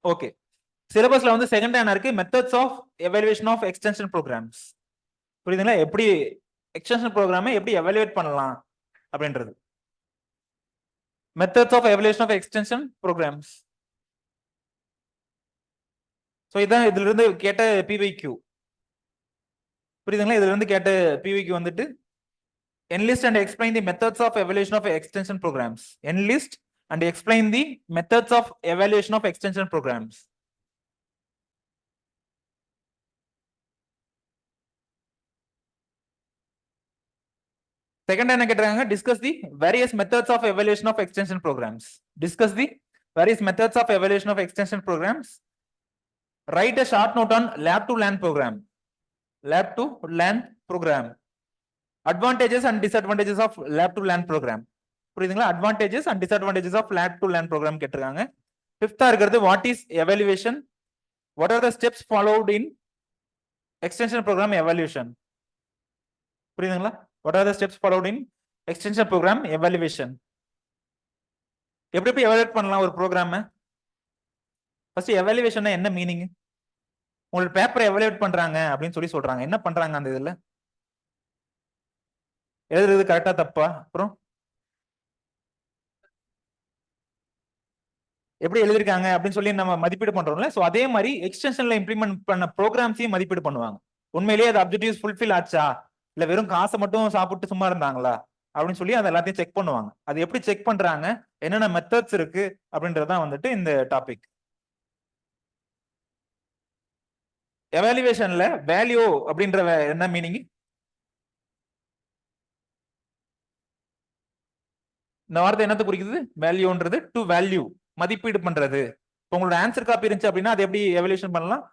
Okay. சிலபஸ்ல வந்து second என்ன இருக்கு? Methods of evaluation of extension programs. புரியுதுங்களா? எப்படி எக்ஸ்டென்ஷன் ப்ரோக்ராமை எப்படி எவாலுவேட் பண்ணலாம் அப்படின்றது. Methods of evaluation of extension programs. So இதான் இதுல இருந்து கேட்ட பிவைக்யூ. புரியுதுங்களா? இதுல இருந்து கேட்ட பிவைக்யூ வந்துட்டு enlist and explain the methods of evaluation of extension programs. Enlist and explain the methods of evaluation of extension programs. Second என்ன கேட்றாங்க? Discuss the various methods of evaluation of extension programs. Discuss the various methods of evaluation of extension programs. Write a short note on lab to learn program. Lab to learn program. Advantages and disadvantages of lab to learn program. புரியுதுங்களா? Advantages and disadvantages of lab to learn program கேட்டிருக்காங்க. Fifth இருக்கிறது what is evaluation? What are the steps followed in extension program evaluation? புரியுதுங்களா? What are the steps followed in extension program evaluation? எப்படி evaluate பண்ணலாம் ஒரு program? First evaluation என்ன meaning? உங்களுக்கு பேப்பரை evaluate பண்றாங்க அப்படின்னு சொல்லி சொல்றாங்க. என்ன பண்றாங்க அந்த இதுல? எழுதுறது கரெக்டா தப்பா? அப்புறம் எப்படி எழுதிருக்காங்க அப்படின்னு சொல்லி நம்ம மதிப்பீடு பண்றோம்ல. சோ அதே மாதிரி எக்ஸ்டென்ஷன்ல இம்ப்ளிமெண்ட் பண்ண ப்ரோக்ராம்ஸையும் மதிப்பீடு பண்ணுவாங்க. உண்மையிலேயே அது அப்ஜெக்டிவ்ஸ் ஃபுல்ஃபில் ஆச்சா இல்ல வெறும் காசை மட்டும் சாப்பிட்டு சும்மா இருந்தாங்களா அப்படின்னு சொல்லி அதை எல்லாத்தையும் செக் பண்ணுவாங்க. அது எப்படி செக் பண்றாங்க, என்னென்ன மெத்தட்ஸ் இருக்கு அப்படின்றதுதான் வந்துட்டு இந்த டாபிக். எவாலுவேஷன்ல வேல்யூ அப்படின்ற என்ன மீனிங்? இந்த வார்த்தை என்னத்தை குறிக்குது? வேல்யூன்றது டு வேல்யூ, மதிப்பீடு பண்றது. இப்போ உங்களோட ஆன்சர் காப்பி இருந்துச்சு அப்படின்னா அது எப்படி எவாலுவேஷன் பண்ணலாம்?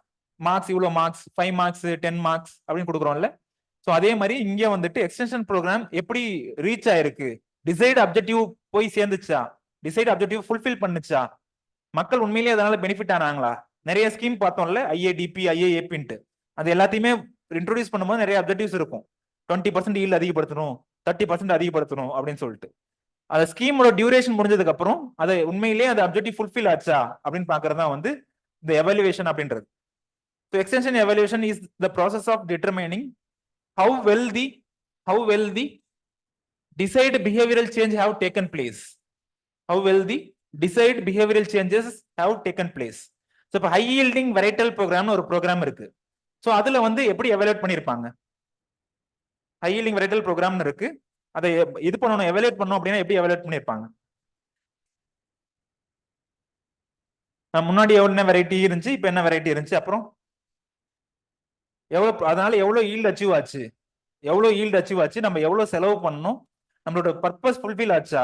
மார்க்ஸ் இவ்வளவு மார்க்ஸ், 5 மார்க்ஸ், 10 மார்க்ஸ் அப்படின்னு கொடுக்குறோம்ல. ஸோ அதே மாதிரி இங்க வந்துட்டு எக்ஸ்டென்ஷன் ப்ரோக்ராம் எப்படி ரீச் ஆயிருக்கு, டிசைட் அப்ஜெக்டிவ் போய் சேர்ந்துச்சா, டிசைட் அப்ஜெக்டிவ் ஃபுல்ஃபில் பண்ணுச்சா, மக்கள் உண்மையிலேயே அதனால பெனிஃபிட் ஆனாங்களா? நிறைய ஸ்கீம் பார்த்தோம்ல, ஐஏடிபி ஐஏஏபின்ட்டு. அது எல்லாத்தையுமே இன்ட்ரோடியூஸ் பண்ணும்போது நிறைய அப்ஜெக்டிவ்ஸ் இருக்கும். 20% ஈல்டு அதிகப்படுத்தணும், 30% அதிகப்படுத்தணும் அப்படின்னு சொல்லிட்டு. அந்த ஸ்கீமோட டியூரேஷன் முடிஞ்சதுக்கு அப்புறம் அதை உண்மையிலேயே அந்த அப்ஜெக்டிவ் ஃபுல்ஃபில் ஆச்சா அப்படின்னு பாக்குறதா வந்து இந்த எவாலுவேஷன் அப்படின்றது. So extension evaluation is the process of determining how well the desired behavioral change have taken place. How well the desired behavioral changes have taken place. So இப்போ high yielding varietal program ஒரு program இருக்கு. So அதுல வந்து எப்படி evaluate பண்ணிருப்பாங்க? High yielding varietal program இருக்கு. அதை இது பண்ணணும், எவாலுவேட் பண்ணணும் அப்படின்னா எப்படி எவாலுவேட் பண்ணிருப்பாங்க? முன்னாடி எவ்வளவு வெரைட்டி இருந்துச்சு, இப்ப என்ன வெரைட்டி இருந்துச்சு, அப்புறம் எவ்வளவு, அதனால எவ்வளவு ஈல்டு அச்சீவ் ஆச்சு, எவ்வளவு ஈல்டு அச்சீவ் ஆச்சு, நம்ம எவ்வளவு செலவு பண்ணணும், நம்மளோட பர்பஸ் ஃபுல்ஃபில் ஆச்சா,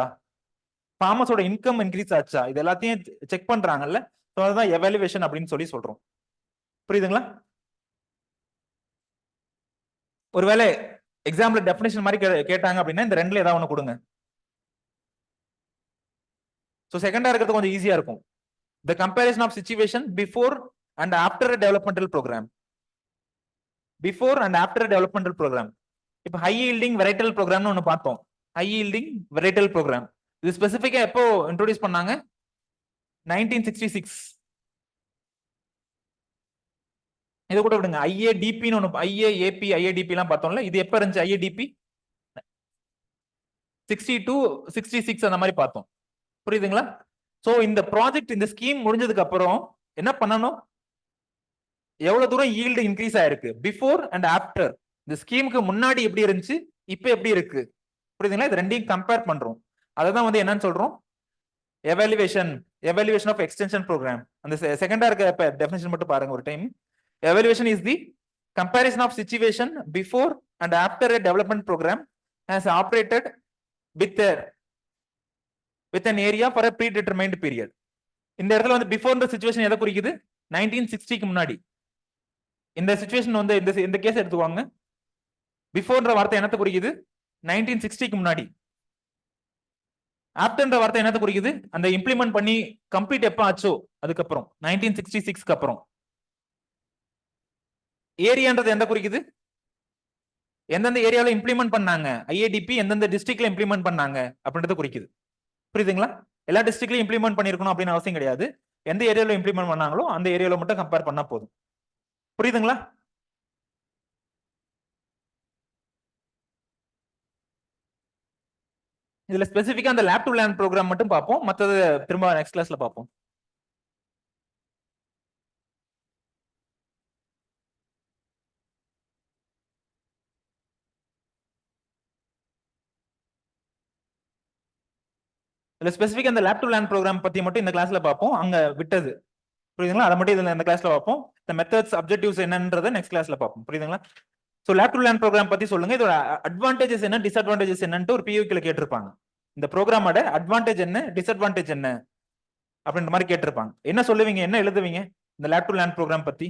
ஃபார்மர்ஸோட இன்கம் இன்க்ரீஸ் ஆச்சா, இது எல்லாத்தையும் செக் பண்றாங்கல்ல. ஸோ அதுதான் எவாலுவேஷன் அப்படின்னு சொல்லி சொல்றோம். புரியுதுங்களா? ஒருவேளை எக்ஸாம்பிள் டெஃபினேஷன் மாதிரி கேட்டாங்க அப்படின்னா இந்த ரெண்டுல ஏதாவது ஒன்று கொடுங்க. ஸோ செகண்டா இருக்கிறது கொஞ்சம் ஈஸியா இருக்கும். The comparison of situation before and after a developmental program. Before and after a developmental program. இப்போ high yielding varietal program ஒன்னு பார்த்தோம். High yielding varietal program. இது ஸ்பெசிஃபிக்கா எப்போ இன்ட்ரோடியூஸ் பண்ணாங்க? 1966. இது கூட விடுங்க. IADP ன்னு ஒன்னு, IAAP IADP எல்லாம் பார்த்தோம்ல. இது எப்ப இருந்துச்சு? IADP 62 66 அந்த மாதிரி பார்த்தோம். புரியுதுங்களா? சோ இந்த ப்ராஜெக்ட், இந்த ஸ்கீம் முடிஞ்சதுக்கு அப்புறம் என்ன பண்ணணும், எவ்வளவு தூரம் ஈல்டு இன்க்ரீஸ் ஆயிருக்கு, பிஃபோர் அண்ட் ஆஃப்டர். இந்த ஸ்கீமுக்கு முன்னாடி எப்படி இருந்துச்சு, இப்ப எப்படி இருக்கு, புரியுதுங்களா? இது ரெண்டையும் கம்பேர் பண்றோம். அததான் வந்து என்னன்னு சொல்றோம், evaluation. Evaluation of extension programme. அந்த செகண்டா இருக்க டெஃபினிஷன் மட்டும் பாருங்க ஒரு time. Evaluation is the comparison of situation before and after a development programme has operated with an area for a predetermined period. இந்த இடத்துல வந்து பிஃபோர் இந்த சிச்சுவேஷன் எதை குறிக்குது? 1960க்கு முன்னாடி. இந்த சிச்சுவேஷன் வந்து இந்த கேஸ் எடுத்துவாங்க. பிஃபோர்ன்ற வார்த்தை என்னத்தை குறிக்குது? 1960க்கு முன்னாடி. ஆஃப்டர்ன்ற வார்த்தை என்னத்தை குறிக்குது? அந்த இம்ப்ளிமெண்ட் பண்ணி கம்ப்ளீட் எப்ப ஆச்சோ அதுக்கப்புறம், 1966க்கு அப்புறம். ஏரியான்றது எந்த குறிக்குது? எந்தெந்த ஏரியாவில் இம்ப்ளிமெண்ட் பண்ணாங்க, ஐஏடிபி எந்தெந்த டிஸ்ட்ரிக்ட்ல இம்ப்ளிமெண்ட் பண்ணாங்க அப்படின்றத குறிக்குது. புரியுதுங்களா? எல்லா டிஸ்ட்ரிக்ட்லயும் இம்ப்ளிமெண்ட் பண்ணிருக்கணும் அப்படின்னு அவசியம் கிடையாது. எந்த ஏரியாவில் இம்ப்ளிமெண்ட் பண்ணாங்களோ அந்த ஏரியாவில் மட்டும் கம்பேர் பண்ணா போதும். புரியுதுங்களா? இதுல ஸ்பெசிஃபிக்கா அந்த லேப் டு லேர்ன் ப்ரோக்ராம் மட்டும் பார்ப்போம். மற்றது திரும்ப நெக்ஸ்ட் கிளாஸ்ல பார்ப்போம். இதுல ஸ்பெசிஃபிக் அந்த லேப் டு லேர்ன் ப்ரோக்ராம் பத்தி மட்டும் இந்த கிளாஸ்ல பார்ப்போம். அங்க விட்டது புரியுதுங்களா? அதை மட்டும் இதுல இந்த கிளாஸ்ல பார்ப்போம். இந்த மெத்தட்ஸ் அப்ஜெக்டிவ்ஸ் என்னன்றதை நெக்ஸ்ட் கிளாஸ்ல பார்ப்போம். புரியுதுங்களா? So lab to learn programme பத்தி சொல்லுங்க. இதோட அட்வான்டேஜஸ் என்ன, டிஸ்அட்வான்டேஜஸ் என்னன்ட்டு ஒரு பியூக்கில் கேட்டிருப்பாங்க. இந்த ப்ரோக்ராமோட அட்வான்டேஜ் என்ன, டிஸ்அட்வான்டேஜ் என்ன அப்படின்ற மாதிரி கேட்டிருப்பாங்க. என்ன சொல்லுவீங்க, என்ன எழுதுவீங்க இந்த லேப் டு லேர்ன் ப்ரோக்ராம் பத்தி?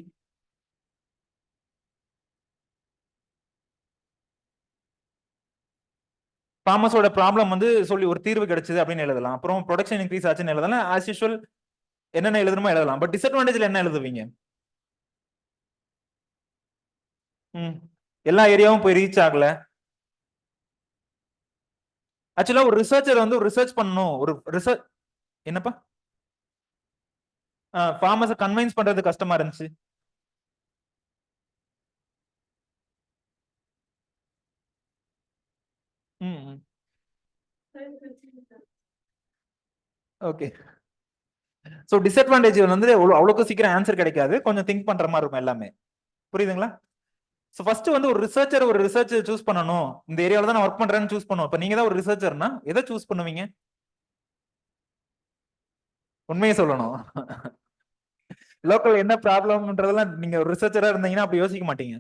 ஃபார்மஸோட ப்ராப்ளம் வந்து சொல்லி ஒரு தீர்வு கிடைச்சது அப்படின்னு எழுதலாம். அப்புறம் ப்ரொடக்ஷன் இன்க்ரீஸ் ஆச்சுன்னு எழுதலாம். ஆஸ் யூஷுவல் என்னென்ன எழுதணுமோ எழுதலாம். பட் டிஸ்அட்வான்டேஜ்ல என்ன எழுதுவீங்க? எல்லா ஏரியாவும் போய் ரீச் ஆகல. ஆக்சுவலா ஒரு ரிசர்ச்சர் வந்து ஒரு ரிசர்ச் பண்ணணும். ஒரு ரிசர்ச் என்னப்பா ஃபார்மஸை கன்வின்ஸ் பண்றது கஷ்டமா இருந்துச்சு. ஓகே. ஸோ டிஸ்அட்வான்டேஜ் வந்து அவ்வளோக்கு சீக்கிரம் ஆன்சர் கிடைக்காது. கொஞ்சம் திங்க் பண்ற மாதிரி இருக்கும் எல்லாமே. புரியுதுங்களா? ஸோ ஃபர்ஸ்ட் வந்து ஒரு ரிசர்ச் சூஸ் பண்ணணும். இந்த ஏரியாவில் தான் நான் ஒர்க் பண்றேன்னு சூஸ் பண்ணுவோம். இப்போ நீங்க தான் ஒரு ரிசர்ச்சர்னா எதை சூஸ் பண்ணுவீங்க? உண்மையை சொல்லணும். லோக்கல் என்ன ப்ராப்ளம்ன்றதெல்லாம் நீங்க ஒரு ரிசர்ச்சரா இருந்தீங்கன்னா அப்படி யோசிக்க மாட்டீங்க.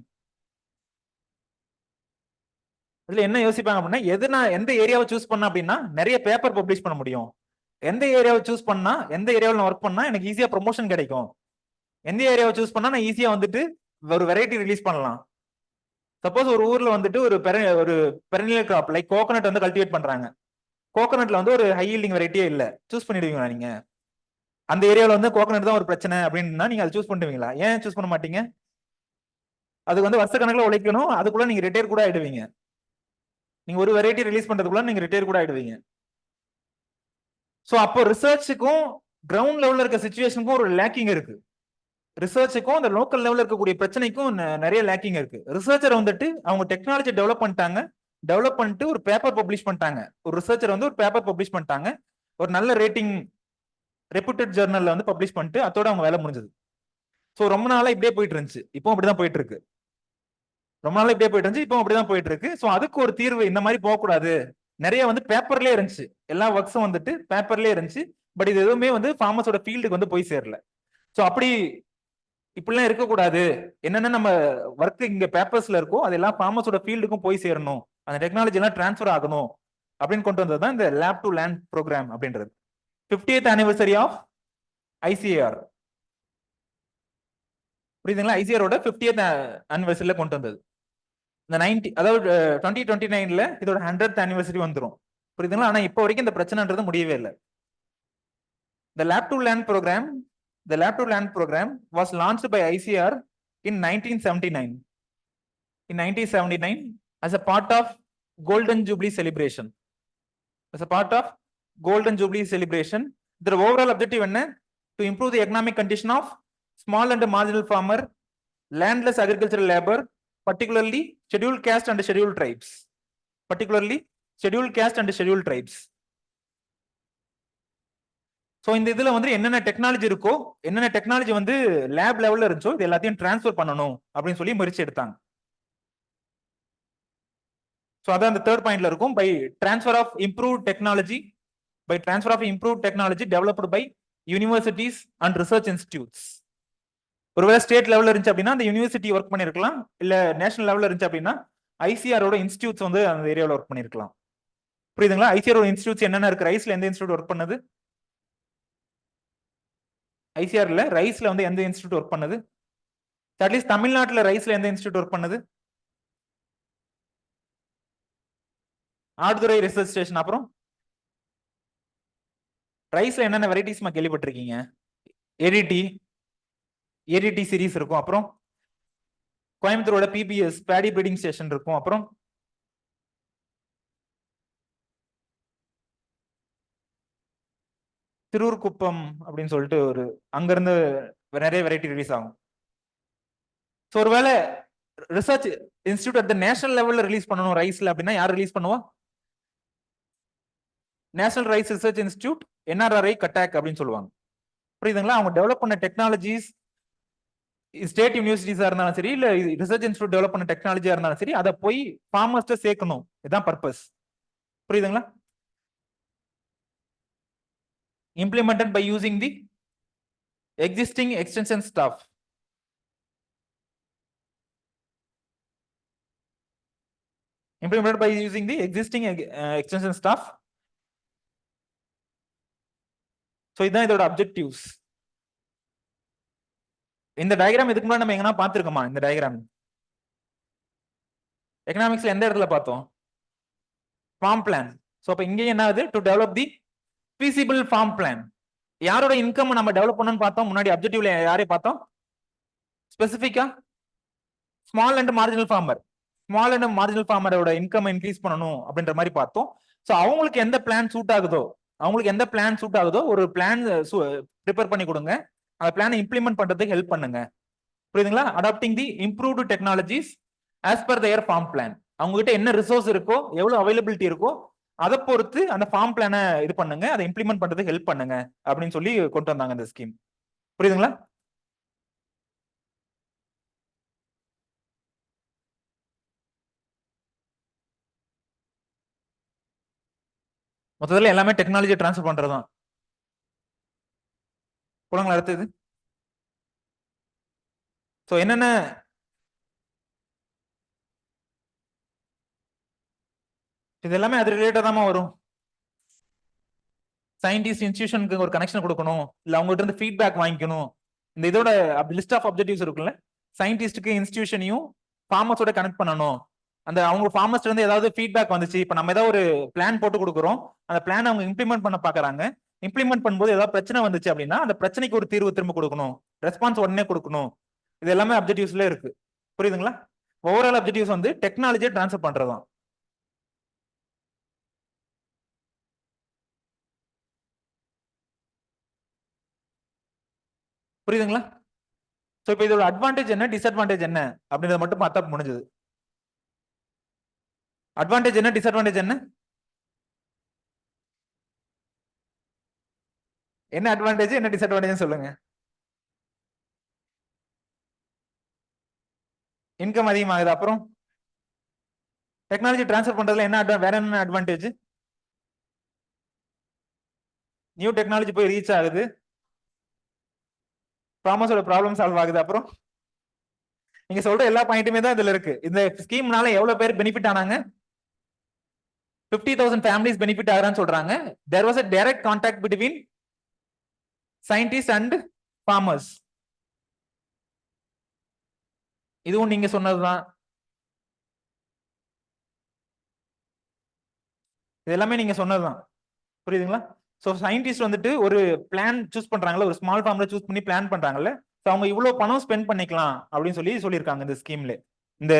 இதுல என்ன யோசிப்பாங்க அப்படின்னா, நான் எந்த ஏரியாவை சூஸ் பண்ண அப்படின்னா நிறைய பேப்பர் பப்ளிஷ் பண்ண முடியும். எந்த ஏரியாவை சூஸ் பண்ணா, எந்த ஏரியாவில் நான் ஒர்க் பண்ணா எனக்கு ஈஸியா ப்ரொமோஷன் கிடைக்கும். எந்த ஏரியாவை சூஸ் பண்ணா நான் ஈஸியா வந்துட்டு ஒரு வெரைட்டி ரிலீஸ் பண்ணலாம். சப்போஸ் ஒரு ஊர்ல வந்துட்டு ஒரு பெரனியல் கிராப் லைக் கோகனட் வந்து கல்டிவேட் பண்றாங்க. கோகனட்ல வந்து ஒரு ஹை ஈல்டிங் வெரைட்டியே இல்ல. சூஸ் பண்ணிடுவீங்களா நீங்க? அந்த ஏரியாவில் வந்து கோகனட் தான் ஒரு பிரச்சனை அப்படின்னா நீங்க அதை சூஸ் பண்ணுவீங்களா? ஏன் சூஸ் பண்ண மாட்டீங்க? அதுக்கு வந்து வருஷ கணக்கில் உழைக்கணும். அதுக்குள்ள நீங்க ரிட்டையர் கூட ஆயிடுவீங்க. நீங்க ஒரு வெரைட்டி ரிலீஸ் பண்றதுக்குள்ள நீங்க ரிட்டையர் கூட ஆயிடுவீங்க. ஸோ அப்போ ரிசர்ச்சுக்கும் கிரவுண்ட் லெவல்ல இருக்க சிச்சுவேஷனுக்கும் ஒரு லேக்கிங் இருக்கு. ரிசர்ச்சுக்கும் அந்த லோக்கல் லெவல்ல இருக்கக்கூடிய பிரச்சனைக்கும் நிறைய லேக்கிங் இருக்கு. ரிசர்ச்சர் வந்துட்டு அவங்க டெக்னாலஜி டெவலப் பண்ணிட்டு ஒரு பேப்பர் பப்ளிஷ் பண்ணிட்டாங்க. ஒரு ரிசர்ச்சர் வந்து ஒரு பேப்பர் பப்ளிஷ் பண்ணிட்டாங்க. ஒரு நல்ல ரேட்டிங் ரெப்யூட்டட் ஜர்னல்ல வந்து பப்ளிஷ் பண்ணிட்டு அதோட அவங்க வேலை முடிஞ்சது. ஸோ ரொம்ப நாளா இப்படியே போயிட்டு இருந்துச்சு. இப்போ அப்படிதான் போயிட்டு இருக்கு. ரொம்ப நாளா இப்படியே போயிட்டு இருந்துச்சு. இப்போ அப்படிதான் போயிட்டு இருக்கு. ஸோ அதுக்கு ஒரு தீர்வு இந்த மாதிரி போகக்கூடாது. நிறைய வந்து பேப்பர்லயே இருந்துச்சு. எல்லா ஒர்க்ஸும் வந்துட்டு பேப்பர்லயே இருந்துச்சு. பட் இது எதுவுமே வந்து ஃபார்மஸோட ஃபீல்டுக்கு வந்து போய் சேரல. ஸோ அப்படி இப்படிலாம் இருக்கக்கூடாது. என்னென்ன நம்ம ஒர்க் இங்க பேப்பர்ஸ்ல இருக்கோ அதெல்லாம் ஃபார்மஸோட ஃபீல்டுக்கும் போய் சேரணும். அந்த டெக்னாலஜி எல்லாம் டிரான்ஸ்ஃபர் ஆகணும் அப்படின்னு கொண்டு வந்தது தான் இந்த லேப் டு லேர்ன் ப்ரோக்ராம் அப்படின்றது. 50th anniversary of ICAR. புரியுதுங்களா? ஐசிஆரோட 50th anniversary கொண்டு வந்தது. இந்த 90 அதாவது 2029ல இதோட 100th anniversary வந்துடும். புரியுதுங்களா? ஆனா இப்போ வரைக்கும் இந்த பிரச்சனைன்றது முடியவே இல்லை. The Lab to Learn program was launched by ICR in 1979. In 1979, as a part of Golden Jubilee celebration. As a part of Golden Jubilee celebration, the overall objective என்ன? To improve the economic condition of small and marginal farmer, landless agricultural labor, particularly scheduled caste and scheduled tribes. Particularly scheduled caste and scheduled tribes. So இந்த இதுல வந்து என்னென்ன technology இருக்கோ, என்னென்ன technology வந்து lab லெவல்ல இருந்துச்சோ இது எல்லாத்தையும் டிரான்ஸ்ஃபர் பண்ணணும் அப்படின்னு சொல்லி முயற்சி எடுத்தாங்க. ஸோ அதான் அந்த தேர்ட் பாயிண்ட்ல இருக்கும். By transfer of improved technology developed by universities and research institutes. ஒருவேளை ஸ்டேட் லெவல்ல இருந்துச்சு அப்படின்னா அந்த யூனிவர்சிட்டி ஒர்க் பண்ணிருக்கலாம். இல்ல நேஷனல் லெவல்ல இருந்துச்சு அப்படின்னா ஐசிஆரோட இன்ஸ்டிடியூட்ஸ் வந்து அந்த ஏரியாவில் ஒர்க் பண்ணிருக்கலாம். புரியுதுங்களா? ஐசிஆரோட இன்ஸ்டிடியூட்ஸ் என்னென்ன இருக்கு? ரைஸ்ல எந்த இன்ஸ்டிடியூட் ஒர்க் பண்ணுது? ஐசிஆர்ல ரைஸ்ல வந்து எந்த இன்ஸ்டிடியூட் ஒர்க் பண்ணுது? அட்லீஸ்ட் தமிழ்நாட்டில் ரைஸ்ல எந்த இன்ஸ்டிடியூட் ஒர்க் பண்ணுது? Aduthurai research station. அப்புறம் ரைஸ்ல என்னென்ன வெரைட்டிஸ் கேள்விப்பட்டிருக்கீங்க? ஏடிடி சீரிஸ் இருக்கும். அப்புறம் கோயம்புத்தூரோட பிபிஎஸ் பேடி பிரீடிங் ஸ்டேஷன் இருக்கும். அப்புறம் திருவூர் குப்பம் அப்படின்னு சொல்லிட்டு ஒரு அங்கிருந்து நிறைய வெரைட்டி ரிலீஸ் ஆகும். ஸோ ஒருவேளை ரிசர்ச் இன்ஸ்டியூட் அட் நேஷனல் லெவல்ல ரிலீஸ் பண்ணணும் ரைஸ்ல அப்படின்னா யார் ரிலீஸ் பண்ணுவா? National rice research institute, NRRI, Cuttack அப்படின்னு சொல்லுவாங்க. புரியுதுங்களா? அவங்க டெவலப் பண்ண டெக்னாலஜிஸ் ஸ்டேட் யூனிவர்சிட்டிஸா இருந்தாலும் சரி, இல்ல ரிசர்ச் இன்ஸ்டியூட் டெவலப் பண்ண டெக்னாலஜியா இருந்தாலும் சரி, அதை போய் ஃபார்மர்ஸ்ட சேர்க்கணும். இதுதான் பர்பஸ். புரியுதுங்களா? Implemented by using the existing extension staff. Implemented by using the existing extension staff. So இதான் இதோட அப்ஜெக்டிவ்ஸ். இந்த டயக்ராம் இதுக்கு முன்னாடி நம்ம எங்கனா பார்த்திருக்கோமா? இந்த டயக்ராம் எக்கனாமிக்ஸ்ல எந்த இடத்துல பார்த்தோம்? Form plan. ஸோ அப்ப இங்கே என்ன ஆகுது? To develop the feasible farm plan. யாரோட இன்கம் நம்ம டெவலப் பண்ணணும்னு பார்த்தோம்? முன்னாடி அப்ஜெக்டிவ்ல யாரை பார்த்தோம்? ஸ்பெசிஃபிக்கா small and marginal farmer. Small and marginal ஃபார்மரோட இன்கம் இன்க்ரீஸ் பண்ணணும் அப்படின்ற மாதிரி பார்த்தோம். ஸோ அவங்களுக்கு எந்த பிளான் சூட் ஆகுதோ, ஒரு பிளான் ப்ரிப்பேர் பண்ணி கொடுங்க. அந்த பிளானை இம்ப்ளிமெண்ட் பண்றதுக்கு ஹெல்ப் பண்ணுங்க. புரியுதுங்களா? அடாப்டிங் தி இம்ப்ரூவ்டு டெக்னாலஜிஸ் ஆஸ் பர் தேர் ஃபார்ம் பிளான். அவங்க கிட்ட என்ன ரிசோர்ஸ் இருக்கோ, எவ்வளவு அவைலபிலிட்டி இருக்கோ, அதை பொறுத்து அந்த ஃபார்ம் பிளானை இது பண்ணுங்க, அதை இம்ப்ளிமெண்ட் பண்றதுக்கு ஹெல்ப் பண்ணுங்க அப்படின்னு சொல்லி கொண்டு வந்தாங்க இந்த ஸ்கீம். புரியுதுங்களா? மொத்தத்தில் எல்லாமே டெக்னாலஜி டிரான்ஸ்ஃபர் பண்றதுதான். போலாங்களா? அடுத்தது ஸோ என்னென்ன இது எல்லாமே அது ரிலேட்டட் தான் வரும். சயின்டிஸ்ட் இன்ஸ்டிடியூஷனுக்கு ஒரு கனெக்ஷன் கொடுக்கணும், இல்ல அவங்ககிட்ட இருந்து ஃபீட்பேக் வாங்கிக்கணும். இந்த இதோட லிஸ்ட் ஆஃப் அப்ஜெக்டிவ்ஸ் இருக்குல்ல, சயின்டிஸ்டுக்கு இன்ஸ்டிடியூஷனையும் ஃபார்மர்ஸோட கனெக்ட் பண்ணணும். அந்த அவங்க ஃபார்மர்ஸ் இருந்து ஏதாவது ஃபீட்பேக் வந்துச்சு, இப்போ நம்ம ஏதாவது ஒரு பிளான் போட்டு கொடுக்குறோம், அந்த பிளான் அவங்க இம்ப்ளிமெண்ட் பண்ண பாக்குறாங்க. இம்ப்ளிமெண்ட் பண்ணும்போது ஏதாவது பிரச்சனை வந்துச்சு அப்படின்னா அந்த பிரச்சனைக்கு ஒரு தீர்வு திரும்ப கொடுக்கணும், ரெஸ்பான்ஸ் உடனே கொடுக்கணும். இது எல்லாமே அப்ஜெக்டிவ்ஸ்ல இருக்கு. புரியுதுங்களா? ஓவரால் அப்ஜெக்டிவ்ஸ் வந்து டெக்னாலஜியை டிரான்ஸ்ஃபர் பண்றதுதான். புரியுதுங்களா? ஸோ இப்போ இதோட அட்வான்டேஜ் என்ன, டிஸ்அட்வான்டேஜ் என்ன அப்படின்றத மட்டும் பார்த்தா முடிஞ்சது. அட்வான்டேஜ் என்ன, டிஸ்அட்வான்டேஜ் என்ன? என்ன அட்வான்டேஜ், என்ன டிஸ்அட்வான்டேஜ் சொல்லுங்க. இன்கம் அதிகமாகுது. அப்புறம் டெக்னாலஜி டிரான்ஸ்ஃபர் பண்றதுல என்ன வேற என்ன அட்வான்டேஜ்? நியூ டெக்னாலஜி போய் ரீச் ஆகுது, ஃபார்மர்ஸோட ப்ராப்ளம் சால்வ் ஆகுது. அப்புறம் நீங்க சொல்ற எல்லா பாயிண்ட்டுமே தான் இதுல இருக்கு. இந்த ஸ்கீம்னால எவ்வளவு பேர் பெனிஃபிட் ஆனாங்க? 50,000 ஃபேமிலிஸ் பெனிஃபிட் ஆகிறான்னு சொல்றாங்க. There was a direct contact between scientists and farmers. இதுவும் நீங்க சொன்னதுதான். இது எல்லாமே நீங்க சொன்னதுதான். புரியுதுங்களா? ஸோ சயின்டிஸ்ட் வந்துட்டு ஒரு பிளான் சூஸ் பண்றாங்கல்ல, ஒரு ஸ்மால் ஃபார்ம்ல சூஸ் பண்ணி பிளான் பண்றாங்கல்ல, ஸோ அவங்க இவ்வளவு பணம் ஸ்பெண்ட் பண்ணிக்கலாம் அப்படின்னு சொல்லியிருக்காங்க இந்த ஸ்கீம்ல. இந்த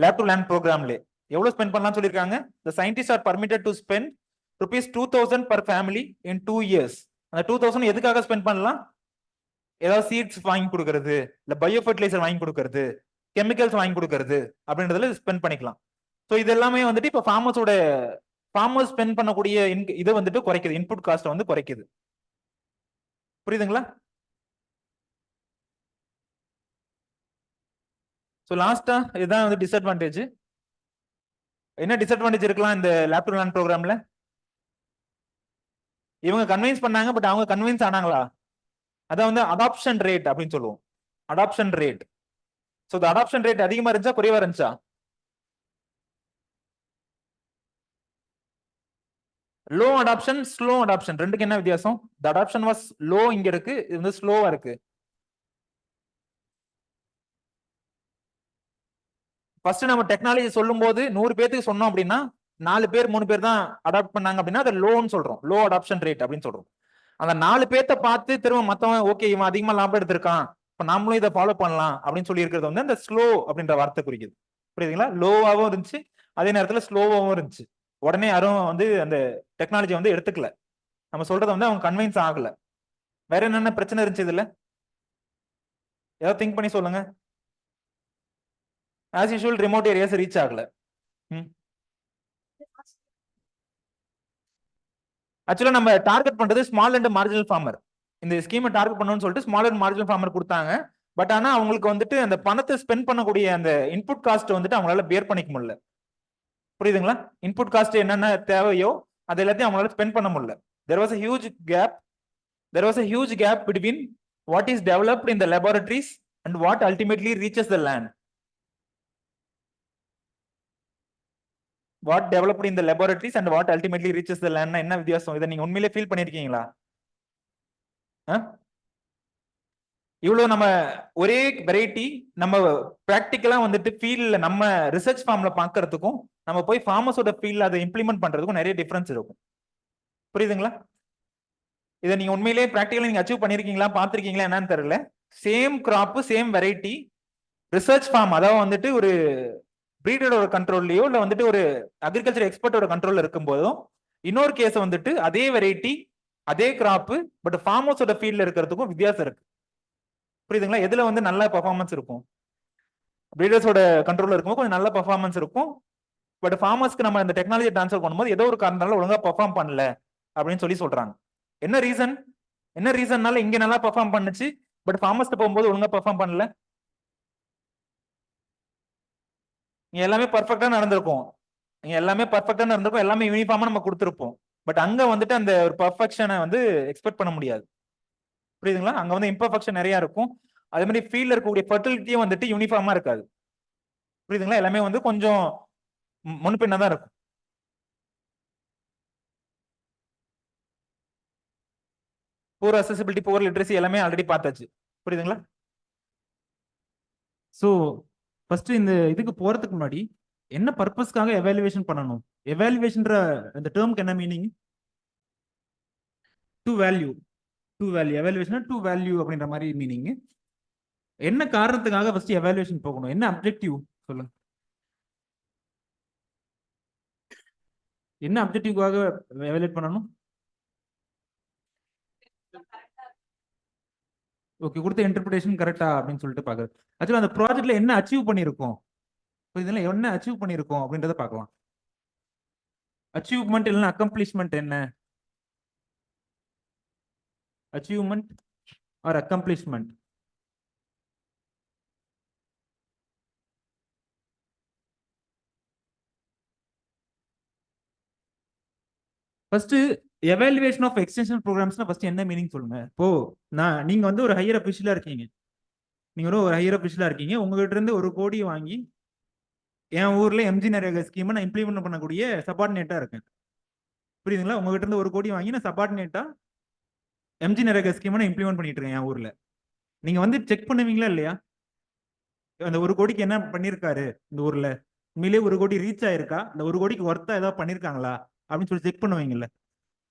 லேப் டு லேண்ட் ப்ரோக்ராம்ல எவ்வளவு ஸ்பெண்ட் பண்ணலாம் சொல்லியிருக்காங்க. The scientists are permitted to spend ₹2,000 per family in 2 years. அந்த 2,000 எதுக்காக ஸ்பெண்ட் பண்ணலாம்? ஏதாவது சீட்ஸ் வாங்கி கொடுக்கறது, இல்ல பயோ ஃபர்டிலைசர் வாங்கி கொடுக்கறது, கெமிக்கல்ஸ் வாங்கி கொடுக்கறது அப்படின்றதுல ஸ்பெண்ட் பண்ணிக்கலாம். ஸோ இது எல்லாமே வந்துட்டு இப்போ ஃபார்மர்ஸ் ஸ்பெண்ட் பண்ணக்கூடிய இதை வந்துட்டு குறைக்குது, இன்புட் காஸ்ட் வந்து குறைக்குது. புரியுதுங்களா? ஸோ லாஸ்டா இதுதான் வந்து டிஸ்அட்வான்டேஜ். என்ன டிஸ்அட்வான்டேஜ் இருக்கலாம் இந்த லேப் டு லேர்ன் ப்ரோக்ராம்ல? இவங்க கன்வின்ஸ் பண்ணாங்க, பட் அவங்க கன்வின்ஸ் ஆனாங்களா? அதான் வந்து அடாப்ஷன் ரேட் அப்படின்னு சொல்லுவோம். Adoption rate. ஸோ இந்த அடாப்ஷன் ரேட் அதிகமா இருந்துச்சா குறைவா இருந்துச்சா? லோ அடாப்ஷன், ஸ்லோ அடாப்ஷன், ரெண்டுக்கு என்ன வித்தியாசம்? த அடாப்ஷன் வாஸ் லோ இங்க இருக்கு, இது வந்து ஸ்லோவா இருக்கு. ஃபர்ஸ்ட் நம்ம டெக்னாலஜி சொல்லும் போது 100 பேருக்கு சொன்னோம் அப்படின்னா 4 பேர் 3 பேர் தான் அடாப்ட் பண்ணாங்க அப்படின்னா அதை லோன்னு சொல்றோம், லோ அடாப்ஷன் ரேட் அப்படின்னு சொல்றோம். அந்த 4 பேர்த்த பார்த்து திரும்ப மத்தவன் ஓகே இவன் அதிகமா லாபம் எடுத்திருக்கான், இப்ப நாமளும் இதை ஃபாலோ பண்ணலாம் அப்படின்னு சொல்லி இருக்கிறது வந்து அந்த ஸ்லோ அப்படின்ற வார்த்தை குறிக்குது. புரியுதுங்களா? லோவாகவும் இருந்துச்சு, அதே நேரத்துல ஸ்லோவாகவும் இருந்துச்சு. உடனே யாரும் வந்து அந்த டெக்னாலஜி வந்து எடுத்துக்கல. நம்ம சொல்றதை வந்து அவங்க கன்வின்ஸ் ஆகல. வேற என்னென்ன பிரச்சனை இருந்துச்சு இதுல? ஏதாவது திங்க் பண்ணி சொல்லுங்க. As usual remote areas reach ஆகல. ஆக்சுவலா நம்ம டார்கெட் பண்றது ஸ்மால் அண்ட் மார்ஜினல் ஃபார்மர். இந்த ஸ்கீமை டார்கெட் பண்ணணும்னு சொல்லிட்டு ஸ்மால் அண்ட் மார்ஜினல் ஃபார்மர் கொடுத்தாங்க. பட் ஆனா அவங்களுக்கு வந்துட்டு அந்த பணத்தை ஸ்பெண்ட் பண்ணக்கூடிய அந்த இன்புட் காஸ்ட் வந்துட்டு அவங்களால பேர் பண்ணிக்க முடியல. புரியுதுங்களா? இன்புட் காஸ்ட் என்னென்ன தேவையோ அது எல்லாத்தையும் அவங்களால ஸ்பெண்ட் பண்ண முடியல. There was a huge gap. There was a huge gap between what is developed in the laboratories and what ultimately reaches the land. What developed in the laboratories and what ultimately reaches the land என்ன வித்தியாசம்? இதை நீங்க உண்மையிலே feel பண்ணிருக்கீங்களா? இவ்வளவு நம்ம ஒரே variety நம்ம பிராக்டிக்கலா வந்துட்டு ஃபீல்ட்ல நம்ம ரிசர்ச் ஃபார்ம்ல பாக்குறதுக்கும் நம்ம போய் ஃபார்மஸோட ஃபீல்ட்ல அதை இம்ப்ளிமெண்ட் பண்றதுக்கும் நிறைய டிஃபரன்ஸ் இருக்கும். புரியுதுங்களா? இதை நீங்க உண்மையிலேயே பிராக்டிகலா நீங்க அச்சீவ் பண்ணிருக்கீங்களா, பாத்திருக்கீங்களா என்னன்னு தெரியல. Same crop same variety research farm, அதாவது வந்துட்டு ஒரு பிரீடரோட கண்ட்ரோல்லயோ இல்ல வந்துட்டு ஒரு அக்ரிகல்ச்சர் எக்ஸ்பர்ட்டோட கண்ட்ரோல்ல இருக்கும் போதும், இன்னொரு கேஸ் வந்துட்டு அதே வெரைட்டி அதே கிராப் பட் ஃபார்மர்ஸோட ஃபீல்ட்ல இருக்கிறதுக்கும் வித்தியாசம் இருக்கு. புரியுதுங்களா? எதுல வந்து நல்ல பெர்ஃபார்மன்ஸ் இருக்கும்? பிரீடர்ஸோட கண்ட்ரோல்ல இருக்கும்போது கொஞ்சம் நல்ல பெர்ஃபார்மன்ஸ் இருக்கும். பட் ஃபார்மர்ஸ்க்கு நம்ம இந்த டெக்னாலஜி ட்ரான்ஸ்ஃபர் பண்ணும்போது ஏதோ ஒரு காரணத்தால ஒழுங்கா பெர்ஃபார்ம் பண்ணல அப்படின்னு சொல்லி சொல்றாங்க. என்ன ரீசன்? என்ன ரீசன்னால இங்க நல்லா பெர்ஃபார்ம் பண்ணுச்சு பட் ஃபார்மர்ஸ்க்கு போகும்போது ஒழுங்கா பெர்ஃபார்ம் பண்ணல? இங்க எல்லாமே பர்ஃபெக்டா நடந்திருக்கும். இங்க எல்லாமே பர்ஃபெக்டா நடந்திருக்கும். எல்லாமே யூனிஃபார்மா நம்ம கொடுத்திருப்போம். பட் அங்க வந்துட்டு அந்த ஒரு பர்ஃபெக்ஷனை வந்து எக்ஸ்பெக்ட் பண்ண முடியாது. புரியுதுங்களா? அங்க வந்து இம்பர்ஃபெக்ஷன் நிறைய இருக்கும். அதே மாதிரி ஃபீல்ட்ல இருக்கக்கூடிய ஃபெர்டிலிட்டியும் வந்துட்டு யூனிஃபார்மா இருக்காது. புரியுதுங்களா? எல்லாமே வந்து கொஞ்சம் முன்பின்னா தான் இருக்கும். புவர் அக்சசிபிலிட்டி, புவர் லிட்ரஸி எல்லாமே ஆல்ரெடி பார்த்தாச்சு. புரியுதுங்களா? ஸோ ஃபர்ஸ்ட் இந்த இதுக்கு போறதுக்கு முன்னாடி என்ன பர்பஸ்க்காக எவாலுவேஷன் பண்ணணும்? எவாலுவேஷன்ற அந்த டேர்முக்கு என்ன meaning? To value. To value evaluation to value அப்படின்ற மாதிரி மீனிங். என்ன காரணத்துக்காக ஃபர்ஸ்ட் எவாலுவேஷன் போகணும்? என்ன அப்ஜெக்டிவ் சொல்லுங்க. என்ன அப்ஜெக்டிவ்காக எவாலுவேட் பண்ணணும்? ஓகே, கொடுத்த இன்டர்பிரேஷன் கரெக்டா அப்படின்னு சொல்லிட்டு பாக்குறது. ஆக்சுவலா அந்த ப்ராஜெக்ட்ல என்ன அச்சீவ் பண்ணிருக்கோம், இதெல்லாம் என்ன அச்சீவ் பண்ணிருக்கோம் அப்படின்றத பார்க்கலாம். அச்சீவ்மெண்ட் இல்லைன்னா அக்கம்ப்ளிஷ்மெண்ட் என்ன? Achievement or accomplishment? First evaluation of extension ப்ரோக்ராம்ஸ்னா ஃபர்ஸ்ட் என்ன மீனிங் சொல்லுங்க. இப்போ நீங்க வந்து ஒரு ஹையர் அபிஷியலா இருக்கீங்க. நீங்க ஒரு ஹையர் அபிஷியலா இருக்கீங்க. உங்ககிட்ட இருந்து 1 கோடி வாங்கி என் ஊர்ல எம்ஜி நரேகா ஸ்கீமை நான் இம்ப்ளிமெண்ட் பண்ணக்கூடிய சபார்டினேட்டா இருக்கேன். புரியுதுங்களா? உங்ககிட்ட இருந்து 1 கோடி வாங்கி நான் சபார்டினேட்டா எம்ஜி நரேகா ஸ்கீமை நான் இம்ப்ளிமெண்ட் பண்ணிட்டு இருக்கேன் என் ஊர்ல. நீங்க வந்து செக் பண்ணுவீங்களா இல்லையா? அந்த 1 கோடிக்கு என்ன பண்ணிருக்காரு இந்த ஊர்ல? உண்மையிலேயே 1 கோடி ரீச் ஆயிருக்கா? இந்த 1 கோடிக்கு ஒர்த்தா ஏதாவது பண்ணிருக்காங்களா அப்படின்னு சொல்லி செக் பண்ணுவீங்கல்ல.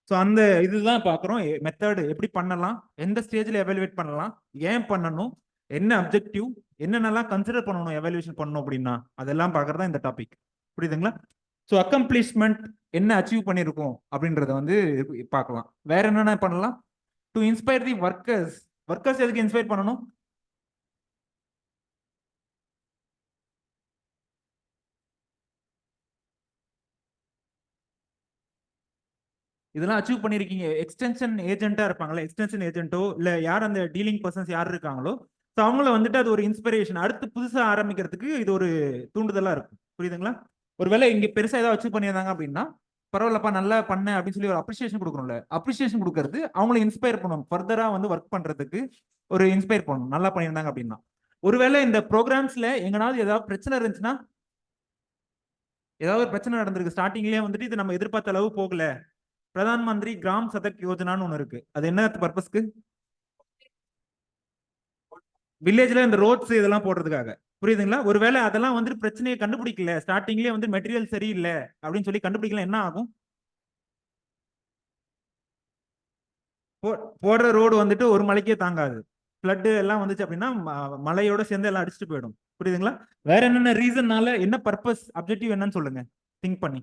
ஸோ அந்த இதுதான் பார்க்குறோம். மெத்தட் எப்படி பண்ணலாம், எந்த ஸ்டேஜில் எவாலுவேட் பண்ணலாம், ஏன் பண்ணணும், என்ன அப்ஜெக்டிவ், என்னென்னலாம் கன்சிடர் பண்ணணும் எவாலுவேஷன் பண்ணணும் அப்படின்னா அதெல்லாம் பார்க்கறதா இந்த டாபிக். புரியுதுங்களா? ஸோ அக்கம்ப்ளிஷ்மெண்ட் என்ன அச்சீவ் பண்ணியிருக்கோம் அப்படின்றத வந்து பார்க்கலாம். வேற என்னென்ன பண்ணலாம்? To inspire the workers. Workers எதுக்கு இன்ஸ்பயர் பண்ணணும்? இதெல்லாம் அச்சீவ் பண்ணிருக்கீங்க. எக்ஸ்டென்ஷன் ஏஜென்ட்டா இருப்பாங்களா, எக்ஸ்டென்ஷன் ஏஜென்ட்டோ இல்ல யார் அந்த டீலிங் பர்சன்ஸ் யார் இருக்காங்களோ, ஸோ அவங்கள வந்துட்டு அது ஒரு இன்ஸ்பிரேஷன், அடுத்து புதுசா ஆரம்பிக்கிறதுக்கு இது ஒரு தூண்டுதலா இருக்கும். புரியுதுங்களா? ஒருவேளை இங்க பெருசா ஏதாவது அச்சீவ் பண்ணியிருந்தாங்க அப்படின்னா பரவாயில்லப்பா நல்லா பண்ண அப்படின்னு சொல்லி ஒரு அப்ரிசியேஷன் கொடுக்கணும்ல. அப்ரிசியேஷன் கொடுக்கறது அவங்கள இன்ஸ்பயர் பண்ணணும், ஃபர்தரா வந்து ஒர்க் பண்றதுக்கு ஒரு இன்ஸ்பயர் பண்ணணும், நல்லா பண்ணியிருந்தாங்க அப்படின்னா. ஒருவேளை இந்த ப்ரோக்ராம்ஸ்ல எங்கனாவது ஏதாவது பிரச்சனை இருந்துச்சுன்னா, ஏதாவது ஒரு பிரச்சனை நடந்திருக்கு ஸ்டார்டிங்லயே வந்துட்டு இது நம்ம எதிர்பார்த்த அளவு போகல, பிரதான் மந்திரி கிராம் சதக் யோஜனான்னு ஒண்ணு இருக்கு. அது என்ன பர்பஸ்க்கு? வில்லேஜ்ல இந்த ரோட்ஸ் இதெல்லாம் போடுறதுக்காக. புரியுதுங்களா? ஒருவேளை அதெல்லாம் வந்து பிரச்சனையை கண்டுபிடிக்கல, ஸ்டார்டிங்லயே வந்து மெட்டீரியல் சரியில்லை அப்படின்னு சொல்லி கண்டுபிடிக்கல, என்ன ஆகும்? போடுற ரோடு வந்துட்டு ஒரு மலைக்கே தாங்காது. ஃப்ளட் எல்லாம் வந்துச்சு அப்படின்னா மலையோட சேர்ந்து எல்லாம் அடிச்சுட்டு போயிடும். புரியுதுங்களா? வேற என்னென்ன ரீசன்னால, என்ன பர்பஸ், அப்ஜெக்டிவ் என்னன்னு சொல்லுங்க திங்க் பண்ணி.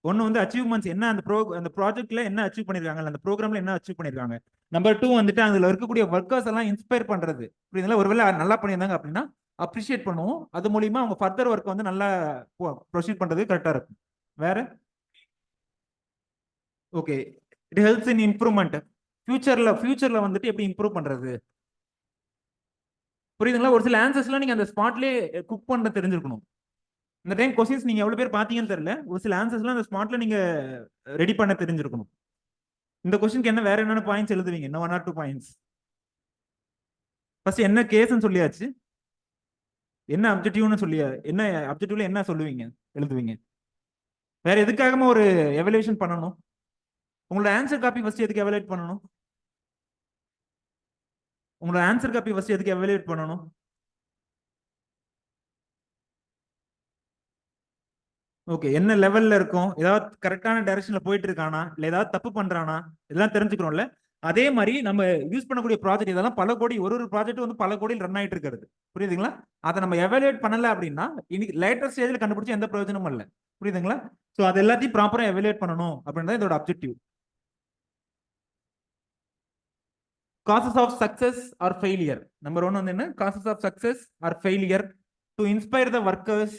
ஒன்று வந்து அச்சீவ்மெண்ட்ஸ் என்ன, அந்த ப்ராஜெக்ட்ல என்ன அச்சீவ் பண்ணிருக்காங்க, அந்த ப்ரோக்ராம்ல என்ன அச்சீவ் பண்ணிருக்காங்க. நம்பர் 2 வந்துட்டு அதுல இருக்கக்கூடிய ஒர்க்கர்ஸ் எல்லாம் இன்ஸ்பயர் பண்றது. புரியுதுங்களா? ஒருவேளை நல்லா பண்ணியிருந்தாங்க அப்படின்னா அப்ரிஷியேட் பண்ணுவோம். அது மூலியமா அவங்க ஃபர்தர் ஒர்க் வந்து நல்லா ப்ரொசீட் பண்றது கரெக்டா இருக்கும். வேற okay, it helps in improvement. ஃபியூச்சர்ல வந்துட்டு எப்படி இம்ப்ரூவ் பண்றது. புரியுதுங்களா? ஒரு சில ஆன்சர்ஸ்லாம் நீங்க அந்த ஸ்பாட்லயே குக் பண்ண தெரிஞ்சிருக்கணும். இந்த டைம் கொஸ்டின்ஸ் நீங்க எவ்வளவு பேர் பாத்தீங்கன்னு தெரியல, ஒரு சில ஆன்சர்ஸ்லாம் அந்த ஸ்பாட்ல நீங்க ரெடி பண்ண தெரிஞ்சிருக்கணும். இந்த கொஸ்டினுக்கு என்ன வேற என்னென்ன பாயிண்ட்ஸ் எழுதுவீங்க? என்ன 1 or 2 பாயிண்ட்ஸ்? ஃபர்ஸ்ட் என்ன கேஸ்ன்னு சொல்லியாச்சு, என்ன அப்ஜெக்டிவ்னு சொல்லி, என்ன அப்ஜெக்டிவ்ல என்ன சொல்லுவீங்க, எழுதுவீங்க. வேற எதுக்காகமா ஒரு எவலுவேஷன் பண்ணணும்? உங்களோட ஆன்சர் காப்பி ஃபர்ஸ்ட் எதுக்கு எவலுவேட் பண்ணணும்? உங்களோட ஆன்சர் காப்பி ஃபர்ஸ்ட் எதுக்கு எவலுவேட் பண்ணணும்? ஓகே, என்ன லெவல்ல இருக்கும், ஏதாவது கரெக்டான டைரக்ஷன்ல போயிட்டு இருக்கானா, இல்ல ஏதாவது தப்பு பண்றானா, இதெல்லாம் தெரிஞ்சுக்கிறோம்ல. அதே மாதிரி நம்ம யூஸ் பண்ணக்கூடிய ப்ராஜெக்ட் இதெல்லாம் பல கோடி, ஒரு ப்ராஜெக்ட் வந்து பல கோடியில் ரன் ஆயிட்டு இருக்கிறது. புரியுதுங்களா? அதை நம்ம எவாலுவேட் பண்ணல அப்படின்னா இன்னைக்கு லேட்டர் ஸ்டேஜ்ல கண்டுபிடிச்சு எந்த பிரயோஜனமும் இல்லை. புரியுதுங்களா? ஸோ அது எல்லாத்தையும் ப்ராப்பரா எவாலுவேட் பண்ணணும் அப்படின்றத இதோட objective. Causes of success or failure. Number 1 வந்து என்ன? Causes of success or failure to inspire the workers.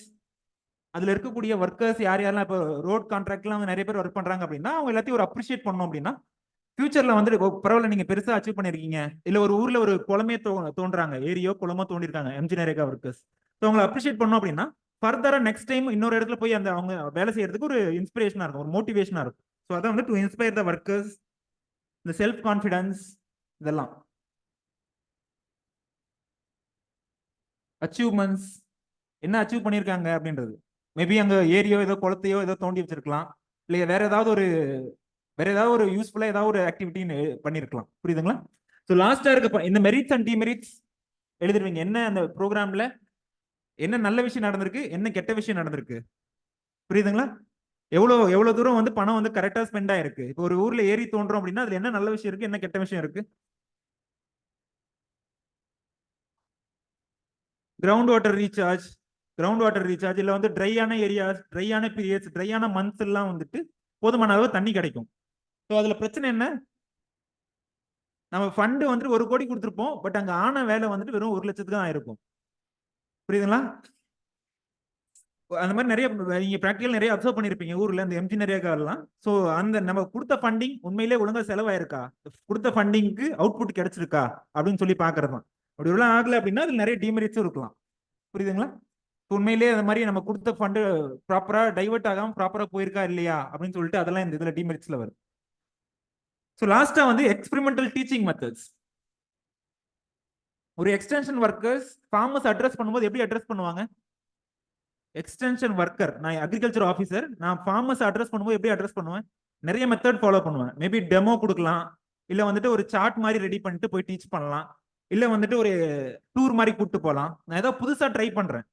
அதுல இருக்கக்கூடிய ஒர்க்கர்ஸ் யார் யாரெல்லாம் இப்போ ரோட் கான்ட்ராக்ட்லாம் நிறைய பேர் ஒர்க் பண்றாங்க அப்படின்னா அவங்க எல்லாத்தையும் ஒரு அப்ரிஷியேட் பண்ணணும். அப்படின்னா ஃபியூச்சர்ல வந்து பரவாயில்ல நீங்க பெருசா அச்சீவ் பண்ணிருக்கீங்க, இல்ல ஒரு ஊர்ல ஒரு குளமே தோன்றாங்க, ஏரியோ குளமோ தோண்டிருக்காங்க எம்ஜி நரேகா ஒர்க்கர்ஸ். ஸோ அவங்களை அப்ரிஷியேட் பண்ணோம் அப்படின்னா ஃபர்தரா நெக்ஸ்ட் டைம் இன்னொரு இடத்துல போய் அந்த அவங்க வேலை செய்யறதுக்கு ஒரு இன்ஸ்பிரேஷனா இருக்கும், ஒரு மோட்டிவேஷனா இருக்கும். ஸோ அதான் வந்து டு இன்ஸ்பயர் த ஒர்க்கர்ஸ், இந்த செல்ஃப் கான்ஃபிடன்ஸ், இதெல்லாம் அச்சீவ்மெண்ட்ஸ். என்ன அச்சீவ் பண்ணியிருக்காங்க அப்படின்றது. மேபி அங்க ஏரியோ ஏதோ குளத்தையோ ஏதோ தோண்டி வச்சிருக்கலாம், இல்ல வேற ஏதாவது ஒரு யூஸ்ஃபுல்லா ஏதாவது ஒரு ஆக்டிவிட்டி பண்ணிருக்கலாம். புரியுதுங்களா? ஸோ லாஸ்டா இருக்க இந்த மெரிட்ஸ் அண்ட் டிமெரிட்ஸ் எழுதிருவீங்க. என்ன அந்த ப்ரோக்ராம்ல என்ன நல்ல விஷயம் நடந்திருக்கு, என்ன கெட்ட விஷயம் நடந்திருக்கு. புரியுதுங்களா? எவ்வளவு தூரம் வந்து பணம் வந்து கரெக்டா ஸ்பெண்ட் ஆயிருக்கு. இப்போ ஒரு ஊர்ல ஏரி தோன்றோம் அப்படின்னா அதுல என்ன நல்ல விஷயம் இருக்கு, என்ன கெட்ட விஷயம் இருக்கு. கிரவுண்ட் வாட்டர் ரீசார்ஜ், இல்ல வந்து ட்ரையான ஏரியாஸ், ட்ரையான பீரியட்ஸ், ட்ரையான மந்த்ஸ் எல்லாம் வந்துட்டு போதுமான அளவு தண்ணி கிடைக்கும். ஸோ அதுல பிரச்சனை என்ன? நம்ம ஃபண்ட் வந்துட்டு 1 கோடி கொடுத்துருப்போம், பட் அங்க ஆன வேலை வந்துட்டு வெறும் 1 லட்சத்துக்கு தான் ஆயிருக்கும். புரியுதுங்களா? அந்த மாதிரி நிறைய நீங்க பிராக்டிகல் நிறைய அப்சர்வ் பண்ணிருப்பீங்க ஊர்ல இந்த எம்ஜி நரேகாலாம். ஸோ அந்த நம்ம கொடுத்த ஃபண்டிங் உண்மையிலே ஒழுங்கா செலவாயிருக்கா, கொடுத்த ஃபண்டிங்க்கு அவுட்புட் கிடைச்சிருக்கா அப்படின்னு சொல்லி பாக்குறது தான். அப்படி எல்லாம் ஆகல அப்படின்னா அதுல நிறைய டிமெரிட்ஸும் இருக்கலாம். புரியுதுங்களா? உண்மையிலேயே அந்த மாதிரி நம்ம கொடுத்த ஃபண்டு ப்ராப்பரா டைவர்ட் ஆகாம ப்ராப்பரா போயிருக்கா இல்லையா அப்படின்னு சொல்லிட்டு அதெல்லாம் இந்த இதுல டிமெரிட்ஸ்ல வரும். ஸோ லாஸ்டா வந்து எக்ஸ்பெரிமெண்டல் டீச்சிங் மெத்தட்ஸ். ஒரு எக்ஸ்டென்ஷன் ஒர்க்கர்ஸ் ஃபார்மர்ஸ் அட்ரஸ் பண்ணும்போது எப்படி அட்ரஸ் பண்ணுவாங்க? எக்ஸ்டென்ஷன் ஒர்க்கர், நான் அக்ரிகல்ச்சர் ஆஃபீஸர், நான் ஃபார்மர்ஸ் அட்ரஸ் பண்ணும்போது எப்படி அட்ரஸ் பண்ணுவேன்? நிறைய மெத்தட் ஃபாலோ பண்ணுவேன். மேபி டெமோ கொடுக்கலாம், இல்ல வந்துட்டு ஒரு சார்ட் மாதிரி ரெடி பண்ணிட்டு போய் டீச் பண்ணலாம், இல்ல வந்துட்டு ஒரு டூர் மாதிரி கூப்பிட்டு போகலாம். நான் ஏதோ புதுசா ட்ரை பண்றேன்.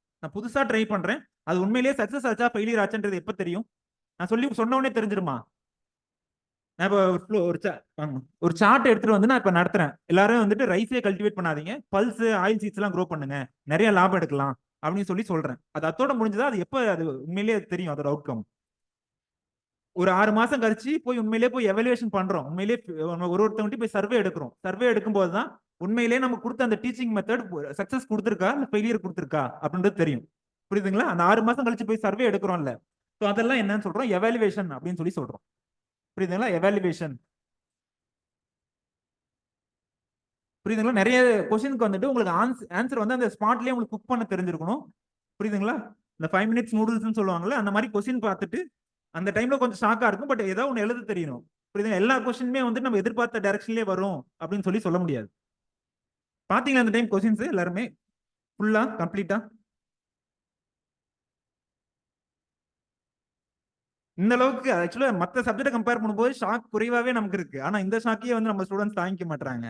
அது உண்மையிலேயே சக்சஸ் ஆச்சா ஃபெயிலியர் ஆச்சுன்றது எப்ப தெரியும்? நான் சொன்ன உடனே தெரிஞ்சிருமா? நான் இப்போ ஒரு சார்ட் எடுத்துட்டு வந்து நான் இப்ப நடத்துறேன், எல்லாரும் வந்துட்டு ரைஸே கல்டிவேட் பண்ணாதீங்க, பல்ஸ் ஆயில் சீட்ஸ் எல்லாம் க்ரோ பண்ணுங்க, நிறைய லாபம் எடுக்கலாம் அப்படின்னு சொல்றேன். அது அத்தோட முடிஞ்சதா? அது எப்ப அது உண்மையிலேயே தெரியும் அதோட அவுட்கம்? ஒரு 6 மாசம் கழிச்சு போய் உண்மையிலேயே போய் எவலுவேஷன் பண்றோம், உண்மையிலேயே ஒருத்தவங்க போய் சர்வே எடுக்கிறோம். சர்வே எடுக்கும்போது தான் உண்மையிலேயே நம்ம கொடுத்த அந்த டீச்சிங் மெத்தட் சக்சஸ் கொடுத்துருக்கா இல்ல ஃபெயிலியர் கொடுத்துருக்கா அப்படின்றது தெரியும். புரியுதுங்களா? அந்த 6 மாசம் கழிச்சு போய் சர்வே எடுக்கிறோம்ல, ஸோ அதெல்லாம் என்னன்னு சொல்றோம்? எவாலுவேஷன் அப்படின்னு சொல்றோம். புரியுதுங்களா? எவாலுவேஷன். புரியுதுங்களா? நிறைய கொஸ்டினுக்கு வந்துட்டு உங்களுக்கு ஆன்சர் வந்து அந்த ஸ்பாட்லயே உங்களுக்கு குக் பண்ண தெரிஞ்சிருக்கணும். புரியுதுங்களா? இந்த 5 மினிட்ஸ் நூடுல்ஸ் சொல்லுவாங்கல்ல, அந்த மாதிரி கொஸ்டின் பார்த்துட்டு அந்த டைம்ல கொஞ்சம் ஷாக்கா இருக்கும், பட் ஏதோ ஒன்று எழுத தெரியணும். புரியுதுங்க? எல்லா கொஸ்டினுமே வந்து நம்ம எதிர்பார்த்த டைரக்ஷன்லயே வரும் அப்படின்னு சொல்ல முடியாது. பாத்தீங்களா அந்த டைம் கொஸ்டின்ஸ் எல்லாருமே ஃபுல்லா கம்ப்ளீட்டா? இந்த அளவுக்கு ஆக்சுவலா மற்ற சப்ஜெக்ட் கம்பேர் பண்ணும்போது ஷாக் குறைவாவே நமக்கு இருக்கு. ஆனா இந்த ஷாக்கையே வந்து நம்ம ஸ்டூடெண்ட்ஸ் தாங்கிக்க மாட்டாங்க.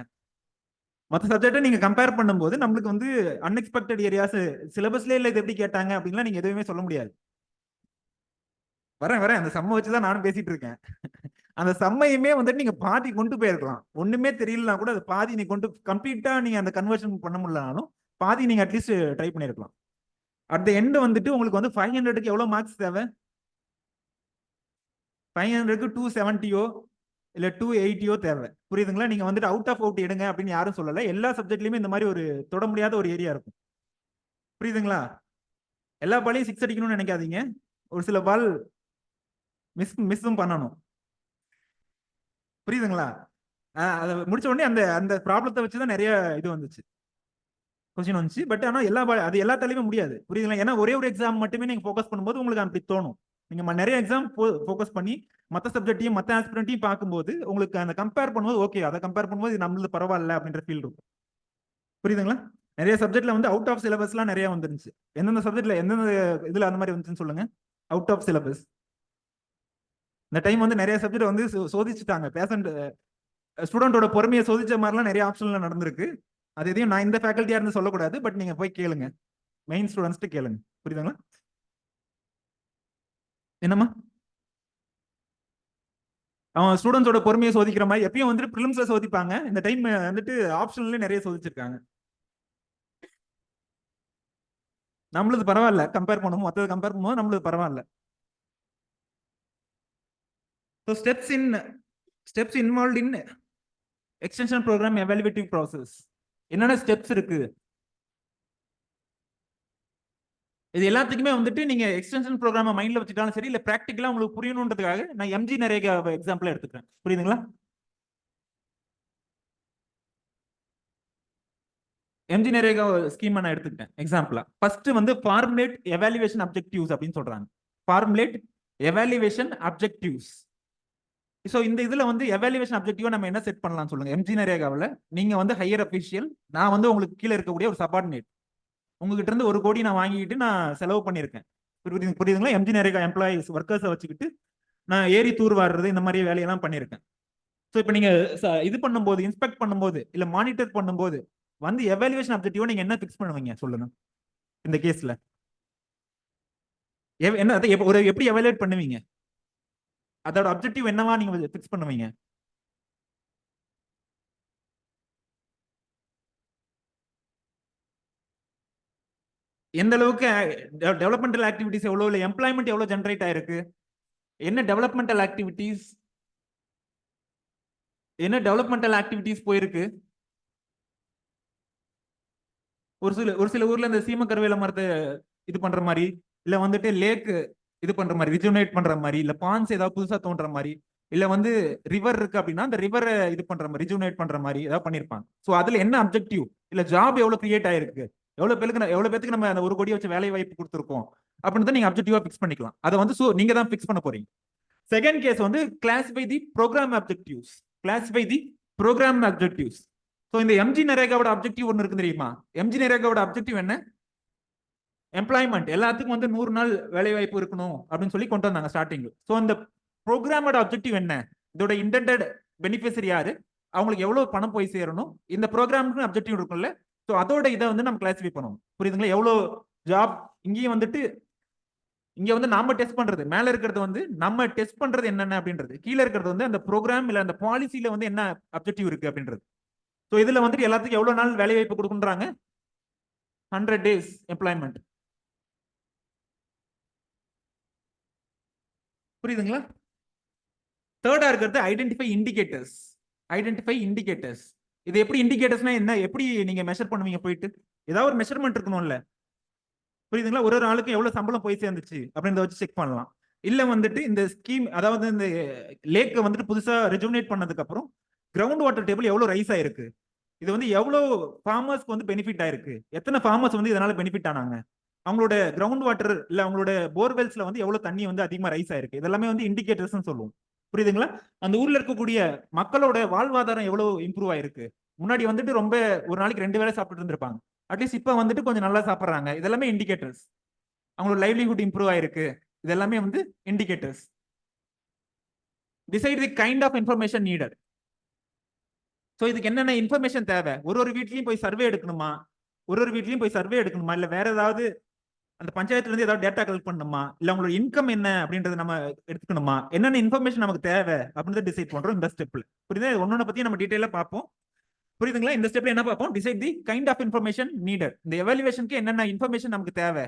மற்ற சப்ஜெக்ட்டை நீங்க கம்பேர் பண்ணும்போது நம்மளுக்கு வந்து அன்எக்ஸ்பெக்டட் ஏரியாஸ் சிலபஸ்லேயே இல்லை, இது எப்படி கேட்டாங்க அப்படின்லாம் நீங்க எதுவுமே சொல்ல முடியாது. வரேன் அந்த சம்ம வச்சுதான் நானும் பேசிட்டு இருக்கேன். அந்த சம்மையுமே வந்துட்டு நீங்க பாதி கொண்டு போயிருக்கலாம். ஒண்ணுமே தெரியலனா கூட அது பாதி நீ கொண்டு கம்ப்ளீட்டா நீங்க அந்த கன்வர்ஷன் பண்ண முடியலனாலும் பாதி நீங்க அட்லீஸ்ட் ட்ரை பண்ணிருக்கலாம். அட் த எண்ட் வந்துட்டு உங்களுக்கு வந்து 500க்கு எவ்வளவு மார்க்ஸ் தேவை? 500க்கு 270யோ இல்ல 280யோ தேவை. புரியுதுங்களா? நீங்க வந்துட்டு அவுட் ஆஃப் அவுட் எடுங்க அப்படின்னு யாரும் சொல்லல. எல்லா சப்ஜெக்ட்லயுமே இந்த மாதிரி ஒரு தொட முடியாத ஒரு ஏரியா இருக்கும். புரியுதுங்களா? எல்லா பாலையும் 6 அடிக்கணும்னு நினைக்காதீங்க. ஒரு சில பால் மிஸ்ஸும் பண்ணணும். புரியுதுங்களா? அதை முடிச்ச உடனே அந்த அந்த ப்ராப்ளத்தை வச்சுதான் நிறைய இது வந்துச்சு, கொஸ்டின் வந்துச்சு. பட் ஆனா அது எல்லாத்தாலையுமே முடியாது. புரியுதுங்களா? ஏன்னா ஒரே ஒரு எக்ஸாம் மட்டுமே நீங்க ஃபோக்கஸ் பண்ணும்போது உங்களுக்கு அப்படி தோணும். நீங்க நிறைய எக்ஸாம் ஃபோக்கஸ் பண்ணி மற்ற சப்ஜெக்டையும் மற்ற ஆஸ்பிரண்ட்டையும் பார்க்கும்போது உங்களுக்கு அந்த கம்பேர் பண்ணும்போது ஓகே, அதை கம்பேர் பண்ணும்போது இது நம்மளுக்கு பரவாயில்ல அப்படின்ற ஃபீல் இருக்கும். புரியுதுங்களா? நிறைய சப்ஜெக்ட்ல வந்து அவுட் ஆஃப் சிலபஸ்லாம் நிறைய வந்துருந்துச்சு. எந்தெந்த சப்ஜெக்ட்ல எந்தெந்த இதுல அந்த மாதிரி வந்துச்சுன்னு சொல்லுங்க. அவுட் ஆஃப் சிலபஸ் இந்த டைம் வந்து நிறைய சப்ஜெக்ட் வந்து சோதிச்சுட்டாங்க. பேஷண்ட் ஸ்டூடெண்டோட பொறுமையை சோதிச்ச மாதிரிலாம் நிறைய ஆப்ஷன்ல நடந்திருக்கு. அது எதையும் நான் இந்த ஃபேக்கல்ட்டியா இருந்து சொல்லக்கூடாது. பட் நீங்க போய் கேளுங்க, மெயின் ஸ்டூடெண்ட்ஸ்ட்டு கேளுங்க. புரியுதுங்களா? என்னம்மா அவன் ஸ்டூடெண்ட்ஸோட பொறுமையை சோதிக்கிற மாதிரி எப்பயும் வந்துட்டு ப்ரிலிம்ஸ்ல சோதிப்பாங்க. இந்த டைம் வந்துட்டு ஆப்ஷன்ல நிறைய சோதிச்சிருக்காங்க. நம்மளுது பரவாயில்ல, கம்பேர் பண்ணுவோம் மற்றது கம்பேர் பண்ணும்போது நம்மளுது பரவாயில்ல. So steps involve in extension program evaluative process. என்னென்ன ஸ்டெப்ஸ் இருக்கு? இது எல்லாத்துக்குமே வந்துட்டு நீங்க எக்ஸ்டென்ஷன் ப்ரோக்ராம் மைண்ட்ல வச்சுட்டாலும் சரி, இல்ல பிராக்டிகலா உங்களுக்கு புரியணுன்றதுக்காக நான் எம்ஜி நரேகா எக்ஸாம்பிள் எடுத்துக்கிறேன். புரியுதுங்களா? எம்ஜி நரேகா ஸ்கீம் நான் எடுத்துக்கிட்டேன் எக்ஸாம்பிளா. ஃபர்ஸ்ட் வந்து ஃபார்முலேட் எவாலுவேஷன் அப்ஜெக்டிவ்ஸ் அப்படின்னு சொல்றாங்க. Formulate evaluation objectives. ஸோ இந்த இதுல வந்து எவாலுவேஷன் அப்ஜெக்டிவா நம்ம என்ன செட் பண்ணலாம் சொல்லுங்க. எம்ஜி நரேகாவில் நீங்க வந்து ஹையர் அபிஷியல், நான் வந்து உங்களுக்கு கீழே இருக்கக்கூடிய ஒரு சபார்டினேட். உங்ககிட்ட இருந்து 1 கோடி நான் வாங்கிக்கிட்டு நான் செலவு பண்ணியிருக்கேன். புரியுதுங்களா? எம்ஜி நரேகா எம்ப்ளாயிஸ் ஒர்க்கர்ஸை வச்சுக்கிட்டு நான் ஏரி தூர் வாடுறது இந்த மாதிரி வேலையெல்லாம் பண்ணியிருக்கேன். ஸோ இப்போ நீங்க இது பண்ணும்போது, இன்ஸ்பெக்ட் பண்ணும்போது இல்ல மானிட்டர் பண்ணும்போது வந்து எவாலுவேஷன் அப்ஜெக்டிவா நீங்க என்ன ஃபிக்ஸ் பண்ணுவீங்க சொல்லுங்க. இந்த கேஸ்ல என்ன எப்படி எவாலுவேட் பண்ணுவீங்க? அதோட அப்ஜெக்டிவ் என்னவா நீங்க ஃபிக்ஸ் பண்ணுவீங்க? எந்த அளவுக்கு டெவலப்மெண்டல் ஆக்டிவிட்டிஸ் எவ்வளவு, இல்லை எம்ப்ளாய்மெண்ட் எவ்வளவு ஜென்ரேட் ஆயிருக்கு, என்ன டெவலப்மெண்டல் ஆக்டிவிட்டிஸ் போயிருக்கு. ஒரு சில ஊர்ல இந்த சீமக்கருவேல மரத்தை இது பண்ற மாதிரி, இல்ல வந்துட்டு லேக் இது பண்ற மாதிரி, ரிஜுனேட் பண்ற மாதிரி, இல்ல பான்ஸ் ஏதாவது புதுசா தோன்ற மாதிரி, இல்ல வந்து ரிவர் இருக்கு அப்படின்னா அந்த ரிவரை இது பண்ற மாதிரி, ரிஜுனேட் பண்ற மாதிரி ஏதாவது பண்ணிருப்பாங்க. ஸோ அதுல என்ன அப்ஜெக்டிவ், இல்ல ஜாப் எவ்வளவு கிரியேட் ஆயிருக்கு, எவ்வளவு பேருக்கு நம்ம அந்த 1 கோடி வச்சு வேலை வாய்ப்பு கொடுத்துருக்கோம் அப்படின்னு நீங்க அப்ஜெக்டிவா பிக்ஸ் பண்ணிக்கலாம். அதை வந்து நீங்க தான் பிக்ஸ் பண்ண போறீங்க. செகண்ட் கேஸ் வந்து கிளாசிஃபை தி ப்ரோக்ராம் அப்ஜெக்டிவ்ஸ். ஸோ இந்த எம்ஜி நரேகாவோட அப்ஜெக்டிவ் ஒன்று இருக்கு தெரியுமா? எம்ஜி நரேகாவோட அப்ஜெக்டிவ் என்ன? எம்ப்ளாய்மெண்ட். எல்லாத்துக்கும் வந்து 100 நாள் வேலை வாய்ப்பு இருக்கணும் அப்படின்னு சொல்லி கொண்டு வந்தாங்க ஸ்டார்டிங். ஸோ அந்த ப்ரோக்ராமோட அப்ஜெக்டிவ் என்ன? இதோட இன்டெண்டட் பெனிஃபிஷரி யாரு, அவங்களுக்கு எவ்வளவு பணம் போய் சேரணும், இந்த ப்ரோக்ராமுக்கு அப்ஜெக்டிவ் இருக்கும்ல. ஸோ அதோட இதை வந்து நம்ம கிளாசிஃபை பண்ணுவோம். புரியுதுங்களா? எவ்வளவு ஜாப் இங்கேயும் வந்துட்டு இங்க வந்து நாம டெஸ்ட் பண்றது, மேல இருக்கிறது வந்து நம்ம டெஸ்ட் பண்றது என்னென்ன அப்படின்றது, கீழே இருக்கிறது வந்து அந்த ப்ரோக்ராம் இல்ல அந்த பாலிசியில வந்து என்ன அப்ஜெக்டிவ் இருக்கு அப்படின்றது. ஸோ இதுல வந்துட்டு எல்லாத்துக்கும் எவ்வளவு நாள் வேலை வாய்ப்பு கொடுக்குறாங்க? 100 days எம்ப்ளாய்மெண்ட். புரியுதுங்களா? தேர்டா இருக்கிறது ஐடென்டிஃபை இண்டிகேட்டர்ஸ். இது எப்படி இண்டிகேட்டர்ஸ்னா என்ன, எப்படி நீங்க மெஷர் பண்ணுவீங்க? போயிட்டு ஏதாவது ஒரு மெஷர்மெண்ட் இருக்கணும்ல. புரியுதுங்களா? ஒரு ஆளுக்கு எவ்வளவு சம்பளம் போய் சேர்ந்துச்சு அப்படின்றத வச்சு செக் பண்ணலாம். இல்ல வந்துட்டு இந்த ஸ்கீம், அதாவது இந்த லேக் வந்துட்டு புதுசா ரெஜுனேட் பண்ணதுக்கு அப்புறம் கிரவுண்ட் வாட்டர் டேபிள் எவ்வளவு ரைஸ் ஆயிருக்கு, இது வந்து எவ்வளவு ஃபார்மர்ஸ்க்கு வந்து பெனிஃபிட் ஆயிருக்கு, எத்தனை ஃபார்மர்ஸ் வந்து இதனால பெனிஃபிட் ஆனாங்க, அவங்களோட கிரவுண்ட் வாட்டர் இல்ல அவங்களோட போர்வெல்ஸ்ல வந்து எவ்வளவு தண்ணி வந்து அதிகமா ரைஸ் ஆயிருக்கு, இதெல்லாமே வந்து இண்டிகேட்டர்ஸ் சொல்லுவோம். புரியுதுங்களா? அந்த ஊர்ல இருக்கக்கூடிய மக்களோட வாழ்வாதாரம் எவ்வளவு இம்ப்ரூவ் ஆயிருக்கு. முன்னாடி வந்துட்டு ரொம்ப ஒரு நாளைக்கு 2 வேளை சாப்பிட்டு இருந்திருப்பாங்க, அட்லீஸ்ட் இப்ப வந்துட்டு கொஞ்சம் நல்லா சாப்பிடுறாங்க. இதெல்லாமே இண்டிகேட்டர்ஸ். அவங்களோட லைவ்லிஹுட் இம்ப்ரூவ் ஆயிருக்கு, இதெல்லாமே வந்து indicators. Decide the kind of information needed. So இதுக்கு என்னென்ன இன்ஃபர்மேஷன் தேவை? ஒரு வீட்லயும் போய் சர்வே எடுக்கணுமா, இல்ல வேற ஏதாவது அந்த பஞ்சாயத்துல இருந்து ஏதாவது டேட்டா கலெக்ட் பண்ணணுமா, இல்ல அவங்களோட இன்கம் என்ன அப்படின்றத நம்ம எடுத்துக்கணுமா, என்னென்ன இன்ஃபர்மேஷன் நமக்கு தேவை அப்படின்றத டிசைட் பண்றோம் இந்த ஸ்டெப்ல. புரியுதா? ஒன்னொன்னு பத்தி நம்ம டீடைலா பார்ப்போம். புரியுதுங்களா? இந்த ஸ்டெப்ல என்ன பார்ப்போம்? Decide the kind of information needed. இந்த எவாலுவேஷனுக்கு என்னென்ன இன்ஃபர்மேஷன் நமக்கு தேவை.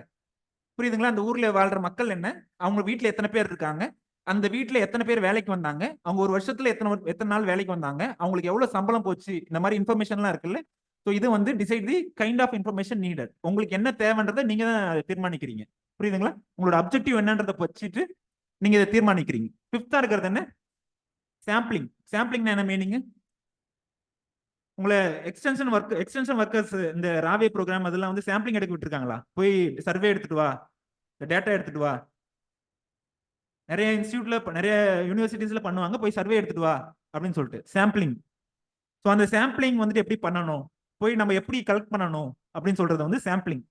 புரியுதுங்களா? அந்த ஊர்ல வாழ்ற மக்கள் என்ன, அவங்க வீட்டுல எத்தனை பேர் இருக்காங்க, அந்த வீட்ல எத்தனை பேர் வேலைக்கு வந்தாங்க, அவங்க ஒரு வருஷத்துல எத்தனை நாள் வேலைக்கு வந்தாங்க, அவங்களுக்கு எவ்வளவு சம்பளம் போச்சு, இந்த மாதிரி இன்ஃபர்மேஷன்லாம் இருக்குல்ல. ஸோ இது வந்து decide the kind of information needed. உங்களுக்கு என்ன தேவைன்றதை நீங்க தான் தீர்மானிக்கிறீங்க. புரியுதுங்களா? உங்களோட அப்ஜெக்டிவ் என்னன்றதை வச்சுட்டு நீங்க இதை தீர்மானிக்கிறீங்க. ஃபிஃப்த்தா இருக்கிறது என்ன? சாம்பிளிங். சாம்பிளிங்னா என்ன மீனிங்? உங்களை எக்ஸ்டென்ஷன் ஒர்க்கர்ஸ் இந்த ராவே ப்ரோக்ராம் அதெல்லாம் வந்து சாம்பிளிங் எடுக்க விட்டுருக்காங்களா? போய் சர்வே எடுத்துட்டு வா, டேட்டா எடுத்துட்டு வா. நிறைய இன்ஸ்டியூட்ல நிறைய யூனிவர்சிட்டிஸ்ல பண்ணுவாங்க, போய் சர்வே எடுத்துட்டு வா அப்படின்னு சொல்லிட்டு சாம்பிளிங். ஸோ அந்த சாம்பிளிங் வந்துட்டு எப்படி பண்ணணும், போய் நம்ம எப்படி கலெக்ட் பண்ணணும் அப்படின்னு சொல்றது வந்து சாம்பிளிங்.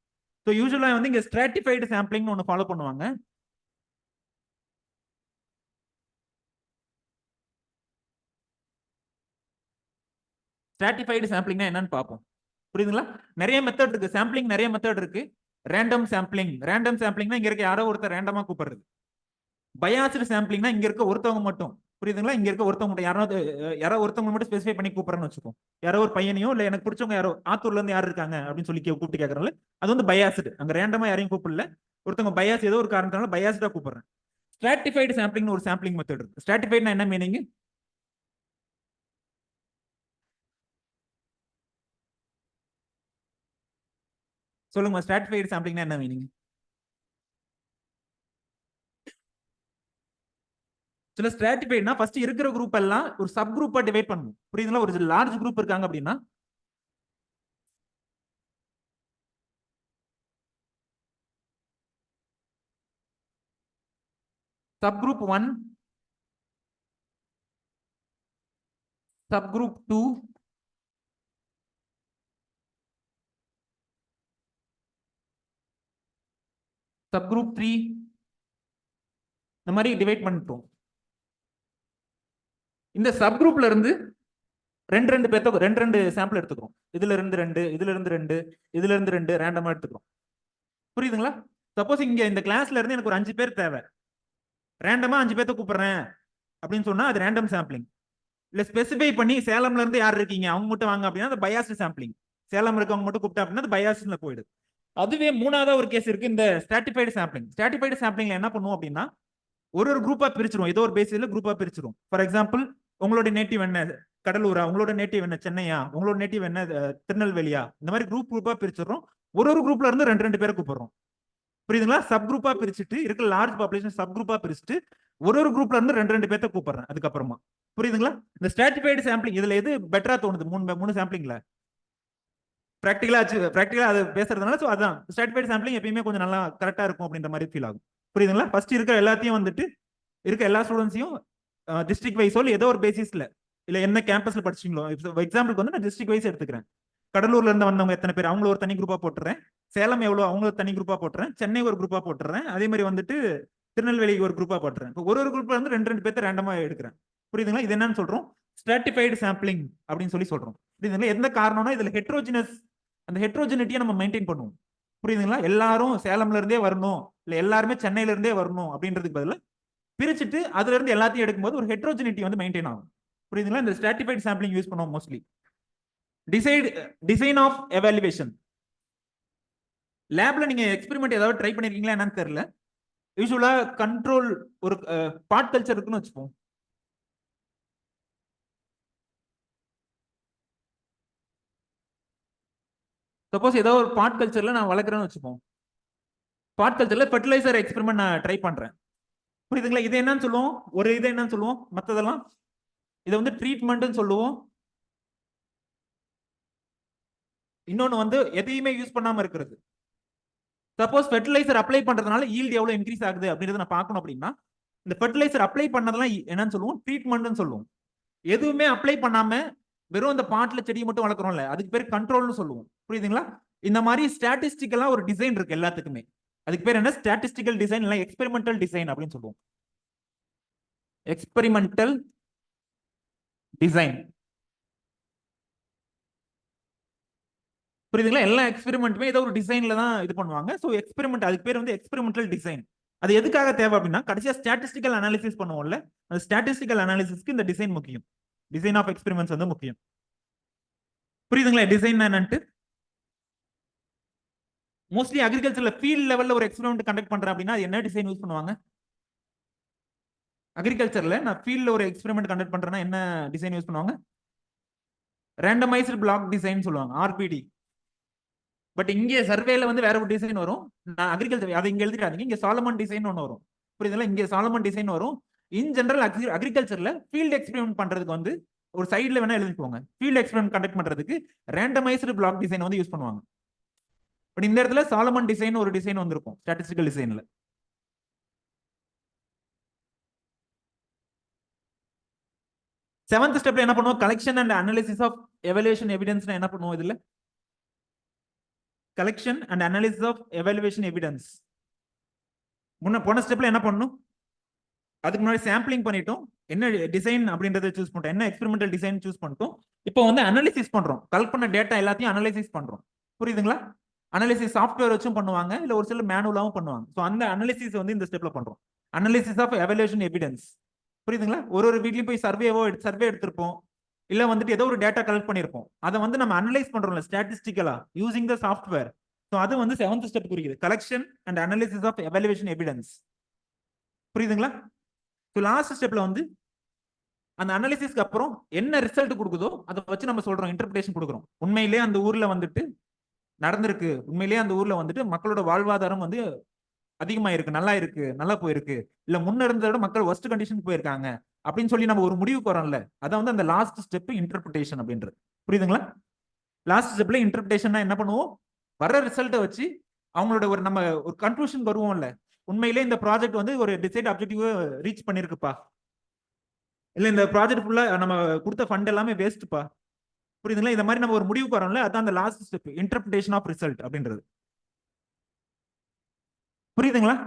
ஸோ யூஸ்வலா வந்து இங்க ஸ்ட்ராட்டிஃபைடு சாம்பிளிங் ஒன்று ஃபாலோ பண்ணுவாங்க. ஸ்ட்ராட்டிஃபைடு சாம்பிளிங்னா என்னன்னு பார்ப்போம். புரியுதுங்களா? நிறைய மெத்தட் இருக்கு சாம்பிளிங், நிறைய மெத்தட் இருக்கு. Random sampling. ரேண்டம் சாம்பிளிங்னா இங்க இருக்க யாரோ ஒருத்தர் ரேண்டமா கூப்பிடுறது. பயாஸ்டு சாம்பிளிங்னா இங்க இருக்க ஒருத்தவங்க மட்டும். புரியுதுங்களா? இங்க இருக்க ஒருத்தவங்க மட்டும் யாரோ ஒருத்தவங்க மட்டும் ஸ்பெசிஃபை பண்ணி கூப்பிடுறேன்னு வச்சுக்கோ. யாரோ ஒரு பையனையோ இல்ல எனக்கு பிடிச்சவங்க யாரோ ஆத்தூர்ல இருந்து யாரு இருக்காங்க அப்படின்னு சொல்லி கூப்பிட்டு கேட்கறதுல அது வந்து பயாஸ்டு. அங்க ரேண்டமா யாரையும் கூப்பிடல, ஒருத்தவங்க பயாஸ் ஏதோ ஒரு காரணத்தால பயாஸ்டா கூப்பிடுறேன். ஸ்ட்ராட்டிஃபைடு சாம்பிளிங்னு ஒரு சாம்பிளிங் மெத்தட் இருக்கு. ஸ்ட்ராட்டிஃபைடுனா என்ன மீனிங்? சொல்லுங்க. ஸ்ட்ராட்டிஃபைடு சாம்பிளிங்னா என்ன மீனிங்? சில ஸ்ட்ராட்டிஃபைட்னா ஃபர்ஸ்ட் இருக்கிற குரூப் எல்லாம் ஒரு சப் குரூப்பா டிவைட் பண்ணணும். புரியுதுங்களா? ஒரு லார்ஜ் குரூப் இருக்காங்க அப்படின்னா sub group 1, sub group 2, sub group 3 இந்த மாதிரி டிவைட் பண்ணிட்டோம். இந்த சப் குரூப்ல இருந்து ரெண்டு சாம்பிள் எடுத்துக்கிறோம். இதுல இருந்து 2, இதுல இருந்து 2, இதுல இருந்து 2 ரேண்டமா எடுத்துக்கிறோம். புரியுதுங்களா? சப்போஸ் இங்க இந்த கிளாஸ்ல இருந்து எனக்கு ஒரு 5 பேர் தேவை, ரேண்டமா 5 பேர்த்த கூப்பிடுறேன் அப்படின்னு சொன்னா அது ரேண்டம் சாம்பிளிங். இல்ல ஸ்பெசிஃபை பண்ணி சேலம்ல இருந்து யார் இருக்கீங்க அவங்க மட்டும் வாங்க அப்படின்னா அது பயாஸ்டு சாம்பிளிங். சேலம் இருக்கவங்க மட்டும் கூப்பிட்டா அப்படின்னா அது பயாஸ்ல போயிடுது. அதுவே மூணாவதா ஒரு கேஸ் இருக்கு, இந்த ஸ்ட்ராட்டிஃபைடு சாம்பிளிங். ஸ்ட்ராட்டிஃபைடு சாம்பிளிங்ல என்ன பண்ணுவோம் அப்படின்னா ஒரு குரூப்பா பிரிச்சிரும், ஏதோ ஒரு பேசிஸ்ல குரூப்பா பிரிச்சிரும். ஃபார் எக்ஸாம்பிள் உங்களோட நேட்டிவ் என்ன கடலூரா, உங்களோட நேட்டிவ் என்ன சென்னையா, உங்களோட நேட்டிவ் என்ன திருநெல்வேலியா, இந்த மாதிரி குரூப்பா பிரிச்சிடறோம். ஒரு குரூப்ல இருந்து ரெண்டு பேரை கூப்பிடுறோம். புரியுதுங்களா? சப் குரூப்பா பிரிச்சுட்டு இருக்கிற லார்ஜ் பாப்புலேஷன் சப் குரூப்பா பிரிச்சுட்டு ஒரு குரூப்ல இருந்து ரெண்டு பேர்த்த கூப்பிடுறேன் அதுக்கப்புறமா. புரியுதுங்களா? இந்த ஸ்ட்ராட்டிஃபைடு சாம்பிளிங் இதுல எது பெட்டரா தோணுது? மூணு சாம்பிளிங்ல பிராக்டிகலா அது பேசுறதுனால ஸோ அதான் ஸ்ட்ராட்டிஃபைடு சாம்பிளிங் எப்பயுமே கொஞ்சம் நல்லா கரெக்டா இருக்கும் அப்படின்ற மாதிரி ஃபீல் ஆகும். புரியுதுங்களா? ஃபர்ஸ்ட் இருக்கிற எல்லாத்தையும் வந்துட்டு இருக்க எல்லா ஸ்டூடெண்ட்ஸையும் டிஸ்ட்ரிக்ட் வைஸோ ஏதோ ஒரு பேசிஸ்ல இல்ல என்ன கேம்பஸ்ல படிச்சீங்களோ, எக்ஸாம்பிளுக்கு வந்து நான் டிஸ்ட்ரிக்ட் வைஸ் எடுத்துக்கிறேன். கடலூர்ல இருந்து வந்தவங்க எத்தனை பேர் அவங்கள ஒரு தனி குரூப்பா போட்டுறேன். சேலம் எவ்வளவு அவங்கள தனி குரூப்பா போட்டுறேன். சென்னை ஒரு குரூப்பா போட்டுறேன். அதே மாதிரி வந்துட்டு திருநெல்வேலிக்கு ஒரு குரூப்பா போட்டுறேன். ஒரு குரூப்ல இருந்து ரெண்டு பேர்த்த ரேண்டமா எடுக்கிறேன். புரியுதுங்களா? இது என்னன்னு சொல்றோம்? ஸ்ட்ராட்டிஃபைடு சாம்பிளிங் அப்படின்னு சொல்லி சொல்றோம். புரியுதுங்களா? எந்த காரணம்னா இதுல ஹெட்ரோஜினஸ், அந்த ஹெட்ரோஜெனிட்டியை நம்ம மெயின்டைன் பண்ணுவோம். புரியுதுங்களா? எல்லாரும் சேலம்ல இருந்தே வரணும் இல்ல எல்லாருமே சென்னையில இருந்தே வரணும் அப்படின்றதுக்கு பதிலா பிரிச்சுட்டு அதுல இருந்து எல்லாத்தையும் எடுக்கும்போது ஒரு ஹெட்ரோஜெனிட்டி வந்து மெயின்டைன் ஆகும். புரியுதுங்களா? இந்த ஸ்ட்ராட்டிஃபைடு சாம்பிளிங் யூஸ் பண்ணுவோம் மோஸ்ட்லி. Design of evaluation. லேப்ல நீங்க எக்ஸ்பெரிமெண்ட் ஏதாவது ட்ரை பண்ணிருக்கீங்களா என்னன்னு தெரியல. யூஸ்வலா கண்ட்ரோல் ஒரு பார்ட் கல்ச்சர் இருக்குன்னு வச்சுப்போம். சப்போஸ் ஏதோ ஒரு பார்ட் கல்ச்சர்ல நான் வளர்க்குறேன்னு வச்சுப்போம். பார்ட் கல்ச்சர்ல ஃபெர்டிலைசர் எக்ஸ்பெரிமெண்ட் நான் ட்ரை பண்றேன். புரியுதுங்களா? இது என்னன்னு சொல்லுவோம்? ஒரு இதை என்னன்னு சொல்லுவோம்? மற்றதெல்லாம் இதை வந்து ட்ரீட்மெண்ட்னு சொல்லுவோம். இன்னொன்னு வந்து எதையுமே யூஸ் பண்ணாம இருக்கிறது. சப்போஸ் ஃபெர்டிலைசர் அப்ளை பண்றதுனால ஈல்ட் எவ்வளவு இன்க்ரீஸ் ஆகுது அப்படின்றத நான் பார்க்கணும் அப்படின்னா இந்த ஃபெர்டிலைசர் அப்ளை பண்ணதெல்லாம் என்னன்னு சொல்லுவோம்? ட்ரீட்மெண்ட்னு சொல்லுவோம். எதுவுமே அப்ளை பண்ணாம வெறும் அந்த பாட்ல செடியை மட்டும் வளர்க்குறோம்ல அதுக்கு பேர் கண்ட்ரோல்னு சொல்லுவோம். புரியுதுங்களா? இந்த மாதிரி ஸ்டாட்டிஸ்டிக்கலா ஒரு டிசைன் இருக்கு எல்லாத்துக்குமே. அதுக்கு பேர் என்ன? ஸ்டாட்டிஸ்டிக்கல் டிசைன் இல்ல எக்ஸ்பெரிமெண்டல் டிசைன் அப்படின்னு சொல்லுவோம். Experimental design. புரியுதுங்களா? எல்லா எக்ஸ்பெரிமெண்ட்டுமே ஏதோ ஒரு டிசைன்ல தான் இது பண்ணுவாங்க. ஸோ எக்ஸ்பெரிமெண்ட் அதுக்கு பேர் வந்து எக்ஸ்பெரிமெண்டல் டிசைன். அது எதுக்காக தேவை அப்படின்னா கடைசியா ஸ்டாட்டிஸ்டிக்கல் அனாலிசிஸ் பண்ணுவோம்ல, அந்த ஸ்டாட்டிஸ்டிக்கல் அனாலிசிஸ்க்கு இந்த டிசைன் முக்கியம். டிசைன் ஆஃப் எக்ஸ்பெரிமெண்ட்ஸ் வந்து முக்கியம். புரியுதுங்களா? டிசைன் என்னன்ட்டு மோஸ்ட்லி அக்ரிகல்ச்சர்ல ஃபீல்ட் லெவல்ல ஒரு எக்ஸ்பெரிமெண்ட் கண்டக்ட் பண்றேன் அப்படின்னா அது என்ன டிசைன் யூஸ் பண்ணுவாங்க? அக்ரிகல்ச்சர்ல நான் ஃபீல்ட்ல ஒரு எக்ஸ்பெரிமெண்ட் கண்டக்ட் பண்றேன்னா என்ன டிசைன் யூஸ் பண்ணுவாங்க? ரேண்டமைஸ்டு பிளாக் டிசைன் சொல்லுவாங்க, ஆர்பிடி. பட் இங்கே சர்வேல வந்து வேற ஒரு டிசைன் வரும். நான் அக்ரிகல்ச்சர் அதை இங்க எழுதிட்டாங்க, இங்க சாலமன் டிசைன் ஒன்று வரும். புரியுதுங்களா? இங்க சாலமன் டிசைன் வரும். இன் ஜெனரல் அக்ரிகல்ச்சர்ல ஃபீல்ட் எக்ஸ்பெரிமெண்ட் பண்றதுக்கு வந்து ஒரு சைடுல வேணா எழுதிக்கோங்க, ஃபீல்ட் எக்ஸ்பெரிமெண்ட் கண்டக்ட் பண்றதுக்கு ரேண்டமைஸ்டு பிளாக் டிசைன் வந்து யூஸ் பண்ணுவாங்க. பட் இந்த இடத்துல சாலமன் டிசைன் ஒரு டிசைன் வந்திருக்கும் ஸ்டாட்டிஸ்டிக்கல் டிசைன்ல. செவன்த் ஸ்டெப்ல என்ன பண்ணுவோம்? Collection and analysis of evaluation evidence என்ன பண்ணுவோம் இதுல? Collection and analysis of evaluation evidence. போன ஸ்டெப்ல என்ன பண்ணணும்? அதுக்கு முன்னாடி சாம்பிளிங் பண்ணிட்டோம், என்ன டிசைன் அப்படின்றத சூஸ் பண்ணிட்டோம், என்ன எக்ஸ்பெரிமெண்டல் டிசைன் சூஸ் பண்ணிட்டோம். இப்போ வந்து அனாலிசிஸ் பண்றோம், கலெக்ட் பண்ண டேட்டா எல்லாத்தையும் அனாலிசிஸ் பண்றோம். புரியுதுங்களா? அனாலிசிஸ் சாஃப்ட்வேர் வச்சும் பண்ணுவாங்க, இல்ல ஒரு சில மேனுவலாவும் பண்ணுவாங்க. ஸோ அந்த அனாலிசிஸ் வந்து இந்த ஸ்டெப்ல பண்றோம், அனாலிசிஸ் ஆஃப் எவல்யூஷன் எவிடன்ஸ். புரியுதுங்களா? ஒரு வீட்லயும் போய் சர்வே எடுத்திருப்போம், இல்ல வந்துட்டு ஏதோ ஒரு டேட்டா கலெக்ட் பண்ணிருப்போம், அதை வந்து நம்ம அனலைஸ் பண்றோம்ல ஸ்டாட்டிஸ்டிக்கலா யூசிங் த சாஃப்ட்வேர். ஸோ அது வந்து செவன்த் ஸ்டெப் குறிக்குது, collection and analysis of evaluation evidence. புரியுதுங்களா? ஸோ லாஸ்ட் ஸ்டெப்ல வந்து அந்த அனாலிசிஸ்க்கு அப்புறம் என்ன ரிசல்ட் கொடுக்குதோ அதை வச்சு நம்ம சொல்றோம், இன்டர்பிரேஷன் கொடுக்குறோம். உண்மையிலேயே அந்த ஊர்ல வந்துட்டு நடந்திருக்கு, உண்மையிலேயே அந்த ஊர்ல வந்துட்டு மக்களோட வாழ்வாதாரம் வந்து அதிகமா இருக்கு, நல்லா இருக்கு, நல்லா போயிருக்கு, இல்ல முன்ன இருந்ததை விட மக்கள் ஒர்ஸ்ட் கண்டிஷன் போயிருக்காங்க அப்படின்னு சொல்லி நம்ம ஒரு முடிவுக்கு வரோம்ல, அதான் வந்து அந்த லாஸ்ட் ஸ்டெப் இன்டர்பிரேஷன் அப்படின்றது. புரியுதுங்களா? லாஸ்ட் ஸ்டெப்ல இன்டர்பிரேஷன் என்ன பண்ணுவோம்? வர ரிசல்ட்டை வச்சு அவங்களோட ஒரு நம்ம ஒரு கன்க்ளூஷன் வருவோம்ல, உண்மையிலே இந்த ப்ராஜெக்ட் வந்து ஒரு டிசைட் அப்ஜெக்டிவ் ரீச் பண்ணிருக்குப்பா, இல்ல இந்த ப்ராஜெக்ட் ஃபுல்லா நம்ம கொடுத்த ஃபண்ட் எல்லாமே வேஸ்ட்பா. புரியுதுங்களா? இந்த மாதிரி நம்ம ஒரு முடிவுக்கு வரோம்ல, அதான் அந்த last step interpretation of result அப்படின்றது. புரியுதுங்களா?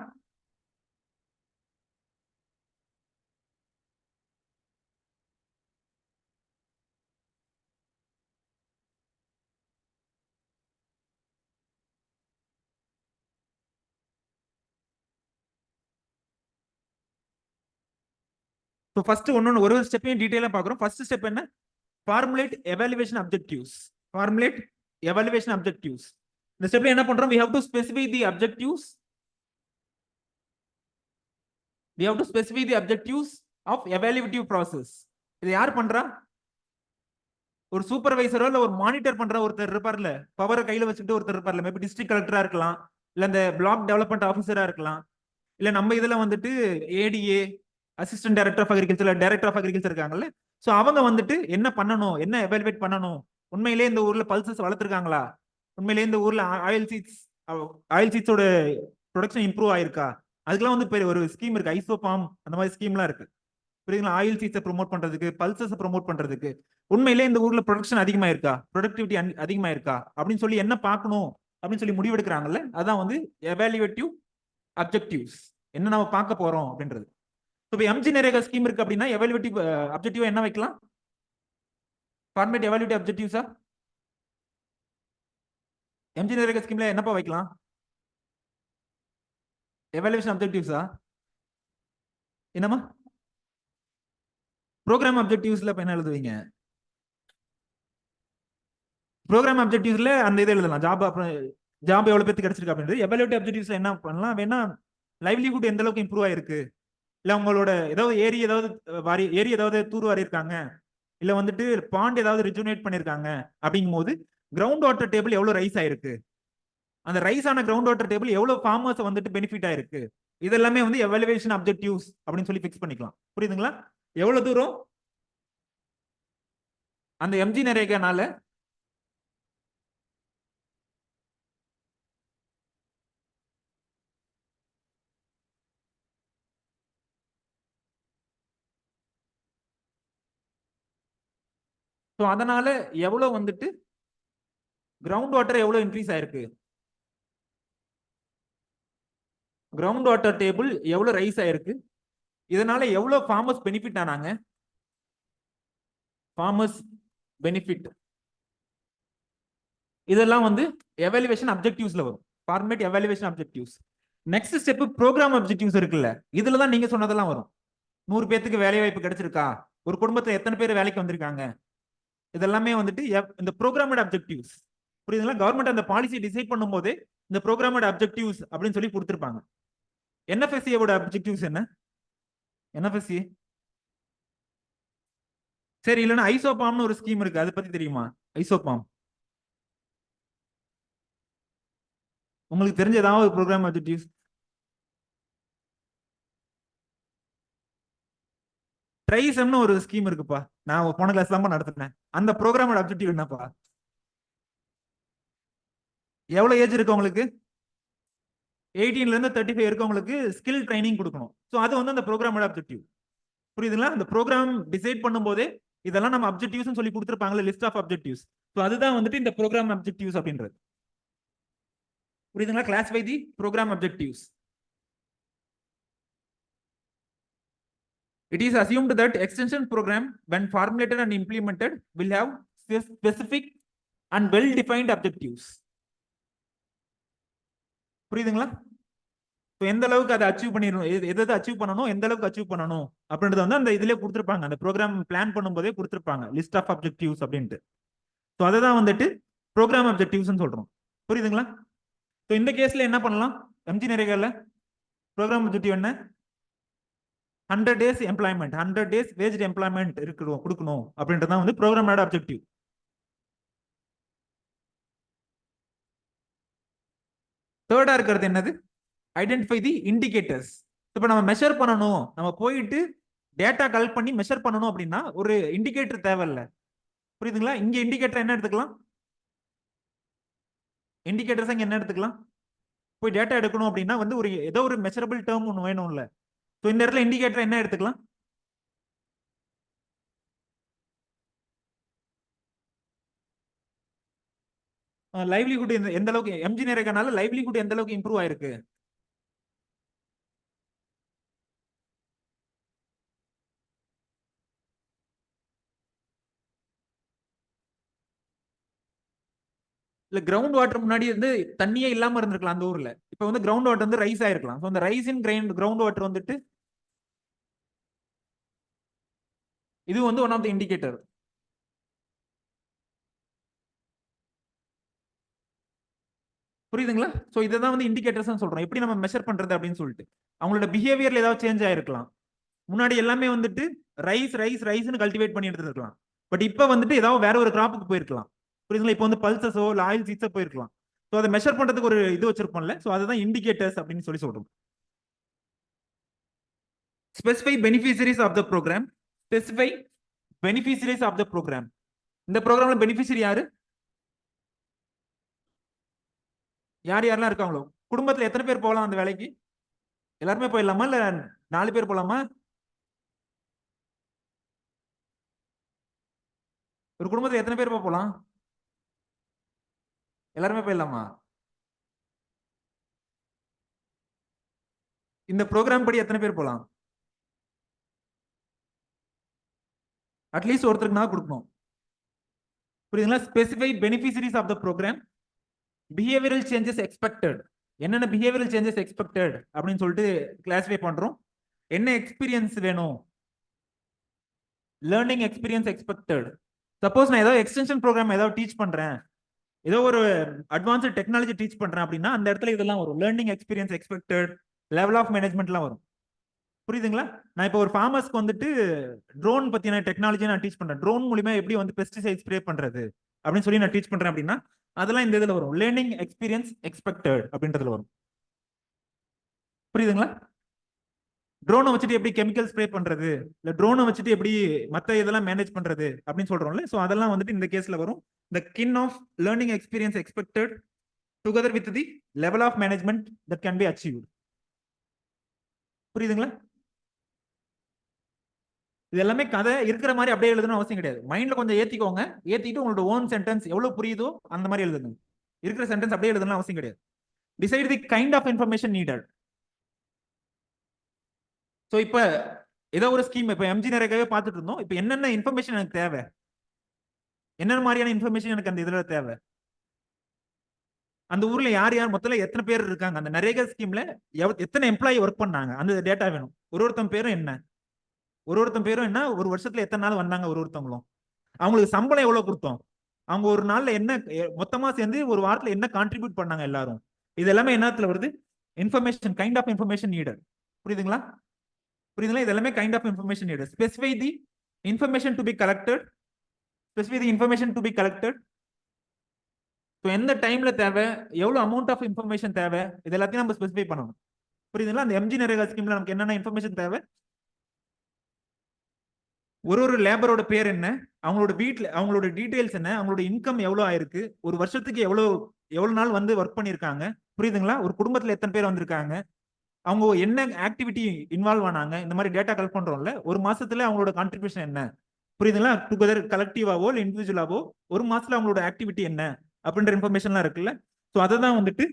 ஸோ ஃபர்ஸ்ட் ஒன்னொன்னு ஒரு ஸ்டெப்பையும் டீடைலா பார்க்குறோம். ஃபர்ஸ்ட் ஸ்டெப் என்ன? Formulate evaluation objectives. Formulate evaluation objectives. இந்த ஸ்டெப்ல என்ன பண்றோம்? we have to specify the objectives. we have to specify the objectives of evaluative process. இது யார் பண்றா? ஒரு சூப்பர்வைசரோ இல்ல ஒரு மானிட்டர் பண்ற ஒருத்தர் இருப்பார்ல, பவரை கையில வச்சுட்டு ஒருத்தர் இருப்பார்ல, மேபி டிஸ்ட்ரிக்ட் கலெக்டரா இருக்கலாம், இல்ல இந்த பிளாக் டெவலப்மெண்ட் ஆஃபீஸரா இருக்கலாம், இல்ல நம்ம இதுல வந்துட்டு ADA, assistant director of agriculture, director of agriculture இருக்காங்கல்ல. ஸோ அவங்க வந்துட்டு என்ன பண்ணணும், என்ன எவாலுவேட் பண்ணணும், உண்மையிலேயே இந்த ஊர்ல பல்சஸ் வளர்த்துருக்காங்களா, உண்மையிலேயே இந்த ஊர்ல ஆயில் சீட்ஸோட ப்ரொடக்ஷன் இம்ப்ரூவ் ஆயிருக்கா, அதுக்கெல்லாம் வந்து பெரிய ஒரு ஸ்கீம் இருக்கு, ஐசோபாம் அந்த மாதிரி ஸ்கீம்லாம் இருக்கு. புரியுதுங்களா? ஆயில் சீட்ஸை ப்ரொமோட் பண்றதுக்கு, பல்சஸ் ப்ரொமோட் பண்றதுக்கு, உண்மையிலே இந்த ஊர்ல ப்ரொடக்ஷன் அதிகமா இருக்கா, ப்ரொடக்டிவிட்டி அதிகமா இருக்கா அப்படின்னு சொல்லி என்ன பார்க்கணும் அப்படின்னு சொல்லி முடிவெடுக்கிறாங்கல்ல, அதான் வந்து எவாலுவேட்டிவ் அப்ஜெக்டிவ்ஸ், என்ன நம்ம பார்க்க போறோம் அப்படின்றது. இப்போ எம்ஜி நரேகா ஸ்கீம் இருக்கு அப்படின்னா எவாலுவேட்டிவ் அப்ஜெக்டிவ் என்ன வைக்கலாம்? Format evaluative அப்ஜெக்டிவ்ஸா? எம்ஜி நரேகா ஸ்கீம்ல என்னப்பா வைக்கலாம்? எவாலுவேஷன் அப்ஜெக்டிவ்ஸா? என்னமா ப்ரோக்ராம் அப்ஜெக்டிவ்ஸ்ல என்ன எழுதுவீங்க? ப்ரோக்ராம் அப்ஜெக்டிவ்ஸ்ல அந்த இதை எழுதலாம், ஜாப் எவ்வளவு பேருக்கு கிடைச்சிருக்கு அப்படின்றது. எவாலுவேட்டிவ் அப்ஜெக்டிவ்ஸ்ல என்ன பண்ணலாம்? வேணா லைவ்லிஹுட் எந்த அளவுக்கு இம்ப்ரூவ் ஆயிருக்கு, இல்ல உங்களோட ஏதாவது ஏரி ஏதாவது தூர் வாரி இருக்காங்க, இல்ல வந்துட்டு பாண்ட் ஏதாவது ரிஜுனேட் பண்ணிருக்காங்க அப்படிங்கும் போது கிரவுண்ட் வாட்டர் டேபிள் எவ்வளவு ரைஸ் ஆயிருக்கு, அந்த ரைஸ் ஆன கிரவுண்ட் வாட்டர் டேபிள் எவ்வளவு ஃபார்மர்ஸ் வந்துட்டு பெனிஃபிட் ஆயிருக்கு, இதெல்லாமே வந்து எவாலுவேஷன் அப்ஜெக்டிவ்ஸ் அப்படின்னு சொல்லி ஃபிக்ஸ் பண்ணிக்கலாம். புரியுதுங்களா? எவ்வளவு தூரம் அந்த எம்ஜி நரேகானால ஸோ அதனால எவ்வளவு வந்துட்டு கிரவுண்ட் வாட்டர் எவ்வளவு இன்க்ரீஸ் ஆயிருக்கு, கிரவுண்ட் வாட்டர் டேபிள் எவ்வளவு ரைஸ் ஆயிருக்கு, இதனால எவ்வளவு ஃபார்மர்ஸ் பெனிஃபிட் ஆனாங்க, ஃபார்மர்ஸ் பெனிஃபிட், இதெல்லாம் வந்து எவாலுவேஷன் அப்ஜெக்டிவ்ஸ்ல வரும். Format evaluation objectives. Next step programme objectives இருக்குல்ல, இதுல தான் நீங்க சொன்னதெல்லாம் வரும். 100 பேருக்கு வேலை வாய்ப்பு கிடைச்சிருக்கா, ஒரு குடும்பத்துல எத்தனை பேர் வேலைக்கு வந்திருக்காங்க, இதெல்லாமே வந்துட்டு இந்த ப்ரோக்ராமட் அப்ஜெக்டிவ்ஸ். புரியுதுங்களா? கவர்மெண்ட் அந்த பாலிசி டிசைட் பண்ணும்போது இந்த ப்ரோக்ராமட் அப்ஜெக்டிவ்ஸ் அப்படின்னு சொல்லி கொடுத்திருப்பாங்க. என்எஃப்எஸ்சியோட அப்ஜெக்டிவ்ஸ் என்ன? என்எஃப்எஸ்சி. சரி, இல்லைன்னா ஐசோபாம்னு ஒரு ஸ்கீம் இருக்கு, அதை பத்தி தெரியுமா? ஐசோபாம் உங்களுக்கு தெரிஞ்ச ஏதாவது ஒரு ப்ரோக்ராம் ஆப்ஜெக்டிவ்ஸ்? ட்ரைசம்னு ஒரு ஸ்கீம் இருக்குப்பா, நான் போன கிளாஸ் தான் நடத்தினேன். அந்த ப்ரோக்ராமோட ஆப்ஜெக்டிவ் என்னப்பா? எவ்வளவு ஏஜ் இருக்கு உங்களுக்கு? 18ல இருந்து 35 இருக்கவங்களுக்கு ஸ்கில் ட்ரைனிங் கொடுக்கணும். ஸோ அது வந்து அந்த ப்ரோக்ராமோட ஆப்ஜெக்டிவ். புரியுதுங்களா? அந்த ப்ரோக்ராம் டிசைட் பண்ணும்போதே இதெல்லாம் நம்ம அப்ஜெக்டிவ்ஸ் சொல்லி கொடுத்துருப்பாங்களே, லிஸ்ட் ஆஃப் அப்ஜெக்டிவ்ஸ். ஸோ அதுதான் வந்துட்டு இந்த ப்ரோக்ராம் அப்ஜெக்டிவ்ஸ் அப்படின்றது. புரியுதுங்களா? Classify the programme objectives. It is assumed that extension program, when formulated and implemented, will have specific and well-defined objectives. புரியுதுங்களா? எந்த அளவுக்கு அதை அச்சீவ் பண்ணிடணும், எதை அச்சீவ் பண்ணணும், எந்த அளவுக்கு அச்சீவ் பண்ணணும் அப்படின்றத வந்து அந்த இதுல கொடுத்துருப்பாங்க. அந்த ப்ரோக்ராம் பிளான் பண்ணும்போதே கொடுத்துருப்பாங்க லிஸ்ட் ஆஃப் அப்ஜெக்டிவ்ஸ் அப்படின்ட்டு. ஸோ அதை தான் வந்துட்டு ப்ரோக்ராம் அப்ஜெக்டிவ்ஸ் சொல்றோம். புரியுதுங்களா? ஸோ இந்த கேஸ்ல என்ன பண்ணலாம்? எம்ஜி நரேகால ப்ரோக்ராம் அப்ஜெக்டிவ் என்ன? 100 days எம்ப்ளாய்மெண்ட், 100 days வேஜ்ட் எம்ப்ளாய்மெண்ட் இருக்கணும், கொடுக்கணும் அப்படின்றது தான் வந்து ப்ரோக்ராமோட அப்ஜெக்டிவ். தேர்டா இருக்கிறது என்னது? ஐடென்டிஃபை தி இண்டிகேட்டர்ஸ். இப்போ நம்ம மெஷர் பண்ணணும், நம்ம போயிட்டு டேட்டா கலெக்ட் பண்ணி மெஷர் பண்ணணும் அப்படின்னா ஒரு இண்டிகேட்டர் தேவையில்ல. புரியுதுங்களா? இங்க இண்டிகேட்டர் என்ன எடுத்துக்கலாம்? இண்டிகேட்டர்ஸ் இங்க என்ன எடுத்துக்கலாம்? போய் டேட்டா எடுக்கணும் அப்படின்னா வந்து ஒரு ஏதோ ஒரு மெஷரபிள் டேர்ம் ஒன்று வேணும்ல. ஸோ இந்த இடத்துல இண்டிகேட்டர் என்ன எடுத்துக்கலாம்? லைவ்லிஹுட் எந்த அளவுக்கு எம்ஜி நரேகானால லைவ்லிஹுட் எந்த அளவுக்கு இம்ப்ரூவ் ஆயிருக்கு? இல்ல கிரவுண்ட் வாட்டர் முன்னாடி வந்து தண்ணியே இல்லாம இருந்திருக்கலாம் அந்த ஊர்ல. இப்ப வந்து கிரவுண்ட் வாட்டர் வந்து ரைஸ் ஆயிருக்கலாம். ஸோ அந்த ரைஸ் இன் கிரவுண்ட் வாட்டர் வந்துட்டு இது வந்து ஒன் ஆஃப் த இண்டிகேட்டர். புரியுதுங்களா? ஸோ இதை தான் வந்து இண்டிகேட்டர்ஸ் சொல்றோம். எப்படி நம்ம மெஷர் பண்றது அப்படின்னு சொல்லிட்டு அவங்களோட பிஹேவியர்ல ஏதாவது சேஞ்ச் ஆயிருக்கலாம். முன்னாடி எல்லாமே வந்துட்டு ரைஸ் ரைஸ் ரைஸ்னு கல்டிவேட் பண்ணி எடுத்துருக்கலாம். பட் இப்போ வந்துட்டு ஏதாவது வேற ஒரு கிராப்புக்கு போயிருக்கலாம். புரியுதுங்களா? இப்போ வந்து பல்சஸோ இல்லை ஆயில் சீட்ஸோ போயிருக்கலாம். ஸோ அதை மெஷர் பண்றதுக்கு ஒரு இது வச்சிருப்போம்ல. ஸோ அதுதான் இண்டிகேட்டர்ஸ் அப்படின்னு சொல்லி சொல்றோம். Specify beneficiaries of the programme. Specify beneficiaries of the programme. இந்த ப்ரோக்ராம்ல பெனிஃபிஷரி யாரு? யார் யாரெல்லாம் இருக்காங்களோ. குடும்பத்துல எத்தனை பேர் போகலாம் அந்த வேலைக்கு? எல்லாருமே போயிடலாமா இல்ல 4 பேர் போலாமா? ஒரு குடும்பத்துல எத்தனை பேர் போகலாம்? எல்லாருமே போயிடலாமா? இந்த ப்ரோக்ராம் படி எத்தனை பேர் போகலாம்? அட்லீஸ்ட் ஒருத்தருக்கு நான் கொடுக்கணும். புரியுதுங்களா? Specify beneficiaries of the programme. Behavioural changes expected. என்னென்ன பிஹேவியரல் சேஞ்சஸ் எக்ஸ்பெக்டட் அப்படின்னு சொல்லிட்டு கிளாஸிஃபை பண்றோம். என்ன எக்ஸ்பீரியன்ஸ் வேணும்? Learning experience expected. சப்போஸ் நான் ஏதாவது எக்ஸ்டென்ஷன் ப்ரோக்ராம் ஏதாவது டீச் பண்றேன், ஏதோ ஒரு அட்வான்ஸ்டு டெக்னாலஜி டீச் பண்றேன் அப்படின்னா அந்த இடத்துல இதெல்லாம் வரும். Learning experience expected, level of மேனேஜ்மெண்ட்லாம் வரும். புரியுதுங்களா? நான் இப்போ ஒரு ஃபார்மர்ஸ்க்கு வந்துட்டு ட்ரோன் பத்தின டெக்னாலஜி நான் டீச் பண்றேன். ட்ரோன் மூலியமா எப்படி வந்து பெஸ்டிசைட் ஸ்ப்ரே பண்றது அப்படின்னு சொல்லி நான் டீச் பண்றேன் அப்படின்னா அதெல்லாம் இந்த இதுல வரும். லேர்னிங் எக்ஸ்பீரியன்ஸ் எக்ஸ்பெக்டட் அப்படின்றதுல வரும். புரியுதுங்களா? ட்ரோனை வச்சுட்டு எப்படி கெமிக்கல் ஸ்ப்ரே பண்றது, இல்ல ட்ரோனை வச்சுட்டு எப்படி மத்த இதெல்லாம் மேனேஜ் பண்றது அப்படின்னு சொல்றோம்ல. ஸோ அதெல்லாம் வந்துட்டு இந்த கேஸ்ல வரும். The kind of learning experience expected together with the level of management that can be achieved. புரியுதுங்களா? இது எல்லாமே கதை இருக்கிற மாதிரி அப்படியே எழுதணும் அவசியம் கிடையாது. மைண்ட்ல கொஞ்சம் ஏத்திக்கோங்க. ஏத்திட்டு உங்களோட ஓன் சென்டென்ஸ் எவ்வளவு புரியுதோ அந்த மாதிரி எழுதுங்க. இருக்கிற சென்டென்ஸ் அப்படியே எழுதணும் அவசியம் கிடையாது. Decide the kind of information needed. So இப்போ ஏதோ ஒரு ஸ்கீம் இப்போ எம்ஜி நரேகாவே பார்த்துட்டு இருந்தோம். இப்போ என்னென்ன இன்ஃபர்மேஷன் எனக்கு தேவை, என்னென்ன மாதிரியான இன்ஃபர்மேஷன் எனக்கு அந்த இதுல தேவை, அந்த ஊர்ல யார் யார் மொத்தம் எத்தனை பேர் இருக்காங்க, அந்த நரேகா ஸ்கீம்ல எத்தனை எம்ப்ளாயி ஒர்க் பண்ணாங்க, அந்த டேட்டா வேணும். ஒருத்தன் பேரும் என்ன, ஒருத்தன் பேரும் என்ன, ஒரு வருஷத்துல எத்தனை நாள் வந்தாங்க, ஒருத்தவங்களும் அவங்களுக்கு சம்பளம் எவ்வளவு கொடுத்தோம், அவங்க ஒரு நாள்ல என்ன மொத்தமா சேர்ந்து ஒரு வாரத்துல என்ன கான்ட்ரிபியூட் பண்ணாங்க எல்லாரும். இது எல்லாமே என்னத்துல வருது? Information, kind of information needed. புரியுதுங்களா? புரியுதுங்களா? இது எல்லாமே kind of information needed. Specify the information to be collected. Specify the information to be collected. So எந்த டைம்ல தேவை, எவ்வளவு அமௌண்ட் ஆஃப் இன்ஃபர்மேஷன் தேவை, இது எல்லாத்தையும் நம்ம ஸ்பெசிஃபை பண்ணணும். புரியுதுங்களா? அந்த எம்ஜி நரேகா ஸ்கீம்ல நமக்கு என்னென்ன இன்ஃபர்மேஷன் தேவை, ஒரு லேபரோட பேர் என்ன, அவங்களோட வீட்ல அவங்களோட டீடைல்ஸ் என்ன, அவங்களோட இன்கம் எவ்வளவு ஆயிருக்கு, ஒரு வருஷத்துக்கு எவ்வளவு நாள் வந்து ஒர்க் பண்ணிருக்காங்க, புரியுதுங்களா? ஒரு குடும்பத்துல எத்தனை பேர் வந்திருக்காங்க, அவங்க என்ன ஆக்டிவிட்டி இன்வால்வ் ஆனாங்க, இந்த மாதிரி டேட்டா கலெக்ட் பண்றோம்ல, ஒரு மாசத்துல அவங்களோட கான்ட்ரிபியூஷன் என்ன, புரியுதுங்களா? டுகெதர் கலெக்டிவாவோ இல்லை இண்டிவிஜுவலாவோ ஒரு மாசத்துல அவங்களோட ஆக்டிவிட்டி என்ன அப்படின்ற இன்ஃபர்மேஷன்லாம் இருக்குல்ல. ஸோ அதை தான் வந்துட்டு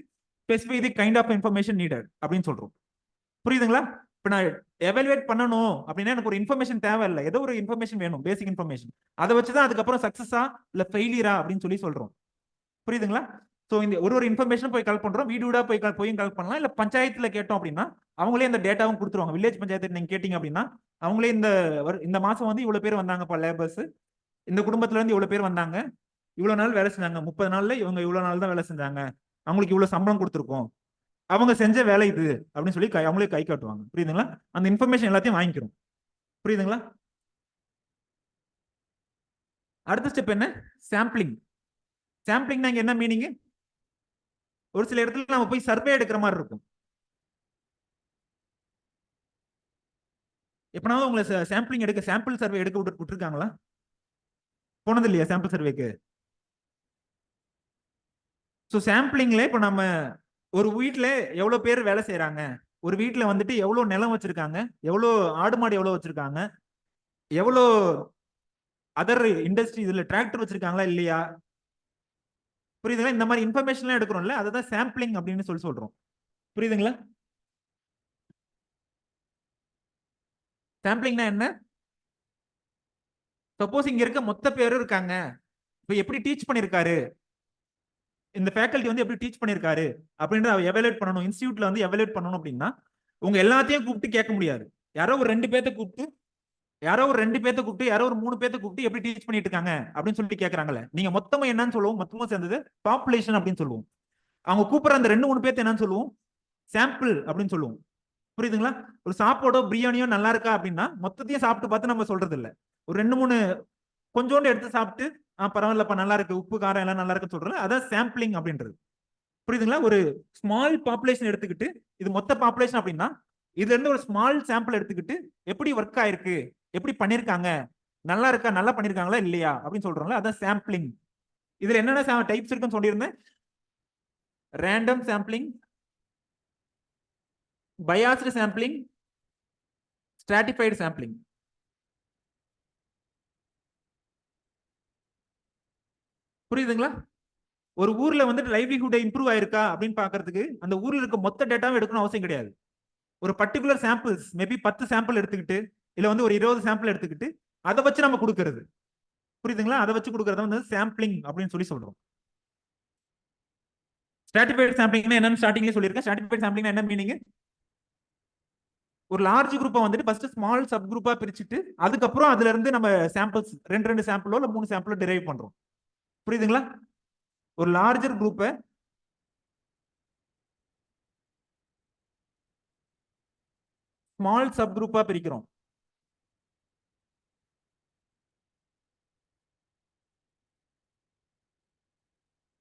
specify the kind of information needed அப்படின்னு சொல்றோம். புரியுதுங்களா? இப்போ நான் எவாலுவேட் பண்ணணும் அப்படின்னா எனக்கு ஒரு இன்ஃபர்மேஷன் தேவை இல்லை, ஏதோ ஒரு இன்ஃபர்மேஷன் வேணும், பேசிக் இன்ஃபர்மேஷன். அதை வச்சுதான் அதுக்கப்புறம் சக்சஸா இல்ல ஃபெயிலியரா அப்படின்னு சொல்றோம். புரியுதுங்களா? ஸோ இந்த ஒரு இன்ஃபர்மேஷன் போய் கலெக்ட் பண்றோம், வீடா போய் கலெக்ட் பண்ணலாம், இல்ல பஞ்சாயத்துல கேட்டோம் அப்படின்னா அவங்களே இந்த டேட்டாவும் கொடுத்துருவாங்க. வில்லேஜ் பஞ்சாயத்து நீங்க கேட்டீங்க அப்படின்னா அவங்களே இந்த மாசம் வந்து இவ்வளவு பேர் வந்தாங்கப்பா லேபர்ஸ், இந்த குடும்பத்துல இருந்து இவ்வளவு பேர் வந்தாங்க, இவ்வளவு நாள் வேலை செஞ்சாங்க, 30 நாள்ல இவங்க இவ்வளவு நாள் தான் வேலை செஞ்சாங்க, அவங்களுக்கு இவ்வளவு சம்பளம் கொடுத்துருக்கோம், அவங்க செஞ்ச வேலை இது அப்படின்னு சொல்லி அவங்களே கை காட்டுவாங்க. புரியுதுங்களா? அந்த இன்ஃபர்மேஷன் எல்லாத்தையும் வாங்கிக்கிறோம். புரியுதுங்களா? அடுத்த ஸ்டெப் என்ன? சாம்பிளிங். சாம்பிளிங்னா இங்க என்ன மீனிங்? ஒரு சில இடத்துல நம்ம போய் சர்வே எடுக்கிற மாதிரி இருக்கும். எப்பனாவது உங்களை சாம்பிளிங் எடுக்க, சாம்பிள் சர்வே எடுக்க விட்டுருக்காங்களா? போனது இல்லையா சாம்பிள் சர்வேக்கு? ஸோ சாம்பிளிங்ல இப்போ நம்ம ஒரு வீட்டுல எவ்வளவு பேர் வேலை செய்யறாங்க, ஒரு வீட்டுல வந்துட்டு எவ்வளவு நிலம் வச்சிருக்காங்க, எவ்வளவு ஆடு மாடு எவ்வளவு வச்சிருக்காங்க, எவ்வளவு அதர் இண்டஸ்ட்ரி இதுல டிராக்டர் வச்சிருக்காங்களா இல்லையா, புரியுதுங்களா? இந்த மாதிரி இன்ஃபர்மேஷன் எடுக்கிறோம்ல, அதுதான் சாம்பிளிங் அப்படின்னு சொல்றோம். புரியுதுங்களா? சாம்பிளிங்னா என்ன? சப்போஸ் இங்க இருக்க மொத்த பேரும் இருக்காங்க, இப்ப எப்படி டீச் பண்ணிருக்காரு, இந்த ஃபேக்கல்டி வந்து எப்படி டீச் பண்ணிருக்காரு அப்படின்றத எவாலுவேட் பண்ணணும், இன்ஸ்டியூட்ல வந்து எவாலுவேட் பண்ணணும் அப்படின்னா உங்க எல்லாத்தையும் கூப்பிட்டு கேட்க முடியாது. யாரோ ஒரு 2 பேர்த்த கூப்பிட்டு, யாரோ ஒரு 3 பேர்த்த கூப்பிட்டு எப்படி டீச் பண்ணிட்டு இருக்காங்க அப்படின்னு சொல்லிட்டு கேட்கறாங்கல்ல, நீங்க மொத்தமா என்னன்னு சொல்லுவோம்? மொத்தமா சேர்ந்தது பாப்புலேஷன் அப்படின்னு சொல்லுவோம். அவங்க கூப்பிடுற அந்த 2-3 பேர்த்த என்னன்னு சொல்லுவோம்? சாம்பிள் அப்படின்னு சொல்லுவோம். புரியுதுங்களா? ஒரு சாப்பாடோ பிரியாணியோ நல்லா இருக்கா அப்படின்னா மொத்தத்தையும் சாப்பிட்டு பார்த்து நம்ம சொல்றது இல்ல, ஒரு 2-3 கொஞ்சோண்டு எடுத்து சாப்பிட்டு பரவாயில்லப்பா நல்லா இருக்கு, உப்பு காரம் எல்லாம் நல்லா இருக்குன்னு சொல்றது, அதான் சாம்பிளிங் அப்படின்றது. புரியுதுங்களா? ஒரு ஸ்மால் பாப்புலேஷன் எடுத்துக்கிட்டு, இது மொத்த பாப்புலேஷன் அப்படின்னா இதுல இருந்து ஒரு ஸ்மால் சாம்பிள் எடுத்துக்கிட்டு எப்படி ஒர்க் ஆயிருக்கு, எப்படி பண்ணிருக்காங்க, நல்லா இருக்கா, நல்லா பண்ணிருக்காங்களா இல்லையா அப்படின்னு சொல்றோம்ல, அதான் சாம்பிளிங். இதுல என்னென்ன டைப்ஸ் இருக்குன்னு சொல்லியிருந்தேன்? Random sampling, biased sampling, stratified sampling. புரியுதுங்களா? ஒரு ஊர்ல வந்துட்டு லைவ்லிஹுட் இம்ப்ரூவ் ஆயிருக்கா அப்படின்னு பாக்குறதுக்கு அந்த ஊர்ல இருக்க மொத்த டேட்டாவும் எடுக்கணும் அவசியம் கிடையாது. ஒரு பர்டிகுலர் சாம்பிள்ஸ், மேபி 10 சாம்பிள் எடுத்துக்கிட்டு இல்ல வந்து ஒரு 20 சாம்பிள் எடுத்துக்கிட்டு அதை வச்சு நம்ம கொடுக்கறது. புரியுதுங்களா? அதை வச்சு கொடுக்கறத வந்து சாம்பிளிங் அப்படின்னு சொல்றோம். ஸ்ட்ராட்டிஃபைடு சாம்பிளிங் என்னன்னு ஸ்டார்டிங்ல சொல்லியிருக்கேன். ஸ்ட்ராட்டிஃபைடு சாம்பிளிங் என்ன மீனிங்? ஒரு லார்ஜ் குரூப்பை வந்துட்டு ஃபர்ஸ்ட் ஸ்மால் சப் குரூப்பா பிரிச்சுட்டு அதுக்கப்புறம் அதுல இருந்து நம்ம சாம்பிள்ஸ் 2 சாம்பிளோ இல்ல 3 சாம்பிளோ டிரைவ் பண்றோம். புரியுதுங்களா? ஒரு லார்ஜர் குரூப்பை ஸ்மால் சப் குரூப்பா பிரிக்கிறோம்.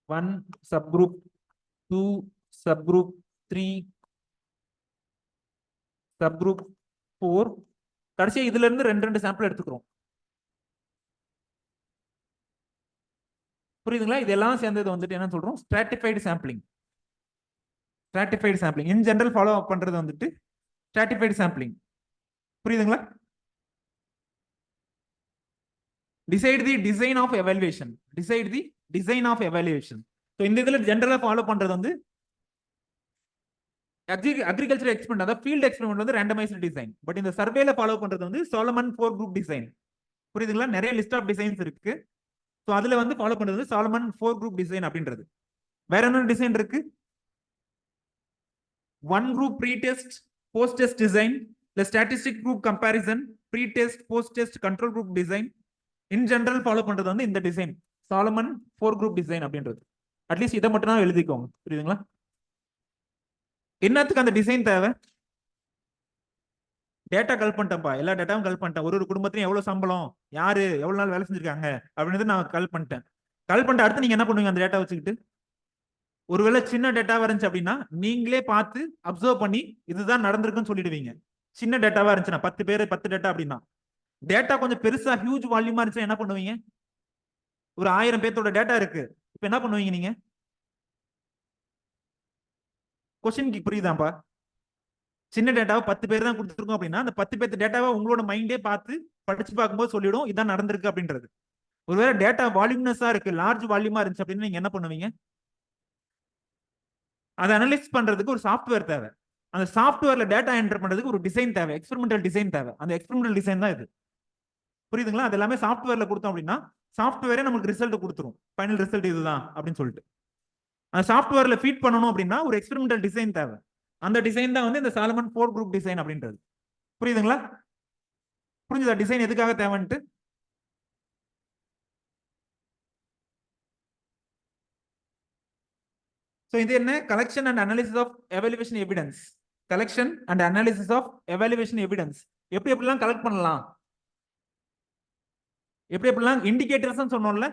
One sub group, 2 sub group, 3 sub group, 4, கடைசியா இதுல இருந்து 2 சாம்பிள் எடுத்துக்கிறோம். புரியுதுங்களா? இதெல்லாம் சேர்ந்தது வந்துட்டு என்ன சொல்றோம்? Stratified sampling. Stratified sampling in general follow up பண்றது வந்துட்டு ஸ்ட்ராட்டிஃபைடு சாம்பிளிங். புரியுதுங்களா? Decide the design of evaluation. Decide the design of evaluation. So இந்த இதுல ஜெனரலா ஃபாலோ பண்றது வந்து அக்ரிகல்ச்சர் எக்ஸ்பெரிமெண்ட், அதாவது ஃபீல்ட் எக்ஸ்பெரிமெண்ட் வந்து ரேண்டமைஸ்டு டிசைன். பட் இந்த சர்வேல ஃபாலோ பண்றது வந்து சாலமன் 4 குரூப் டிசைன். புரியுதுங்களா? நிறைய லிஸ்ட் ஆஃப் டிசைன்ஸ் இருக்கு. ஸோ அதுல வந்து ஃபாலோ பண்றது சாலமன் 4 குரூப் டிசைன் அப்படின்றது. வேற என்ன டிசைன் இருக்கு? 1 group pre test post test design, இல்ல statistic group comparison, pre test post test control group design. In general follow பண்றது வந்து இந்த டிசைன் சாலமன் 4 குரூப் டிசைன் அப்படின்றது. அட்லீஸ்ட் இதை மட்டும் தான் எழுதிக்கோங்க. புரியுதுங்களா? என்னத்துக்கு அந்த டிசைன் தேவை? டேட்டா கலெக்ட் பண்ணிட்டேன்ப்பா, எல்லா டேட்டாவும் கலெக்ட் பண்ணிட்டேன். ஒரு குடும்பத்திலையும் எவ்வளவு சம்பளம், யாரு எவ்வளவு நாள் வேலை செஞ்சிருக்காங்க அப்படின்றது நான் கலெக்ட் பண்ணிட்டேன். கலெக்ட் பண்ணிட்டு அடுத்து நீங்க என்ன பண்ணுவீங்க அந்த டேட்டா வச்சுக்கிட்டு? ஒருவேளை சின்ன டேட்டாவா இருந்துச்சு அப்படின்னா நீங்களே பார்த்து அப்சர்வ் பண்ணி இதுதான் நடந்திருக்குன்னு சொல்லிடுவீங்க. சின்ன டேட்டாவா இருந்துச்சுன்னா 10 பேர் 10 டேட்டா அப்படின்னா. டேட்டா கொஞ்சம் பெருசா ஹியூஜ் வால்யூமா இருந்துச்சுன்னா என்ன பண்ணுவீங்க? ஒரு 1000 பேர்த்தோட டேட்டா இருக்கு, இப்ப என்ன பண்ணுவீங்க நீங்க? கொஸ்டின் புரியுதாப்பா? சின்ன டேட்டாவை 10 பேர் தான் கொடுத்துருக்கோம் அப்படின்னா அந்த 10 பேர்த்து டேட்டாவை உங்களோட மைண்டே பார்த்து படிச்சு பார்க்கும்போது சொல்லிடும் இதான் நடந்திருக்கு அப்படின்றது. ஒருவேளை டேட்டா வால்யூம்னஸா இருக்கு, லார்ஜ் வால்யூமா இருந்துச்சு அப்படின்னு நீங்க என்ன பண்ணுவீங்க? அதை அனலைஸ் பண்றதுக்கு ஒரு சாஃப்ட்வேர் தேவை. அந்த சாஃப்ட்வேர்ல டேட்டா என்டர் பண்றதுக்கு ஒரு டிசைன் தேவை, எக்ஸ்பெரிமெண்டல் டிசைன் தேவை. அந்த எக்ஸ்பெரிமெண்டல் டிசைன் தான் இது. புரியுதுங்களா? அது எல்லாமே சாஃப்ட்வேர்ல கொடுத்தோம் அப்படின்னா சாஃப்ட்வேரே நமக்கு ரிசல்ட் கொடுத்துரும், ஃபைனல் ரிசல்ட் இதுதான் அப்படின்னு சொல்லிட்டு. அந்த சாஃப்ட்வேர்ல ஃபீட் பண்ணணும் அப்படின்னா ஒரு எக்ஸ்பெரிமெண்டல் டிசைன் தேவை. அந்த டிசைன் தான் வந்து இந்த சாலமன் 4 குரூப் டிசைன் அப்படின்றது. புரியுதுங்களா? புரிஞ்சுதா டிசைன் எதுக்காக தேவைன்ட்டு? ஸோ இது என்ன? Collection and analysis of evaluation evidence. Collection and analysis of evaluation evidence. எப்படி எப்படிலாம் கலெக்ட் பண்ணலாம், எப்படி எப்படிலாம் இண்டிகேட்டர்ஸ் சொன்னோம்ல,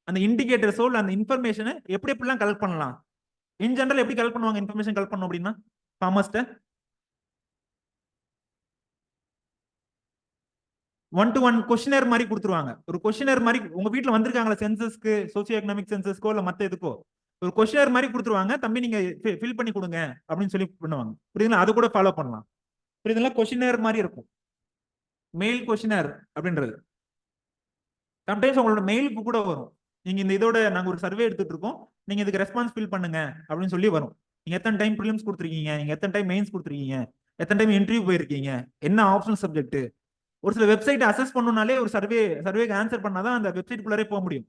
அந்த இண்டிகேட்டர்ஸோ இல்ல அந்த இன்ஃபர்மேஷனை எப்படி எப்படிலாம் கலெக்ட் பண்ணலாம். இன் ஜெனரல் எப்படி கலெக்ட் பண்ணுவாங்க இன்ஃபர்மேஷன் கலெக்ட் பண்ணணும் அப்படின்னா? ஃபார்மர்ஸ்ட 1-to-1 கொஸ்டினர் மாதிரி கொடுத்துருவாங்க. ஒரு கொஸ்டினர் மாதிரி உங்க வீட்டுல வந்திருக்காங்களா சென்சஸ்க்கு, சோசியோ எக்கனாமிக் சென்சஸ்க்கோ இல்ல மத்த எதுக்கோ ஒரு கொஸ்டினர் மாதிரி கொடுத்துருவாங்க, தம்பி நீங்க ஃபில் பண்ணி கொடுங்க அப்படின்னு சொல்லி பண்ணுவாங்க. புரியுதுங்களா? அது கூட ஃபாலோ பண்ணலாம். புரியுதுங்களா? கொஸ்டினர் மாதிரி இருக்கும், மெயில் கொஸ்டினர் அப்படின்றது. சம்டைம்ஸ் உங்களோட மெயிலுக்கு கூட வரும், நீங்க இந்த இதோட நாங்க ஒரு சர்வே எடுத்துட்டு இருக்கோம், நீங்க இதுக்கு ரெஸ்பான்ஸ் ஃபில் பண்ணுங்க அப்படின்னு சொல்லி வரும். நீங்க எத்தனை டைம் ப்ரிலிம்ஸ் கொடுத்துருக்கீங்க, நீங்க எத்தனை டைம் மெயின்ஸ் கொடுத்துருக்கீங்க, எத்தனை டைம் இன்டர்வியூ போயிருக்கீங்க, என்ன ஆப்ஷனல் சப்ஜெக்ட். ஒரு சில வெப்சைட் அசஸ் பண்ணணும்னாலே ஒரு சர்வேக்கு ஆன்சர் பண்ணாதான் அந்த வெப்சைட்டுக்குள்ளே போக முடியும்.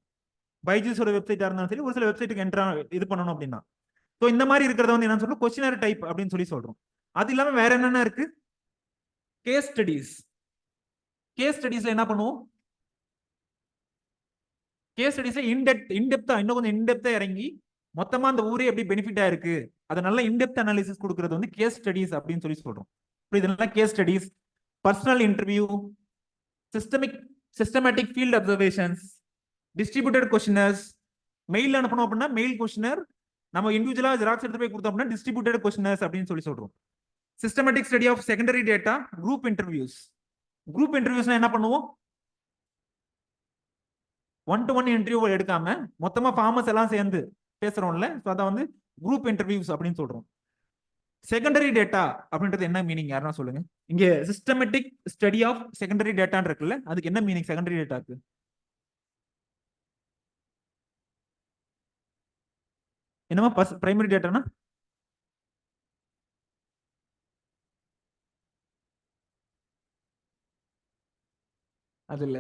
பைஜூஸ் ஒரு வெப்சைட்டா இருந்தாலும் சரி, ஒரு சில வெப்சைட்டுக்கு என்ட்ரா இது பண்ணணும் அப்படின்னா. ஸோ இந்த மாதிரி இருக்கிறத வந்து என்ன சொல்றோம், கொஸ்டினர் டைப் அப்படின்னு சொல்லி சொல்றோம். அது இல்லாம வேற என்னென்ன இருக்கு? Case studies. கேஸ் ஸ்டடிஸ்ல என்ன பண்ணுவோம்? கேஸ் ஸ்டடிஸ்ல இன்டெப்தா இன்னும் கொஞ்சம் இன்டெப்தா இறங்கி மொத்தமா அந்த ஊரே எப்படி பெனிஃபிட்டா இருக்கு அதை நல்ல இன்டெப்த் அனாலிசிஸ் கொடுக்கறது வந்து கேஸ் ஸ்டடிஸ் அப்படின்னு சொல்லி சொல்றோம். இதெல்லாம் case studies, personal interview, systematic field observations, distributed questionnaires. Mail அனுப்பணும் அப்படின்னா மெயில் கொஸ்டினர், நம்ம இண்டிவிஜுவலா ஜெராக்ஸ் எடுத்து போய் கொடுத்தோம் அப்படின்னா டிஸ்ட்ரிபியூட்டட் கொஸ்டினர்ஸ் அப்படின்னு சொல்லி சொல்றோம். Systematic study of secondary data, group interviews. Group இன்டர்வியூஸ்னா என்ன பண்ணுவோம்? 1-to-1 இன்டர்வியூ எடுக்காம மொத்தமா ஃபார்மர்ஸ் எல்லாம் சேர்ந்து பேசுறோம்ல, அதான் வந்து குரூப் இன்டர்வியூஸ் அப்படின்னு சொல்றோம். செகண்டரி டேட்டா அப்படின்றது என்ன மீனிங் யாருன்னா சொல்லுங்க. இங்க சிஸ்டமேட்டிக் ஸ்டடி ஆஃப் செகண்டரி டேட்டான்னு இருக்குல்ல, அதுக்கு என்ன மீனிங் செகண்டரி டேட்டாக்கு? என்னமா பிரைமரி டேட்டானா? அது இல்ல,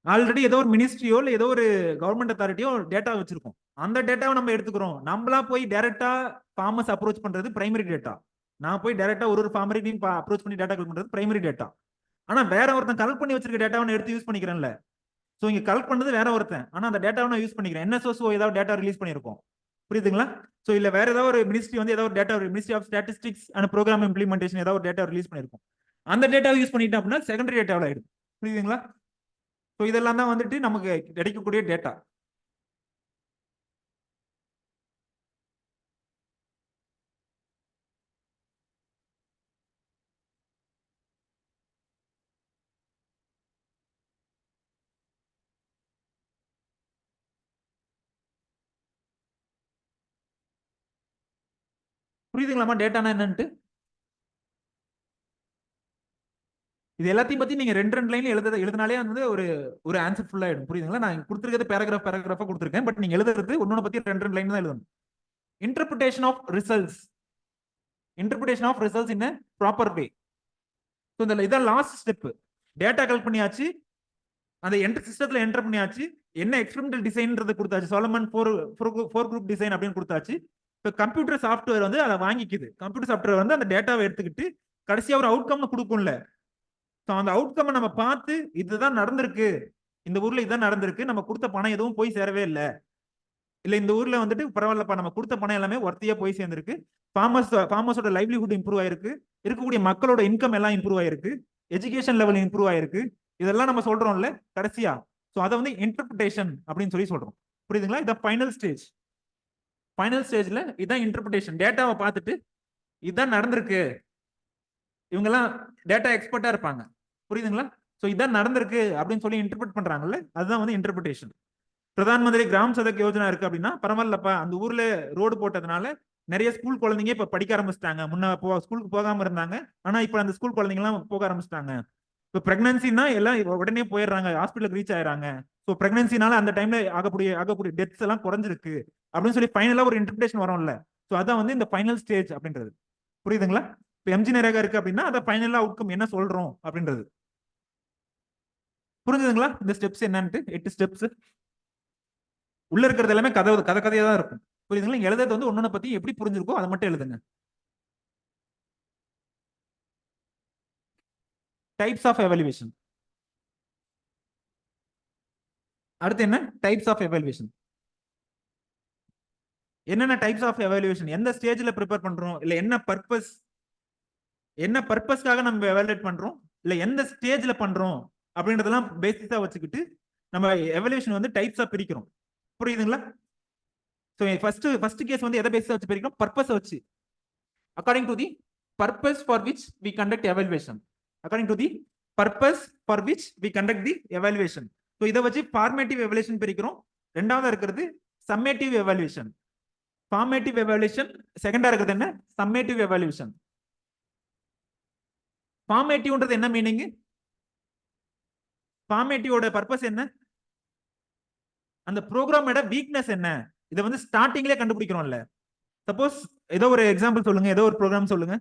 ஆல்ரெடி ஏதோ ஒரு மினிஸ்ட்ரியோ இல்ல ஏதோ ஒரு கவர்மெண்ட் அத்தாரிட்டியோ டேட்டா வச்சிருக்கோம், அந்த டேட்டாவை நம்ம எடுத்துக்கிறோம். நம்மளா போய் டைரக்டா ஃபார்மர்ஸ் அப்ரோச் பண்றது பிரைமரி டேட்டா. நான் போய் டைரக்டா ஒரு ஃபேமிலியும் அப்ரோச் பண்ணி டேட்டா கலெக்ட் பண்றது பிரைமரி டேட்டா. ஆனா வேற ஒருத்தன் கலெக்ட் பண்ணி வச்சிருக்க டேட்டாவை எடுத்து யூஸ் பண்ணிக்கிறேன்ல. சோ இங்க கலெக்ட் பண்ணது வேற ஒருத்தன், ஆனா அந்த டேட்டாவை நான் யூஸ் பண்ணிக்கிறேன். என்எஸ்ஓ ஏதாவது டேட்டா ரிலீஸ் பண்ணிருக்கோம், புரியுதுங்களா? சோ இல்ல வேற ஏதாவது ஒரு மினிஸ்ட்ரி வந்து ஏதாவது data, ministry of statistics and programme implementation ஏதாவது டேட்டா ரிலீஸ் பண்ணிருக்கோம், அந்த டேட்டாவை யூஸ் பண்ணிட்டோம் அப்படின்னா செகண்டரி டேட்டாவில் ஆயிடும். புரியுதுங்களா? ஸோ இதெல்லாம் தான் வந்துட்டு நமக்கு கிடைக்கக்கூடிய டேட்டா. புரியுதுங்களாமா டேட்டானா என்னன்ட்டு? இது எல்லாத்தையும் பத்தி நீங்க 2 லைன்ல எழுதினாலே வந்து ஒரு ஆன்சர் ஃபுல்லா ஆயிடும். புரியுதுங்களா? நான் கொடுத்துருக்கிறது பேராகிராஃபா கொடுத்துருக்கேன், பட் நீங்க எழுதுறது ஒன்னொன்னு பத்தி 2 லைன் தான் எழுதணும். Interpretation of results. Interpretation of results in proper way. So இதான் லாஸ்ட் ஸ்டெப். டேட்டா கலெக்ட் பண்ணியாச்சு, அந்த சிஸ்டத்துல என்டர் பண்ணியாச்சு, என்ன எக்ஸ்பெரிமெண்டல் டிசைன்றது கொடுத்தாச்சு, சாலமன் 4 குரூப் டிசைன் அப்படின்னு கொடுத்தாச்சு. இப்போ கம்ப்யூட்டர் சாஃப்ட்வேர் வந்து அதை வாங்கிக்குது. கம்ப்யூட்டர் சாஃப்ட்வேர் வந்து அந்த டேட்டாவை எடுத்துக்கிட்டு கடைசியா ஒரு அவுட்கம் கொடுக்கும்ல. ஸோ அந்த அவுட்கம் நம்ம பார்த்து இதுதான் நடந்திருக்கு, இந்த ஊர்ல இதுதான் நடந்திருக்கு, நம்ம கொடுத்த பணம் எதுவும் போய் சேரவே இல்லை, இல்ல இந்த ஊர்ல வந்துட்டு பரவாயில்லப்பா நம்ம கொடுத்த பணம் எல்லாமே ஒர்த்தியா போய் சேர்ந்திருக்கு, ஃபார்மர்ஸோட லைவ்லிஹுட் இம்ப்ரூவ் ஆயிருக்கு, இருக்கக்கூடிய மக்களோட இன்கம் எல்லாம் இம்ப்ரூவ் ஆயிருக்கு, எஜுகேஷன் லெவல் இம்ப்ரூவ் ஆயிருக்கு, இதெல்லாம் நம்ம சொல்றோம்ல கடைசியா. ஸோ அதை வந்து இன்டர்பிரிட்டேஷன் அப்படின்னு சொல்லி சொல்றோம். புரியுதுங்களா? இதான் ஃபைனல் ஸ்டேஜ். ஃபைனல் ஸ்டேஜ்ல இதான் இன்டர்பிரிட்டேஷன். டேட்டாவை பார்த்துட்டு இதான் நடந்திருக்கு, இவங்கெல்லாம் டேட்டா எக்ஸ்பர்ட்டா இருப்பாங்க. புரியுதுங்களா? ஸோ இதான் நடந்திருக்கு அப்படின்னு சொல்லி இன்டர்பிரட் பண்றாங்கல்ல, அதுதான் வந்து இன்டர்பிரிட்டேஷன். பிரதான் மந்திரி கிராம் சதக் யோஜனா இருக்கு அப்படின்னா பரவாயில்லப்பா, அந்த ஊர்ல ரோடு போட்டதுனால நிறைய ஸ்கூல் குழந்தைங்க இப்ப படிக்க ஆரம்பிச்சிட்டாங்க. முன்ன ஸ்கூலுக்கு போகாம இருந்தாங்க, ஆனா இப்ப அந்த ஸ்கூல் குழந்தைங்க எல்லாம் போக ஆரம்பிச்சிட்டாங்க. இப்போ பிரெக்னன்சினா எல்லாம் உடனே போயிடுறாங்க, ஹாஸ்பிட்டலுக்கு ரீச் ஆயிடுறாங்க. ஸோ பிரெக்னன்சினால அந்த டைம்ல ஆகக்கூடிய டெத்ஸ் எல்லாம் குறைஞ்சிருக்கு அப்படின்னு சொல்லி ஃபைனலா ஒரு இன்டர்பிரேஷன் வரும்ல. ஸோ அதான் வந்து இந்த ஃபைனல் ஸ்டேஜ் அப்படின்றது. புரியுதுங்களா? இப்போ எம்ஜி நரேகா இருக்கு அப்படின்னா அதை ஃபைனலா அவுட்கம் என்ன சொல்றோம் அப்படின்றது. புரிஞ்சுதுங்களா? இந்த ஸ்டெப்ஸ் என்னன்ட்டு 8 ஸ்டெப்ஸ். உள்ள இருக்கிறது எல்லாமே கதையா தான் இருக்கும். புரியுதுங்களா? எழுதுறது வந்து ஒன்னொன்னு பத்தி எப்படி புரிஞ்சிருக்கோ அதை மட்டும் எழுதுங்க. Types of evaluation. அடுத்து என்ன? Types of evaluation. என்னென்ன டைப்ஸ் ஆஃப் எவாலுவேஷன், எந்த ஸ்டேஜ்ல ப்ரிப்பேர் பண்றோம், இல்ல என்ன பர்பஸ்க்காக நம்ம எவாலுவேட் பண்றோம், இல்ல எந்த ஸ்டேஜ்ல பண்றோம் அப்படின்றதெல்லாம் பேசிஸா வச்சுக்கிட்டு நம்ம எவாலுவேஷன் வந்து டைப்ஸா பிரிக்கிறோம். புரியுதுங்களா? ஸோ ஃபர்ஸ்ட் கேஸ் வந்து எதை பேசிஸா வச்சு பிரிக்கிறோம்? பர்பஸ் வச்சு. According to the purpose for which we conduct evaluation. According to the purpose for which we conduct the evaluation. So இதை வச்சு ஃபார்மேட்டிவ் எவாலுவேஷன் பிரிக்கிறோம். ரெண்டாவதா இருக்கிறது சம்மேட்டிவ் எவாலுவேஷன். ஃபார்மேட்டிவ் எவாலுவேஷன் செகண்டா இருக்கிறது என்ன? Summative evaluation. ஃபார்மேட்டிவ்ன்றது என்ன மீனிங்? ஃபார்மேட்டிவோட பர்பஸ் என்ன? அந்த ப்ரோக்ராமோட வீக்னஸ் என்ன? இதை வந்து ஸ்டார்டிங்லேயே கண்டுபிடிக்கிறோம்ல. சப்போஸ் ஏதோ ஒரு எக்ஸாம்பிள் சொல்லுங்க, ஏதோ ஒரு ப்ரோக்ராம் சொல்லுங்க.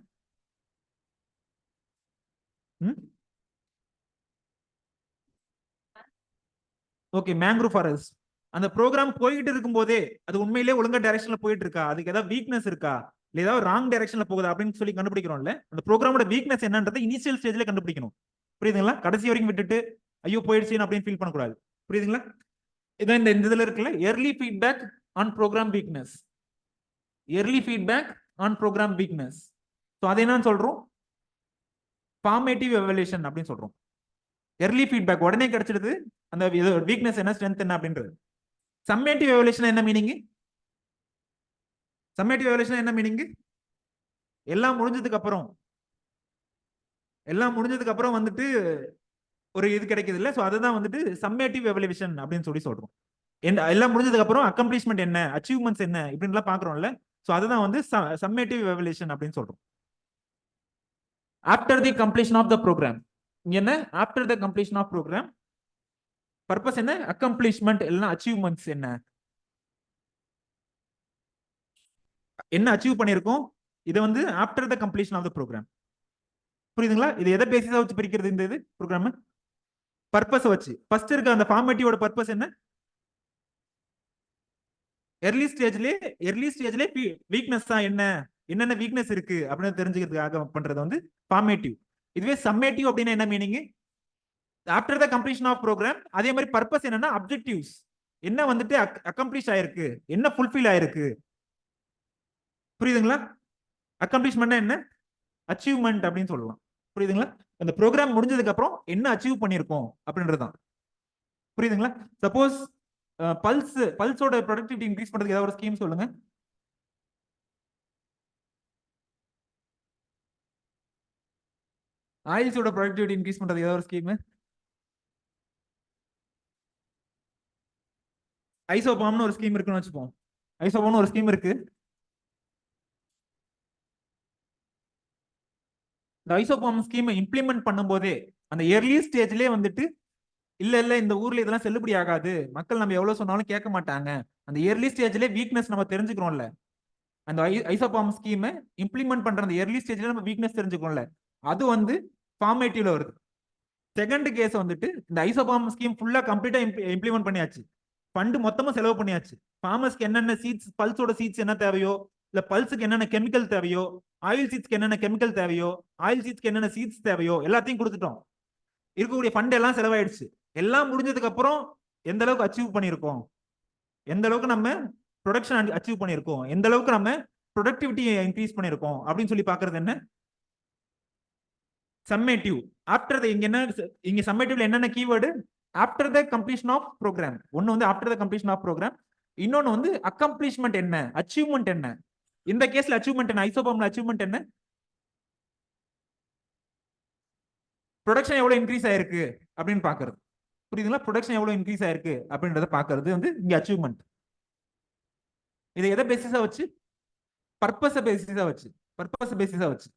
Okay, mangrove forest. அந்த ப்ரோக்ராம் போயிட்டு இருக்கும் போதே அது உண்மையிலேயே ஒழுங்கா டைரக்ஷன்ல போயிட்டு இருக்கா, அதுக்கு ஏதாவது வீக்னஸ் இருக்கா, இல்ல ஏதாவது ராங் டைரக்ஷன்ல போகுதா அப்படின்னு சொல்லி கண்டுபிடிக்கிறோம்ல. அந்த ப்ரோக்ராமோட வீக்னஸ் என்னன்றதை இனிஷியல் ஸ்டேஜ்ல கண்டுபிடிக்கணும். புரியுதுங்களா? கடைசி வரைக்கும் விட்டுட்டு ஐயோ போயிடுச்சுன்னு அப்படின்னு ஃபீல் பண்ணக்கூடாது. புரியுதுங்களா? இதான் இந்த இதுல இருக்குல்ல, early feedback on programme weakness. Early feedback on programme weakness. So அதை என்னன்னு சொல்றோம்? ஃபார்மேட்டிவ் எவாலுவேஷன் அப்படின்னு சொல்றோம். எர்லி ஃபீட்பேக் உடனே கிடைச்சிடுது, அந்த வீக்னஸ் என்ன ஸ்ட்ரென்த் என்ன அப்படின்றது. சம்மேட்டிவ் எவாலுவேஷன் என்ன மீனிங்? சம்மேட்டிவ் எவாலுவேஷன் என்ன மீனிங்? எல்லாம் முடிஞ்சதுக்கு அப்புறம் வந்துட்டு ஒரு இது கிடைக்குது இல்ல. ஸோ அதுதான் வந்துட்டு சம்மேட்டிவ் எவாலுவேஷன் அப்படின்னு சொல்லி சொல்றோம். எல்லாம் முடிஞ்சதுக்கு அப்புறம் அக்கம்ப்ளிஷ்மெண்ட் என்ன, அச்சீவ்மெண்ட்ஸ் என்ன இப்படின்லாம் பாக்குறோம்ல. ஸோ அதுதான் வந்து சம்மேட்டிவ் எவாலுவேஷன் அப்படின்னு சொல்றோம். After the completion of the program. என்ன? After the completion of program. Purpose என்ன? அக்கம்ப்ளிஷ்மெண்ட் இல்லைன்னா அச்சீவ்மெண்ட்ஸ் என்ன? என்ன அச்சீவ் பண்ணியிருக்கோம்? இது வந்து after the completion of the program. புரியுதுங்களா? இது எதை பேசிஸா வச்சு பிரிக்கிறது? இந்த இது ப்ரோக்ராம் பர்பஸ் வச்சு. ஃபர்ஸ்ட் இருக்க அந்த ஃபார்மேட்டிவோட பர்பஸ் என்ன? எர்லி ஸ்டேஜ்ல வீக்னஸ் தான் என்ன, என்னென்ன வீக்னஸ் இருக்கு அப்படின்னு தெரிஞ்சுக்கிறதுக்காக பண்றது வந்து ஃபார்மேட்டிவ். இதுவே சம்மேட்டிவ் அப்படின்னா என்ன meaning? After the completion of programme. அதே மாதிரி பர்பஸ் என்னன்னா அப்ஜெக்டிவ்ஸ், என்ன வந்துட்டு அக்கம்ப்ளிஷ் ஆயிருக்கு, என்ன ஃபுல்ஃபில் ஆயிருக்கு. புரியுதுங்களா? அக்கம்ப்ளிஷ்மெண்ட் என்ன? அச்சீவ்மெண்ட் அப்படின்னு சொல்லலாம். புரியுதுங்களா? அந்த ப்ரோக்ராம் முடிஞ்சதுக்கு அப்புறம் என்ன அச்சீவ் பண்ணியிருக்கோம் அப்படின்றதுதான். புரியுதுங்களா? சப்போஸ் பல்ஸோட ப்ரொடக்டிவிட்டி இன்க்ரீஸ் பண்றதுக்கு ஏதாவது ஒரு ஸ்கீம் சொல்லுங்க. ஆயில்ஸோட ப்ரொடக்டிவிட்டி இன்க்ரீஸ் பண்றதுக்கு ஏதாவது ஒரு ஸ்கீம். ஐசோபாம்னு ஒரு ஸ்கீம் இருக்குன்னு வச்சுப்போம். ஐசோபாம்னு ஒரு ஸ்கீம் இருக்கு. இந்த ஐசோபாம் ஸ்கீம் இம்ப்ளிமெண்ட் பண்ணும்போதே அந்த எர்லி ஸ்டேஜ்லயே வந்துட்டு இல்ல இந்த ஊர்ல இதெல்லாம் செல்லுபடி ஆகாது, மக்கள் நம்ம எவ்வளவு சொன்னாலும் கேட்க மாட்டாங்க, அந்த எர்லி ஸ்டேஜ்ல வீக்னஸ் நம்ம தெரிஞ்சுக்கிறோம்ல. அந்த ஐசோபாம் ஸ்கீம் இம்ப்ளிமெண்ட் பண்ற அந்த எர்லி ஸ்டேஜ்ல நம்ம வீக்னஸ் தெரிஞ்சுக்கிறோம்ல, அது வந்து ஃபார்மேட்டிவ்ல வருது. செகண்ட் கேஸ் வந்துட்டு இந்த ஐசோபாம் ஸ்கீம் ஃபுல்லா கம்ப்ளீட்டா இம்ப்ளிமெண்ட் பண்ணியாச்சு, ஃபண்ட் மொத்தமா செலவு பண்ணியாச்சு, ஃபார்மர்ஸ்க்கு என்னென்ன சீட்ஸ், பல்ஸோட சீட்ஸ் என்ன தேவையோ, இல்ல பல்ஸுக்கு என்னென்ன கெமிக்கல் தேவையோ, ஆயில் சீட்ஸ்க்கு என்னென்ன கெமிக்கல் தேவையோ, ஆயில் சீட்ஸ்க்கு என்னென்ன சீட்ஸ் தேவையோ எல்லாத்தையும் கொடுத்துட்டோம். இருக்கக்கூடிய ஃபண்ட் எல்லாம் செலவாயிடுச்சு. எல்லாம் முடிஞ்சதுக்கு அப்புறம் எந்த அளவுக்கு அச்சீவ் பண்ணியிருக்கோம், எந்த அளவுக்கு நம்ம ப்ரொடக்ஷன் அச்சீவ் பண்ணியிருக்கோம், எந்த அளவுக்கு நம்ம ப்ரொடக்டிவிட்டியை இன்க்ரீஸ் பண்ணியிருக்கோம் அப்படின்னு சொல்லி பாக்குறது என்ன? சம்மேட்டிவ். ஆஃப்டர் த இங்க என்ன, இங்க சம்மேட்டிவ்ல என்னென்ன keyword? After the completion of programme. ஒன்னு வந்து after the completion of programme, இன்னொன்னு வந்து அக்கம்ப்ளிஷ்மெண்ட் என்ன, அச்சீவ்மெண்ட் என்ன. இந்த கேஸ்ல அச்சீவ்மெண்ட் என்ன? ஐசோபாம்ல அச்சீவ்மெண்ட் என்ன? ப்ரொடக்ஷன் எவ்வளவு இன்க்ரீஸ் ஆயிருக்கு அப்படின்னு பாக்குறது. புரியுதுங்களா? ப்ரொடக்ஷன் எவ்வளவு இன்க்ரீஸ் ஆயிருக்கு அப்படின்றத பாக்குறது வந்து இங்க அச்சீவ்மெண்ட். இதை எதை பேசிஸா வச்சு? பர்பஸ் பேசிஸா வச்சு. பர்பஸ் பேசிஸா வச்சு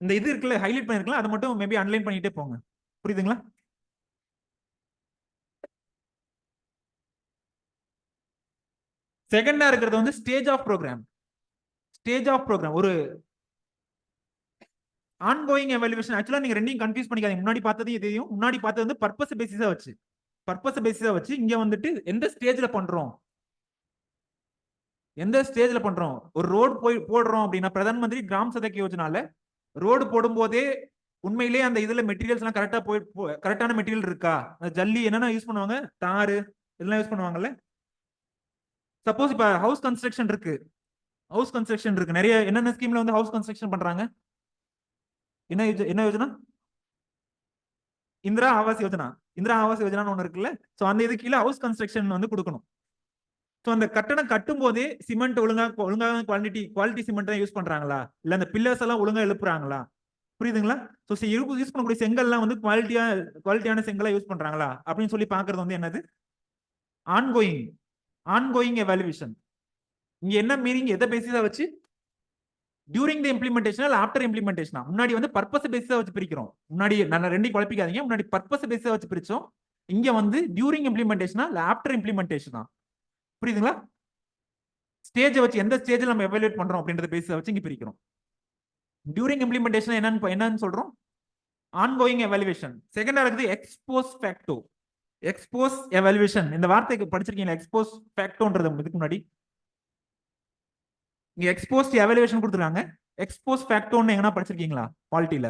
இந்த இது இருக்குல்ல, ஹைலைட் பண்ணிருக்கலாம், அதை மட்டும் மேபி அன்லைன் பண்ணிட்டே போங்க. புரியுதுங்களா? செகண்டா இருக்கிறது வந்து stage of programme. Stage of programme ஒரு ஆன்கோயிங் எவாலுவேஷன். ஆக்சுவலா நீங்க ரெண்டையும் கன்ஃபியூஸ் பண்ணிக்காதீங்க. முன்னாடி பார்த்ததையும் இதையும், முன்னாடி பார்த்தது வந்து பர்பஸ் பேசிஸா வச்சு. பர்பஸ் பேசிஸா வச்சு இங்க வந்துட்டு எந்த ஸ்டேஜ்ல பண்றோம், எந்த ஸ்டேஜ்ல பண்றோம். ஒரு ரோடு போய் போடுறோம் அப்படின்னா, பிரதான் மந்திரி கிராம் சதக் யோஜனால ரோடு போடும்போதே உண்மையிலேயே அந்த இதுல மெட்டீரியல்ஸ் எல்லாம் கரெக்டா கரெக்டான மெட்டீரியல் இருக்கா, ஜல்லி என்னென்ன யூஸ் பண்ணுவாங்க, தாரு இதெல்லாம் யூஸ் பண்ணுவாங்கல்ல. சப்போஸ் இப்ப ஹவுஸ் கன்ஸ்ட்ரக்ஷன் இருக்கு, ஹவுஸ் கன்ஸ்ட்ரக்ஷன் இருக்கு நிறைய. என்னென்ன ஸ்கீம்ல வந்து ஹவுஸ் கன்ஸ்ட்ரக்ஷன் பண்றாங்க? என்ன யோஜனா? இந்திரா ஆவாஸ் யோஜனா. இந்திரா ஆவாஸ் யோஜனா ஒண்ணு இருக்குல்ல. சோ அந்த இது கீழே ஹவுஸ் கன்ஸ்ட்ரக்ஷன் வந்து கொடுக்கணும். சோ அந்த கட்டணம் கட்டும் போதே சிமெண்ட் ஒழுங்கான குவாலிட்டி சிமெண்ட் தான் யூஸ் பண்றாங்களா, இல்ல அந்த பில்லர்ஸ் எல்லாம் ஒழுங்கா எழுப்புறாங்களா? புரியுதுங்களா? ஸோ யூஸ் பண்ணக்கூடிய செங்கல்லாம் வந்து குவாலிட்டியான செங்கலா யூஸ் பண்றாங்களா அப்படின்னு சொல்லி பாக்குறது வந்து என்னது? ஆன்கோயிங். Ongoing evaluation. இங்க என்ன மீனிங், எதை பேசிஸா வச்சு? டியூரிங் த இம்ப்ளிமெண்டேஷன் ஆஃப்டர் இம்ப்ளிமெண்டேஷனா? முன்னாடி வந்து பர்பஸ் பேசிஸா வச்சு பிரிக்கிறோம். முன்னாடி நான் ரெண்டையும் குழப்பிக்காதீங்க. முன்னாடி பர்பஸ் பேசிஸா வச்சு பிரிச்சோம். இங்க வந்து டியூரிங் இம்ப்ளிமெண்டேஷனா இல்ல ஆஃப்டர் இம்ப்ளிமெண்டேஷனா? புரியுதுங்களா? ஸ்டேஜை வச்சு எந்த ஸ்டேஜ்ல நம்ம எவாலுவேட் பண்றோம் அப்படின்றத பேசிஸா வச்சு இங்க பிரிக்கிறோம். டியூரிங் இம்ப்ளிமெண்டேஷன் என்னன்னு சொல்றோம்? Ongoing evaluation. செகண்டா இருக்குது எக்ஸ்போஸ் ஃபேக்டோ. Expose evaluation. இந்த வார்த்தைக்கு படிச்சிருக்கீங்களா? எக்ஸ்போஸ் ஃபேக்டோன்றது இதுக்கு முன்னாடி இங்க எக்ஸ்போஸ்ட் எவாலுவேஷன் கொடுத்துருக்காங்க. எக்ஸ்போஸ் ஃபேக்டோன்னு எங்கன்னா படிச்சிருக்கீங்களா குவாலிட்டியில?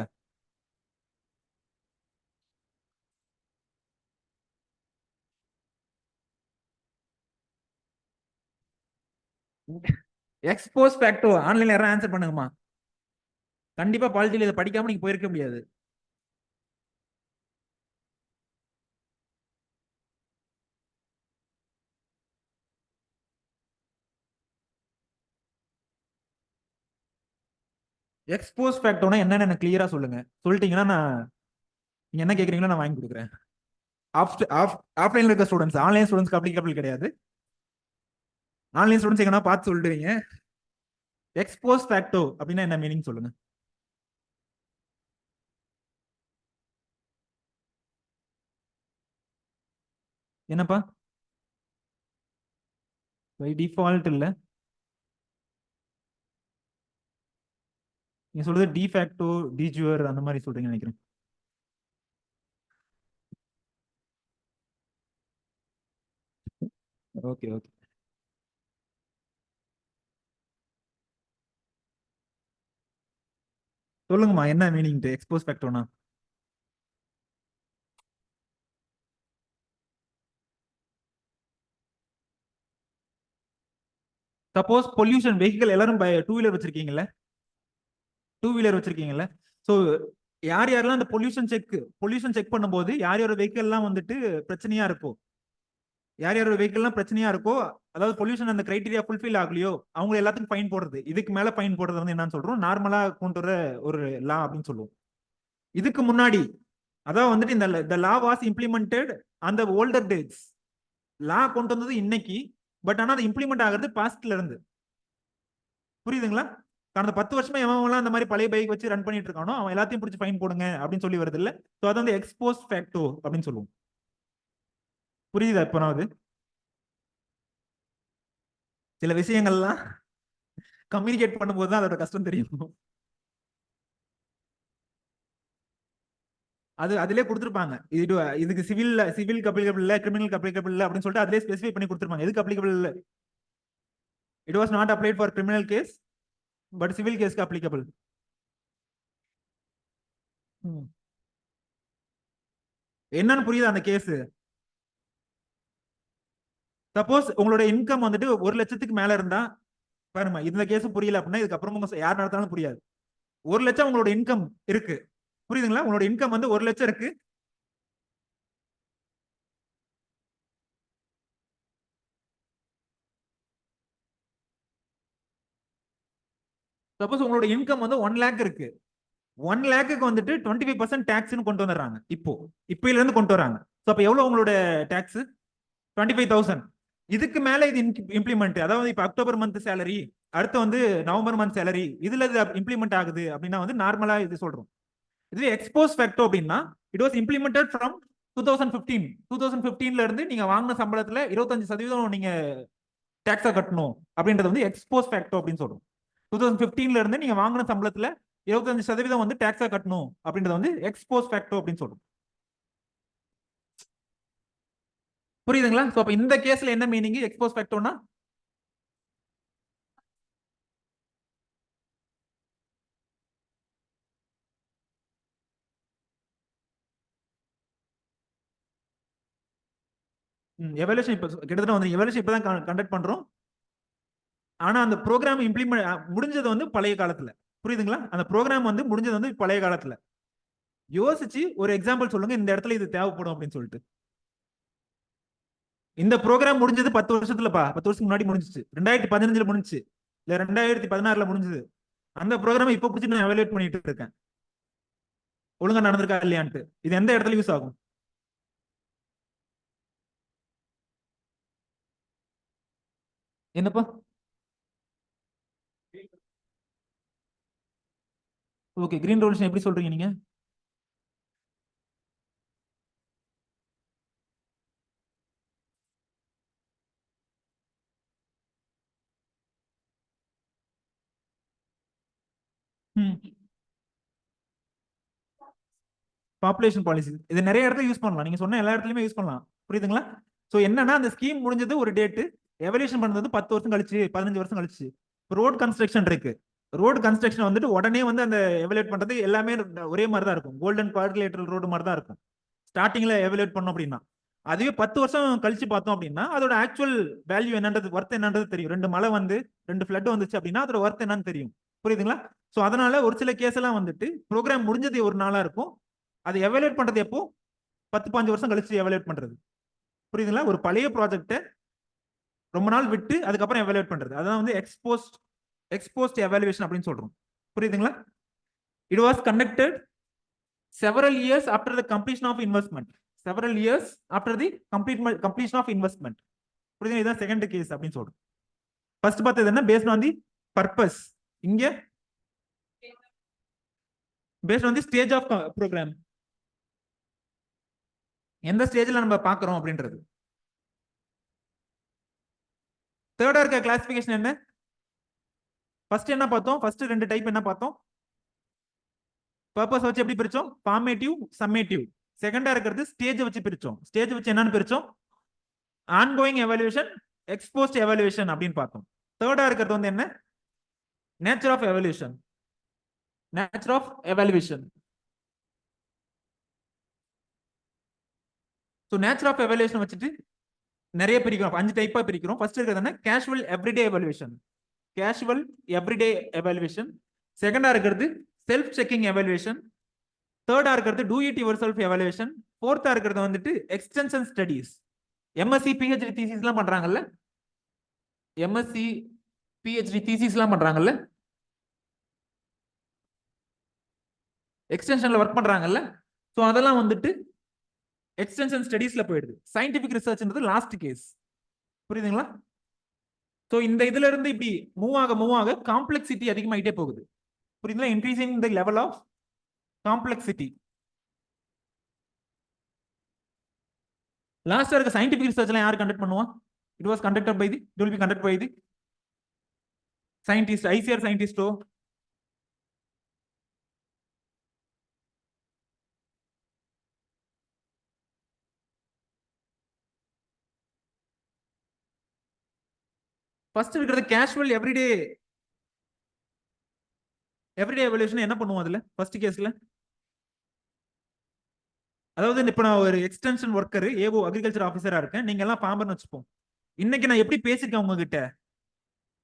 எக்ஸ்போஸ் ஃபேக்டோ ஆன்லைன்ல யாரும் ஆன்சர் பண்ணுங்கம்மா. கண்டிப்பா பாலிட்டியில இதை படிக்காம நீங்க போயிருக்க முடியாது. எக்ஸ்போஸ் ஃபேக்டோனா என்னன்னு எனக்கு கிளியரா சொல்லுங்க. சொல்லிட்டீங்கன்னா நான் நீங்க என்ன கேக்குறீங்களோ நான் வாங்கி கொடுக்குறேன். ஆஃப்லைன்ல இருக்க ஸ்டூடெண்ட்ஸ், ஆன்லைன் ஸ்டூடெண்ட்ஸ்க்கு அப்ளிகபிள் கிடையாது. ஆன்லைன் ஸ்டூடெண்ட்ஸ் எங்கன்னா பார்த்து சொல்லிடுவீங்க. எக்ஸ்போஸ் ஃபேக்டோ அப்படின்னா என்ன மீனிங் சொல்லுங்க. என்னப்பா? பை டிஃபால்ட் இல்ல, நீங்க சொல்றது டிஃபேக்டோ டிஜுவர் அந்த மாதிரி சொல்றீங்கன்னு நினைக்கிறேன். Okay okay. சொல்லுங்கம்மா என்ன மீனிங் எக்ஸ்போஸ் ஃபேக்டோனா? சப்போஸ் பொல்யூஷன் வெஹிக்கல் எல்லாரும் டூ வீலர் வச்சிருக்கீங்கல்ல, டூ வீலர் வச்சிருக்கீங்கல்ல. ஸோ யார் யாரெல்லாம் அந்த பொல்யூஷன் செக் பண்ணும்போது யார் யாரோட வெஹிக்கல்லாம் வந்துட்டு பிரச்சனையா இருக்கும், யார் யாரோட வெஹிக்கல்லாம் பிரச்சனையா இருக்கோ, அதாவது பொல்யூஷன் அந்த கிரைட்டீரியா ஃபுல்ஃபில் ஆகலையோ அவங்க எல்லாத்துக்கும் ஃபைன் போடுறது. இதுக்கு மேல ஃபைன் போடுறது வந்து என்னன்னு சொல்றோம்? நார்மலா கொண்டு வர ஒரு லா அப்படின்னு சொல்லுவோம். இதுக்கு முன்னாடி அதான் வந்துட்டு இந்த லா வாஸ் இம்ப்ளிமெண்டட் அந்த ஓல்டர் டேட்ஸ். லா கொண்டு வந்தது இன்னைக்கு, பட் ஆனா அது இம்ப்ளிமெண்ட் ஆகிறது பாஸ்ட்ல இருந்து. புரியுதுங்களா? கடந்த 10 வருஷமா எவன் அந்த மாதிரி பழைய பைக் வச்சு ரன் பண்ணிட்டு இருக்கானோ அவன் எல்லாத்தையும் பிடிச்சி ஃபைன் போடுங்க அப்படின்னு சொல்லி வருது இல்ல. ஸோ அது வந்து எக்ஸ்போஸ் ஃபேக்டோ அப்படின்னு சொல்லுவோம். புரியுதா இப்போனாவது? சில விஷயங்கள்லாம் கம்யூனிகேட் பண்ணும்போது தான் அதோட கஷ்டம் தெரியும். அது அதிலே கொடுத்துருப்பாங்க. இதுக்கு சிவில் அப்ளிகபிள் இல்ல, கிரிமினல் அப்ளிகபிள் இல்ல அப்படின்னு சொல்லிட்டு அதிலே ஸ்பெசிஃபை பண்ணி கொடுத்துருப்பாங்க. எதுக்கு அப்ளிகபிள் இல்ல? It was not applied for criminal case but civil கேஸ்க்கு அப்ளிகபிள். என்னன்னு புரியுதா அந்த கேஸ்? சப்போஸ் உங்களோட இன்கம் வந்துட்டு 1 லட்சத்துக்கு மேல இருந்தா பாருங்க, இந்த கேஸ் புரியல அப்படின்னா இதுக்கப்புறம் யார் நடத்தாலும் புரியாது. 1 லட்சம் உங்களோட இன்கம் இருக்கு, புரியுதுங்களா? உங்களோட இன்கம் வந்து 1 லட்சம் இருக்கு. சப்போஸ் உங்களோட இன்கம் வந்து 1 லேக் இருக்கு, 1 லேக்குக்கு வந்துட்டு 25% டாக்ஸ்னு கொண்டு வந்துடுறாங்க. இப்போல இருந்து கொண்டு வராங்க. ஸோ அப்போ எவ்வளவு உங்களோட டாக்ஸ்? 25,000. இதுக்கு மேல இது இம்ப்ளிமெண்ட், அதாவது இப்ப அக்டோபர் மந்த் சேலரி, அடுத்து வந்து நவம்பர் மந்த் சேலரி, இதுல இது இம்ப்ளிமெண்ட் ஆகுது அப்படின்னா வந்து நார்மலா இது சொல்றோம். இதுவே எக்ஸ்போஸ் ஃபேக்டோ அப்படின்னா இட் வாஸ் இம்ப்ளிமெண்டட் ஃப்ரம் 2015. 2015ல இருந்து நீங்க வாங்கின சம்பளத்துல 25% நீங்க டாக்ஸா கட்டணும் அப்படின்றது வந்து எக்ஸ்போஸ் ஃபேக்டோ அப்படின்னு சொல்றோம். 2015ல இருந்து நீங்க வாங்கின சம்பளத்துல 25% வந்து டாக்ஸா கட்டணும் அப்படின்றது வந்து எக்ஸ்போஸ் ஃபேக்டோ அப்படின்னு சொல்றோம். புரியுதுங்களா? சோ அப்ப இந்த கேஸ்ல என்ன மீனிங் எக்ஸ்போஸ் ஃபேக்டோனா? எவல்யூஷன் இப்ப கிட்டத்தட்ட வந்து எவல்யூஷன் இப்பதான் கண்டக்ட் பண்றோம். ஆனா அந்த ப்ரோக்ராம் இம்ப்ளிமெண்ட் முடிஞ்சது வந்து பழைய காலத்துல. புரியுதுங்களா? அந்த ப்ரோக்ராம் வந்து முடிஞ்சது வந்து பழைய காலத்துல. யோசிச்சு ஒரு எக்ஸாம்பிள் சொல்லுங்க, இந்த இடத்துல இது தேவைப்படும் அப்படின்னு சொல்லிட்டு. இந்த ப்ரோக்ராம் முடிஞ்சது 10 வருஷத்துலப்பா, 10 வருஷத்துக்கு முன்னாடி முடிஞ்சிச்சு. 2015ல முடிஞ்சிச்சு, இல்ல 2016ல முடிஞ்சது. அந்த ப்ரோக்ராம் இப்ப பிடிச்சி நான் எவாலுவேட் பண்ணிட்டு இருக்கேன், ஒழுங்கா நடந்திருக்கா இல்லையான்ட்டு. இது எந்த இடத்துல யூஸ் ஆகும்? என்னப்பா? ஓகே, கிரீன் ரெவல்யூஷன் எப்படி சொல்றீங்க நீங்க? பாப்புலேஷன் பாலிசி இது நிறைய இடத்துல யூஸ் பண்ணலாம், நீங்க சொன்ன எல்லா இடத்துலயுமே யூஸ் பண்ணலாம். புரியுதுங்களா? சோ என்னன்னா அந்த ஸ்கீம் முடிஞ்சது ஒரு டேட், எவல்யூஷன் பண்ணது 10 வருஷம் கழிச்சு, 15 வருஷம் கழிச்சு. ரோட் கன்ஸ்ட்ரக்ஷன் இருக்கு, ரோடு கன்ஸ்ட்ரக்ஷன் வந்துட்டு உடனே வந்து அந்த எவல்யூட் பண்றது எல்லாமே ஒரே மாதிரி தான் இருக்கும். கோல்டன் குவாட்ரிலேட்டரல் ரோடு மாதிரி தான் இருக்கும் ஸ்டார்டிங்ல எவல்யூட் பண்ணோம் அப்படின்னா. அதுவே 10 வருஷம் கழிச்சு பார்த்தோம் அப்படின்னா அதோட ஆக்சுவல் வேல்யூ என்னன்றது, ஒர்த் என்னன்றது தெரியும். 2 மழை வந்து 2 ஃபிளட் வந்துச்சு அப்படின்னா அதோட ஒர்த் என்னன்னு தெரியும். புரியுதுங்களா? சோ அதனால ஒரு சில கேஸ் எல்லாம் வந்துட்டு ப்ரோக்ராம் முடிஞ்சது ஒரு நாளா இருக்கும், அதை எவல்யூட் பண்றது எப்போ? 10-15 வருஷம் கழிச்சு எவல்யூட் பண்றது. புரியுதுங்களா? ஒரு பழைய ப்ராஜெக்ட் ரொம்ப நாள் விட்டு அதுக்கப்புறம் எவல்யூட் பண்றது, அதான் வந்து எக்ஸ்போஸ்ட் எவாலுவேஷன் அப்படின்னு சொல்றோம். புரியுதுங்களா? It was conducted several years after the completion of investment. Several years after the completion of investment. புரியுதுங்களா? இதான் செகண்ட் கேஸ் அப்படின்னு சொல்றோம். ஃபர்ஸ்ட் பார்த்தது என்ன? Based on the purpose. இங்க based on the stage of program, எந்த ஸ்டேஜ்ல நம்ம பார்க்கறோம் அப்படின்றது. தேர்டா இருக்க கிளாசிபிகேஷன் என்ன? ஃபர்ஸ்ட் என்ன பார்த்தோம்? ஃபர்ஸ்ட் 2 டைப் என்ன பார்த்தோம்? பர்பஸ் வச்சு எப்படி பிரிச்சோம்? Formative, summative. செகண்டா இருக்கிறது ஸ்டேஜ் வச்சு பிரிச்சோம். ஸ்டேஜ் வச்சு என்னன்னு பிரிச்சோம்? ஆன்கோயிங் எவாலுவேஷன், எக்ஸ்போஸ்ட் எவாலுவேஷன் அப்படின்னு பார்த்தோம். தேர்டா இருக்கிறது வந்து என்ன? Nature of evaluation. Nature of evaluation. So nature of evaluation வச்சுட்டு நிறைய பிரிக்கிறோம், 5 டைப்பா பிரிக்கிறோம். ஃபர்ஸ்ட் இருக்கிறது என்ன? Casual everyday evaluation. Casual everyday evaluation. செகண்டா இருக்கிறது செல்ஃப் செக்கிங் எவாலுவேஷன். தேர்டா இருக்கிறது do it yourself evaluation. ஃபோர்த்தா இருக்கிறது வந்துட்டு எக்ஸ்டென்ஷன் ஸ்டடீஸ். எம்எஸ்சி பிஹெச்டி தீசிஸ்லாம் பண்றாங்கல்ல, எம்எஸ்சி பிஹெச்டி தீசிஸ்லாம் பண்றாங்கல்ல, எக்ஸ்டென்ஷன்ல ஒர்க் பண்றாங்கல்ல, ஸோ அதெல்லாம் வந்துட்டு எக்ஸ்டென்ஷன் ஸ்டடீஸ்ல போயிடுது. சயின்டிபிக் ரிசர்ச்ன்றது லாஸ்ட் கேஸ். புரியுதுங்களா? ஸோ இந்த இதுல இருந்து இப்படி மூவ் ஆக காம்ப்ளெக்சிட்டி அதிகமாயிட்டே போகுது. புரியுதுங்களா? Increasing the level of complexity. லாஸ்டா இருக்க சயின்டிபிக் ரிசர்ச்லாம் யார் கண்டக்ட் பண்ணுவா? It was conducted by the, it will be conduct by the scientist, ICAR சயின்டிஸ்டோ. ஃபர்ஸ்ட் இருக்கிறது கேஷுவல் எவ்ரிடே எவல்யூஷன். என்ன பண்ணுவோம் அதுல? ஃபர்ஸ்ட் கேஸ்ல அதாவது இப்ப நான் ஒரு எக்ஸ்டென்ஷன் ஒர்க்கர், ஏஓ அக்ரிகல்ச்சர் ஆஃபீஸரா இருக்கேன், நீங்க எல்லாம் ஃபார்மர்னு வச்சுப்போம். இன்னைக்கு நான் எப்படி பேசியிருக்கேன் உங்ககிட்ட,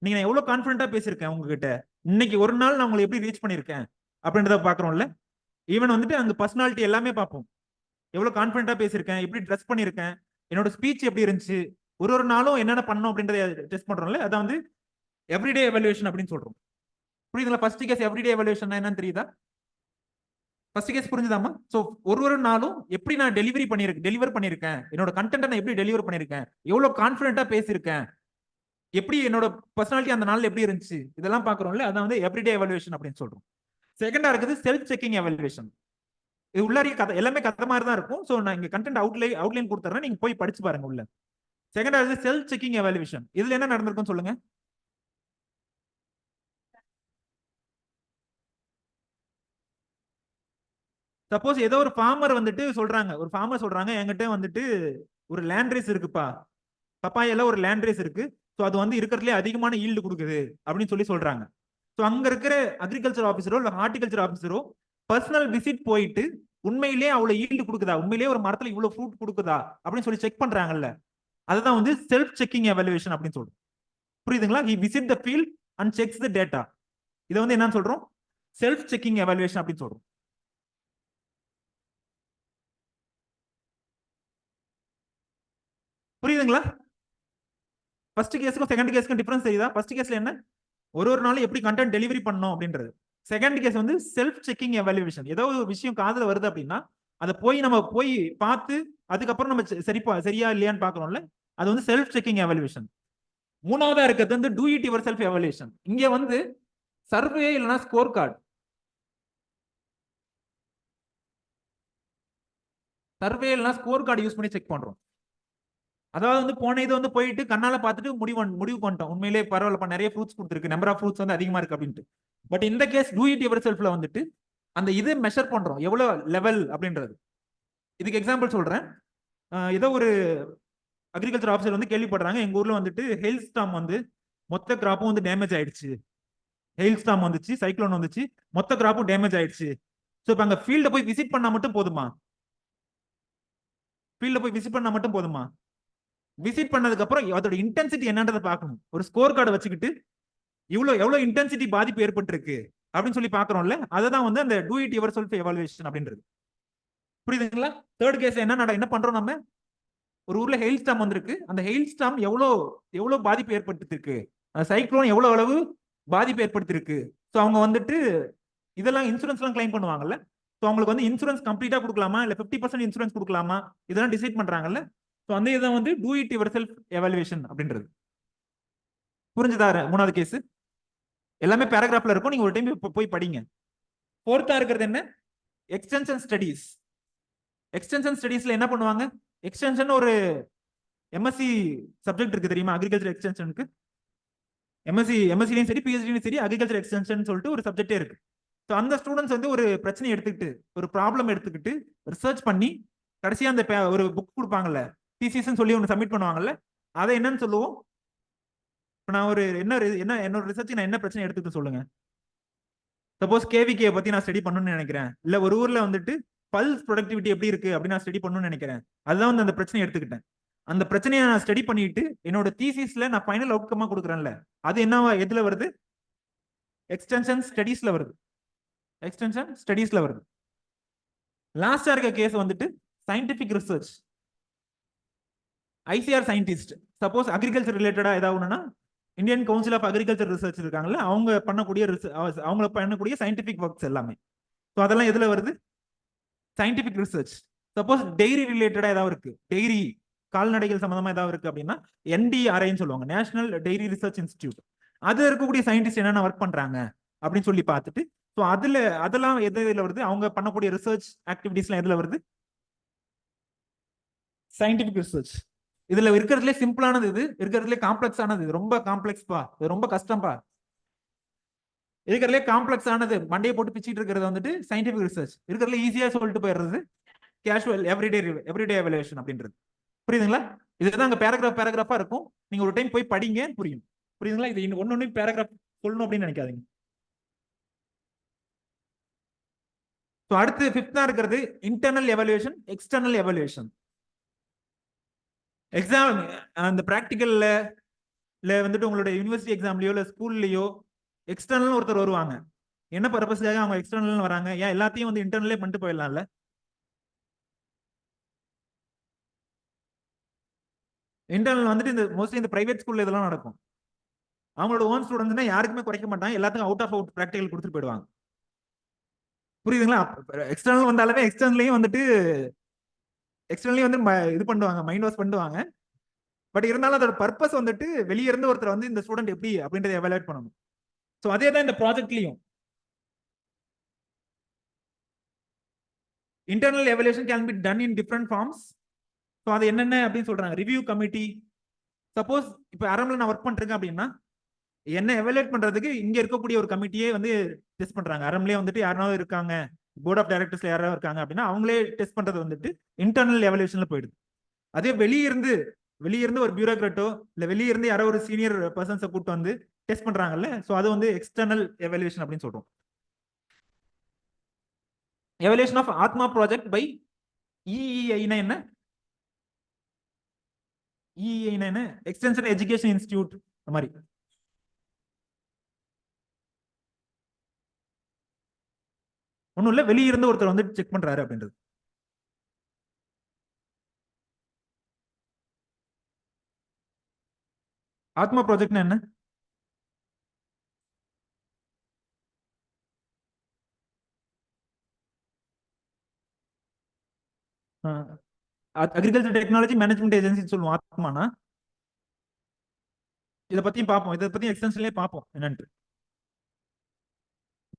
நீங்க நான் எவ்வளவு கான்பிடண்டா பேசியிருக்கேன் உங்ககிட்ட, இன்னைக்கு ஒரு நாள் நான் உங்களை எப்படி ரீச் பண்ணியிருக்கேன் அப்படின்றத பாக்குறோம்ல. ஈவன் வந்துட்டு அங்க பர்சனாலிட்டி எல்லாமே பார்ப்போம். எவ்வளவு கான்பிடண்டா பேசியிருக்கேன், எப்படி ட்ரெஸ் பண்ணியிருக்கேன், என்னோட ஸ்பீச் எப்படி இருந்துச்சு, ஒரு ஒரு நாளும் என்னென்ன பண்ணணும் அப்படின்றத டெஸ்ட் பண்றோம்ல. அதான் வந்து எவ்ரிடே எவல்யூஷன் அப்படின்னு சொல்றோம். புரியுதுங்களா? ஃபர்ஸ்ட் கேஸ் எவ்ரிடே எவல்யூஷன் என்னன்னு தெரியுதா? First case புரிஞ்சுதாமா? சோ ஒரு ஒரு நாளும் எப்படி நான் டெலிவர் பண்ணியிருக்கேன், என்னோட கண்டென்ட் நான் எப்படி டெலிவர் பண்ணியிருக்கேன், எவ்வளவு கான்பிடண்டா பேசியிருக்கேன், எப்படி என்னோட பர்சனாலிட்டி அந்த நாள்ல எப்படி இருந்துச்சு, இதெல்லாம் பாக்குறோம்ல. அதான் வந்து எவ்ரிடே எவல்யூஷன் அப்படின்னு சொல்றோம். செகண்டா இருக்குது செல்ஃப் செக்கிங் எவல்யூஷன். இது உள்ளாரிய கதை எல்லாமே கதை மாதிரி தான் இருக்கும். சோ நான் இங்க கண்டென்ட் அவுட்லைன் கொடுத்துறேன், நீங்க போய் படிச்சு பாருங்க உள்ள. செகண்டா இருக்குது செல்ஃப் செக்கிங் எவல்யூஷன். இதுல என்ன நடந்திருக்குன்னு சொல்லுங்க. சப்போஸ் ஏதோ ஒரு ஃபார்மர் வந்துட்டு சொல்றாங்க, ஒரு ஃபார்மர் சொல்றாங்க, என்கிட்ட வந்துட்டு ஒரு லேண்ட் ரேஸ் இருக்குப்பா, பப்பாயில ஒரு லேண்ட் ரேஸ் இருக்கு, ஸோ அது வந்து இருக்கிறதுலே அதிகமான ஈல்டு கொடுக்குது அப்படின்னு சொல்றாங்க. ஸோ அங்க இருக்கிற அக்ரிகல்ச்சர் ஆஃபீஸரோ இல்லை ஹார்டிகல்ச்சர் ஆஃபீஸரோ பர்சனல் விசிட் போயிட்டு உண்மையிலேயே அவ்வளவு ஈல்டு கொடுக்குதா, உண்மையிலேயே ஒரு மரத்துல இவ்வளவு ஃப்ரூட் கொடுக்குதா அப்படின்னு சொல்லி செக் பண்றாங்கல்ல, அதுதான் வந்து செல்ஃப் செக்கிங் எவல்யூஷன் அப்படின்னு சொல்றோம். புரியுதுங்களா? He visit the field and sex the data. இதை வந்து என்னன்னு சொல்றோம்? செல்ஃப் செக்கிங் எவல்யூஷன் அப்படின்னு சொல்றோம். புரியுதுங்களா? ஃபர்ஸ்ட் கேஸ்க்கும் செகண்ட் கேஸ்க்கும் டிஃபரன்ஸ் தெரியுதா? ஃபர்ஸ்ட் கேஸ்ல என்ன, ஒரு ஒரு நாளும் எப்படி கண்டென்ட் டெலிவரி பண்ணணும் அப்படின்றது. செகண்ட் கேஸ் வந்து செல்ஃப் செக்கிங் எவாலுவேஷன். ஏதோ ஒரு விஷயம் காதுல வருது அப்படின்னா அதை நம்ம போய் பார்த்து அதுக்கப்புறம் நம்ம சரியா இல்லையான்னு பாக்குறோம்ல, அது வந்து செல்ஃப் செக்கிங் எவாலுவேஷன். மூணாவதா இருக்கிறது வந்து two it yourself evaluation. இங்க வந்து சர்வே இல்லைன்னா ஸ்கோர் கார்டு. சர்வே இல்லைன்னா ஸ்கோர் கார்டு யூஸ் பண்ணி செக் பண்றோம். அதாவது வந்து போன இது வந்து போயிட்டு கண்ணால பார்த்துட்டு முடிவு பண்ணிட்டோம், உண்மையிலேயே பரவாயில்லப்பா, நிறைய ஃப்ரூட்ஸ் கொடுத்துருக்கு, நம்பர் ஆஃப் ஃப்ரூட்ஸ் வந்து அதிகமா இருக்கு அப்படின்ட்டு. பட் இந்த கேஸ் டூ இட் யுவர் செல்ஃப்ல வந்துட்டு அந்த இது மெஷர் பண்றோம், எவ்வளவு லெவல் அப்படின்றது. இதுக்கு எக்ஸாம்பிள் சொல்றேன். ஏதோ ஒரு அக்ரிகல்ச்சர் ஆஃபீஸர் வந்து கேள்விப்படுறாங்க, எங்க ஊர்ல வந்துட்டு ஹெயில் ஸ்டாம் வந்து மொத்த கிராப்பும் வந்து டேமேஜ் ஆயிடுச்சு, ஹெயில் ஸ்டாம் வந்துச்சு, சைக்ளோன் வந்துச்சு, மொத்த கிராப்பும் டேமேஜ் ஆயிடுச்சு. ஸோ இப்போ அங்க ஃபீல்ட போய் விசிட் பண்ணா மட்டும் போதுமா? ஃபீல்ட போய் விசிட் பண்ணா மட்டும் போதுமா? விசிட் பண்ணதுக்கு அப்புறம் அதோட இன்டென்சிட்டி என்னன்றதை பார்க்கணும். ஒரு ஸ்கோர் கார்டு வச்சுக்கிட்டு எவ்வளவு இன்டென்சிட்டி பாதிப்பு ஏற்பட்டிருக்கு அப்படின்னு சொல்லி பாக்குறோம்ல, அதுதான் வந்து அந்த two it yourself evaluation அப்படின்றது. புரியுதுங்களா? தேர்ட் கேஸ் என்ன பண்றோம், நம்ம ஒரு ஊர்ல ஹெயில் ஸ்டாம் வந்திருக்கு, அந்த ஹெயில் ஸ்டாம் எவ்வளவு பாதிப்பு ஏற்படுத்திருக்கு, அந்த சைக்ளோன் எவ்வளவு அளவு பாதிப்பு ஏற்படுத்திருக்கு. ஸோ அவங்க வந்துட்டு இதெல்லாம் இன்சூரன்ஸ் எல்லாம் கிளைம் பண்ணுவாங்கல்ல, ஸோ அவங்களுக்கு வந்து இன்சூரன்ஸ் கம்ப்ளீட்டா கொடுக்கலாமா இல்ல 50% இன்சூரன்ஸ் கொடுக்கலாமா, இதெல்லாம் டிசைட் பண்றாங்கல்ல. ஸோ அந்த இதை வந்து two it yourself evaluation அப்படின்றது. புரிஞ்சுதா? மூணாவது கேஸ் எல்லாமே பேராகிராஃப்ல இருக்கும், நீங்க ஒரு டைம் போய் படிங்க. ஃபோர்த்தா இருக்கிறது என்ன, எக்ஸ்டென்ஷன் ஸ்டடீஸ். எக்ஸ்டென்ஷன் ஸ்டடீஸ்ல என்ன பண்ணுவாங்க, எக்ஸ்டென்ஷன் ஒரு எம்எஸ்சி சப்ஜெக்ட் இருக்கு தெரியுமா, அக்ரிகல்ச்சர் எக்ஸ்டென்ஷனுக்கு. எம்எஸ்சிலையும் சரி பிஹெச்டிலையும் சரி அக்ரிகல்ச்சர் எக்ஸ்டென்ஷன் சொல்லிட்டு ஒரு சப்ஜெக்டே இருக்கு. ஸோ அந்த ஸ்டூடெண்ட்ஸ் வந்து ஒரு பிரச்சனை எடுத்துக்கிட்டு, ஒரு ப்ராப்ளம் எடுத்துக்கிட்டு ரிசர்ச் பண்ணி கடைசியா அந்த ஒரு புக் கொடுப்பாங்கல்ல, தீசிஸ்ன்னு சொல்லி ஒன்று சப்மிட் பண்ணுவாங்கல்ல, அதை என்னன்னு சொல்லுவோம்? இப்போ நான் ஒரு என்னோட ரிசர்ச் நான் என்ன பிரச்சனை எடுத்துக்கிட்டு சொல்லுங்க. சப்போஸ் கேவிகே பத்தி நான் ஸ்டடி பண்ணணும்னு நினைக்கிறேன், இல்ல ஒரு ஊர்ல வந்துட்டு பல்ஸ் ப்ரொடக்டிவிட்டி எப்படி இருக்கு அப்படின்னு நான் ஸ்டடி பண்ணணும்னு நினைக்கிறேன், அதுதான் வந்து அந்த பிரச்சனையை எடுத்துக்கிட்டேன். அந்த பிரச்சனையை நான் ஸ்டடி பண்ணிட்டு என்னோட தீசிஸ்ல நான் ஃபைனல் அவுட்கமா கொடுக்குறேன்ல, அது என்ன எதுல வருது? எக்ஸ்டென்ஷன் ஸ்டடீஸ்ல வருது. எக்ஸ்டென்ஷன் ஸ்டடீஸ்ல வருது. லாஸ்டா இருக்க கேஸ் வந்துட்டு scientific research. ICAR scientist suppose agriculture ரிலேட்டடா ஏதாவது ஒண்ணுன்னா Indian council of agriculture research இருக்காங்கல்ல, அவங்க பண்ணக்கூடிய சயின்டிபிக் ஒர்க்ஸ் எல்லாமே. ஸோ அதெல்லாம் எதுல வருது? Scientific research. சப்போஸ் டெய்ரி ரிலேட்டடா ஏதாவது இருக்கு, டெய்ரி கால்நடைகள் சம்பந்தமா ஏதாவது இருக்கு அப்படின்னா என்டிஆர்ஐன்னு சொல்லுவாங்க, நேஷனல் டெய்ரி ரிசர்ச் இன்ஸ்டிடியூட். அதுல இருக்கக்கூடிய சயின்டிஸ்ட் என்னென்ன ஒர்க் பண்றாங்க அப்படின்னு சொல்லி பார்த்துட்டு, ஸோ அதெல்லாம் எதுல வருது, அவங்க பண்ணக்கூடிய ரிசர்ச் ஆக்டிவிட்டிஸ்லாம் எதுல வருது? Scientific research. இதுல இருக்கிறதுலே சிம்பிளானது இது, இருக்கிறதுலே காம்ப்ளெக்ஸ் ஆனது ரொம்ப காம்ப்ளெக்ஸ்பா, இது ரொம்ப கஷ்டம்பா. இருக்கிறதுலே காம்ப்ளெக்ஸ் ஆனது மண்டையை போட்டு பிச்சுட்டு இருக்கிறது வந்துட்டு சயின்டிபிக் ரிசர்ச். இருக்கிறதுல ஈஸியா சொல்லிட்டு போயிடுறது கேஷுவல் எவ்ரிடே எவல்யூஷன் அப்படின்றது. புரியுதுங்களா? இதுதான் அங்க பேராகிராஃபா இருக்கும், நீங்க ஒரு டைம் போய் படிங்க, புரியும். புரியுதுங்களா? இது ஒன்னு பேராகிராஃப் சொல்லணும் அப்படின்னு நினைக்காதீங்க. அடுத்து ஃபிஃப்த்தா இருக்கிறது internal evolution, external evolution. Exam அந்த ப்ராக்டிக்கல்ல இல்ல வந்துட்டு உங்களுடைய யூனிவர்சிட்டி எக்ஸாம்லயோ இல்ல ஸ்கூல்லயோ எக்ஸ்டர்னல் ஒருத்தர் வருவாங்க. என்ன பர்பஸ்க்காக அவங்க எக்ஸ்டர்னல் வராங்க? ஏன் எல்லாத்தையும் வந்து இன்டர்னலே பண்ணிட்டு போயிடலாம்ல? இன்டர்னல் வந்துட்டு இந்த மோஸ்ட்லி இந்த பிரைவேட் ஸ்கூல்ல இதெல்லாம் நடக்கும். அவங்களோட ஓன் ஸ்டூடெண்ட்ஸ்னா யாருக்குமே குறைக்க மாட்டாங்க, எல்லாத்துக்கும் அவுட் ப்ராக்டிகல் கொடுத்துட்டு போயிடுவாங்க. புரியுதுங்களா? எக்ஸ்டர்னல் வந்தாலுமே எக்ஸ்டர்னலையும் வந்துட்டு வந்து இது பண்ணுவாங்க, மைண்ட் வாஷ் பண்ணுவாங்க. பட் இருந்தாலும் அதோட பர்பஸ் வந்துட்டு வெளியே இருந்து ஒருத்தர் வந்து இந்த ஸ்டூடெண்ட் எப்படி அப்படின்றத எவாலுவேட் பண்ணணும். ஸோ அதே தான் இந்த ப்ராஜெக்ட்லயும் internal evaluation can be done in different forms. So அது என்னென்ன அப்படின்னு சொல்றாங்க. Review committee. சப்போஸ் இப்போ அரம்ல நான் ஒர்க் பண்றேன் அப்படின்னா என்ன எவலுவேட் பண்றதுக்கு இங்க இருக்கக்கூடிய ஒரு கமிட்டியே வந்து டெஸ்ட் பண்றாங்க. அரம்லயே வந்துட்டு யாராவது இருக்காங்க, போர்ட் ஆஃப் டைரக்டர்ஸ்ல யாராவது இருக்காங்க அப்படின்னா அவங்களே டெஸ்ட் பண்றது வந்துட்டு இன்டர்னல் எவல்யூஷன்ல போயிடுது. அதே வெளியிருந்து ஒரு பியூரோக்ராட்டோ இல்ல வெளியிருந்து யாரோ ஒரு சீனியர் பர்சன்ஸை கூட்டு வந்து டெஸ்ட் பண்றாங்கல்ல, ஸோ அது வந்து எக்ஸ்டர்னல் எவல்யூஷன் அப்படின்னு சொல்றோம். எவல்யூஷன் ஆஃப் ஆத்மா ப்ராஜெக்ட் பை இஇஐனா என்ன? இஇஐனா என்ன? எக்ஸ்டென்ஷன் எஜுகேஷன் இன்ஸ்டிடியூட் மாதிரி. ஒன்றும் இல்லை, வெளியிருந்து ஒருத்தர் வந்து செக் பண்றாரு அப்படின்றது. ஆத்மா ப்ராஜெக்ட்னா என்ன? அக்ரிகல்ச்சர் டெக்னாலஜி மேனேஜ்மெண்ட் ஏஜென்சின்னு சொல்லுவோம் ஆத்மானா. இதை பத்தியும் பார்ப்போம், இதை பத்தி எக்ஸ்டென்ஷன்லேயே பார்ப்போம் என்னன்ட்டு.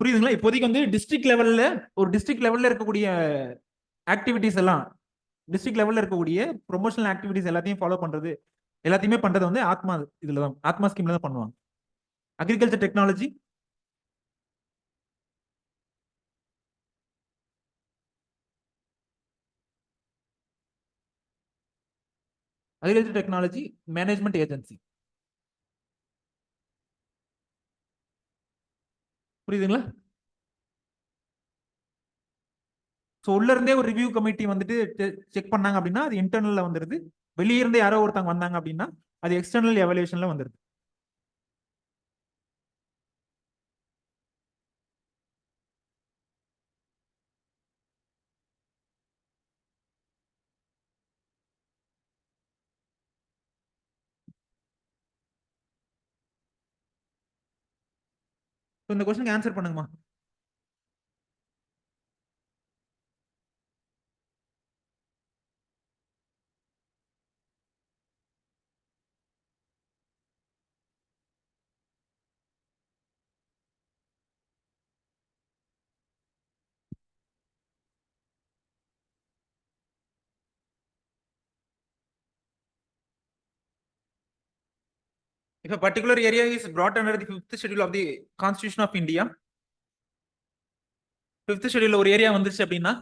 புரியுதுங்களா? இப்போதைக்கு வந்து டிஸ்ட்ரிக்ட் லெவல்ல இருக்கக்கூடிய ஆக்டிவிட்டிஸ் எல்லாம், டிஸ்ட்ரிக்ட் லெவல்ல இருக்கக்கூடிய ப்ரொமோஷனல் ஆக்டிவிட்டிஸ் எல்லாத்தையும் ஃபாலோ பண்றது, எல்லாத்தையுமே பண்றது வந்து ஆத்மா இதுல தான், ஆத்மா ஸ்கீம்ல தான் பண்ணுவாங்க. Agriculture technology management agency. புரியுதுங்களா? ஸோ உள்ள இருந்தே ஒரு ரிவ்யூ கமிட்டி வந்துட்டு செக் பண்ணாங்க அப்படின்னா அது இன்டர்னல்ல வந்துருது. வெளியே இருந்து யாரோ ஒருத்தவங்க வந்தாங்க அப்படின்னா அது எக்ஸ்டர்னல் எவல்யூஷன்ல வந்துருது. இந்த கொஸ்டினுக்கு answer பண்ணுங்கம்மா. If a particular area is brought under the 5th schedule of the Constitution of India, 5th schedule ஒரு ஏரியா வந்துருச்சு அப்படின்னா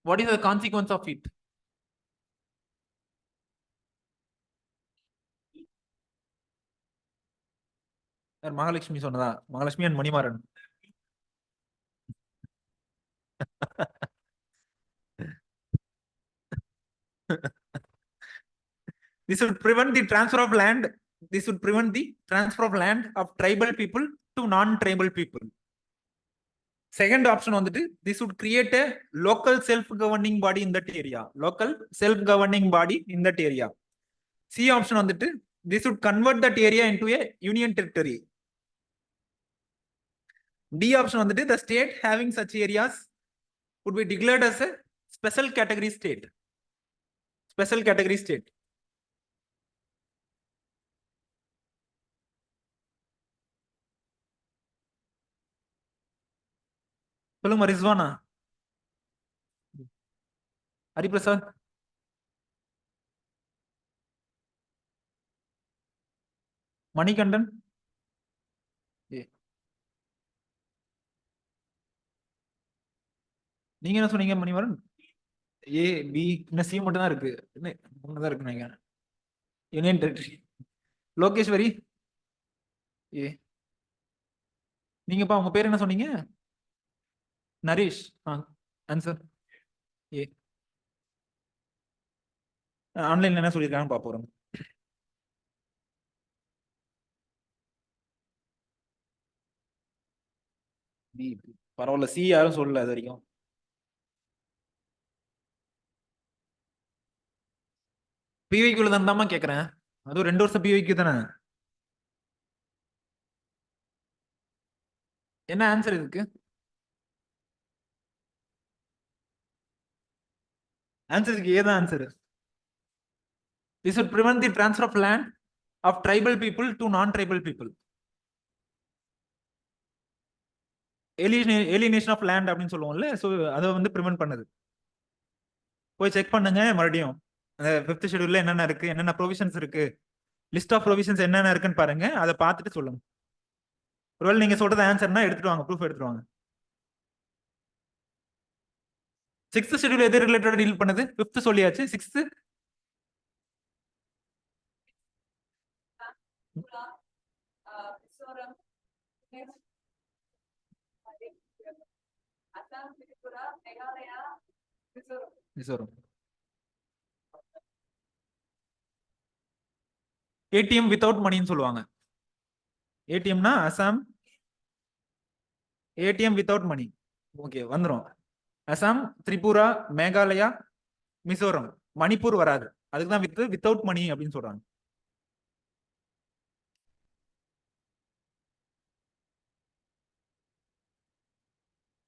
what is the consequence of it? Mahalakshmi சொன்னதா? Mahalakshmi and Manimaran. This would prevent the transfer of land. This would prevent the transfer of land of tribal people to non-tribal people. Second option வந்துட்டு this would create a local self-governing body in that area. Local self-governing body in that area. C option வந்துட்டு this would convert that area into a union territory. D option வந்துட்டு the state having such areas would be declared as a special category state. Special category state. சொல்லுங்க ரிஸ்வானா. ஹரிபிரசாத். மணிகண்டன். நீங்க என்ன சொன்னீங்க Manivaran? A B இன்னும் C மட்டும் தான் இருக்கு. தான் இருக்கு நினைக்கிறேன். Union territory. லோகேஸ்வரி. ஏ. நீங்கப்பா உங்க பேர் என்ன சொன்னீங்க? நரேஷ். Answer A. ஆன்லைன்ல என்ன சொல்லியிருக்காங்கன்னு பார்ப்போம். பரவாயில்ல, சி யாரும் சொல்லல அது வரைக்கும். பிவைக்குள்ள தான்டாமா கேக்குறேன். அதுவும் 2 வருஷம் பிவைக்கு தானே. என்ன ஆன்சர் இதுக்கு? ஆன்சர் இதுக்கு ஏதான் answer. This would prevent the transfer of land of tribal people to non-tribal people. alienation of land அப்படின்னு சொல்லுவோம்ல, சோ அதை வந்து ப்ரிவென்ட் பண்ணுது. போய் செக் பண்ணுங்க மறுபடியும். அந்த 5th ஷெட்யூல்ல என்னென்ன இருக்கு, என்னென்ன ப்ரொவிஷன்ஸ் இருக்கு, லிஸ்ட் ஆஃப் ப்ரொவிஷன்ஸ் என்னென்ன இருக்குன்னு பாருங்க. அதை பார்த்துட்டு சொல்லுங்க. ஒருவேளை நீங்க சொல்றது ஆன்சர்னா எடுத்துட்டு வாங்க, ப்ரூஃப் எடுத்துட்டு வாங்க. 6th ஷெட்யூல் எது ரிலேட்டட் டீல் பண்ணுது? 5th சொல்லியாச்சு, 6th மிசோரம். ஏடிஎம் வித்தவுட் மணின்னு சொல்லுவாங்க. ஏடிஎம்னா Assam, ATM without money. Okay, வந்துரும். அசாம், திரிபுரா, மேகாலயா, மிசோரம். மணிப்பூர் வராது. அதுக்கு தான் வித்தவுட் மணி அப்படின்னு சொல்றாங்க.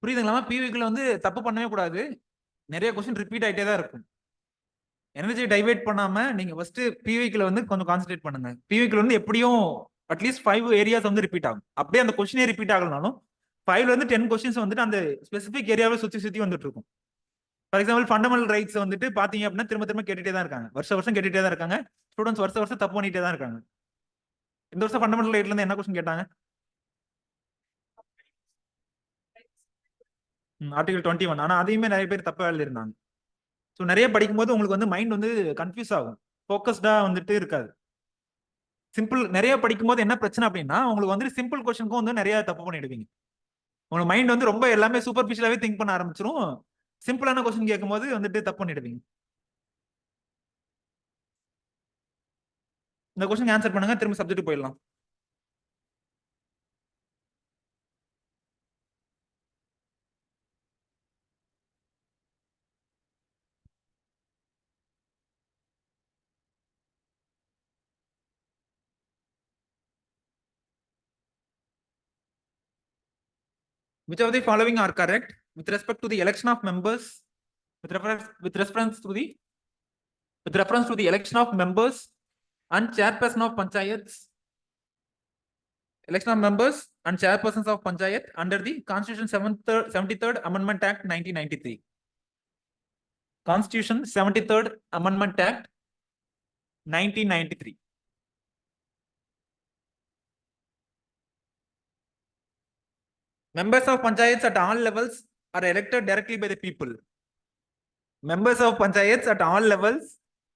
புரியுதுங்களா? பிவிக்குள்ள வந்து தப்பு பண்ணவே கூடாது. நிறைய கொஸ்டின் ரிப்பீட் ஆயிட்டே தான் இருக்கும். எனர்ஜி டைவர்ட் பண்ணாம நீங்க ஃபர்ஸ்ட் பிவிக்குள்ள வந்து கொஞ்சம் கான்சென்ட்ரேட் பண்ணுங்க. பிவிக்குள்ள வந்து எப்படியும் அட்லீஸ்ட் 5 ஏரியாஸ் வந்து ரிப்பீட் ஆகும். அப்படியே அந்த கொஸ்டினே ரிப்பீட் ஆகலனாலும் 5ல இருந்து 10 கொஸ்டின்ஸ் வந்துட்டு அந்த ஸ்பெசிபிக் ஏரியாவை சுத்தி சுத்தி வந்துட்டு இருக்கும். ஃபார் எக்ஸாம்பிள் ஃபண்டமெண்டல் ரைட்ஸ் வந்துட்டு பாத்தீங்க அப்படின்னா திரும்ப திரும்ப கேட்டுட்டே தான் இருக்காங்க. வருஷம் கேட்டுட்டே தான் இருக்காங்க. ஸ்டூடெண்ட்ஸ் வருஷம் தப்பு பண்ணிட்டே தான் இருக்காங்க. இந்த வருஷம் ஃபண்டமெண்டல் ரைட்ல இருந்து என்ன கொஸ்டின் கேட்டாங்க? ஆர்டிகல் 21. ஆனா அதையுமே நிறைய பேர் தப்பா எழுதிருந்தாங்க. ஸோ நிறைய படிக்கும்போது உங்களுக்கு வந்து மைண்ட் வந்து கன்ஃபியூஸ் ஆகும், ஃபோக்கஸ்டா வந்துட்டு இருக்காது. சிம்பிள் நிறைய படிக்கும்போது என்ன பிரச்சனை அப்படின்னா, உங்களுக்கு வந்து சிம்பிள் கொஸ்டினுக்கும் வந்து நிறைய தப்பு பண்ணிடுவீங்க. உங்க மைண்ட் வந்து ரொம்ப எல்லாமே சூப்பர்ஃபிஷியலாவே திங்க் பண்ண ஆரம்பிச்சிரும். சிம்பிளான கொஸ்டின் கேட்கும்போது வந்துட்டு தப்பு பண்ணிடுவீங்க. இந்த கொஸ்டின் ஆன்சர் பண்ணுங்க, திரும்ப சப்ஜெக்ட் போயிடலாம். Which of the following are correct with respect to the election of members, with reference to the election of members and chairperson of panchayats, election of members and chairpersons of panchayat under the Constitution 73rd Amendment Act 1993. Constitution 73rd Amendment Act 1993. Members of panchayats at all levels are elected directly by the people. Members of panchayats at all levels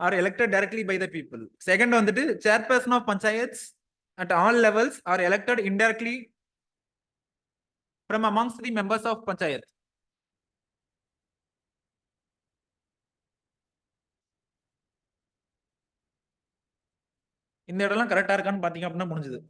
are elected directly by the people. Second வந்துட்டு chairperson of panchayats at all levels are elected indirectly from amongst the members of panchayat. இந்த இடம்லாம் கரெக்டா இருக்கான்னு பாத்தீங்க அப்படின்னா முடிஞ்சது.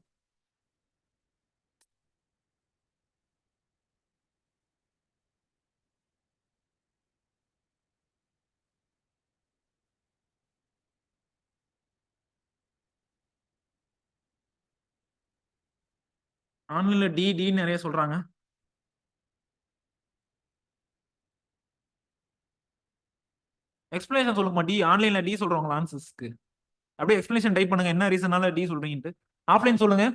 ஆன்லைன்ல D நிறைய சொல்றாங்க. எக்ஸ்பிளேஷன் சொல்லுங்க. டி ஆன்லைன்ல டி சொல்றாங்களா ஆன்சர்ஸ்க்கு? அப்படியே எக்ஸ்பிளேஷன் டைப் பண்ணுங்க, என்ன ரீசனால டி சொல்றீங்கன்ட்டு. ஆஃப்லைன் சொல்லுங்க.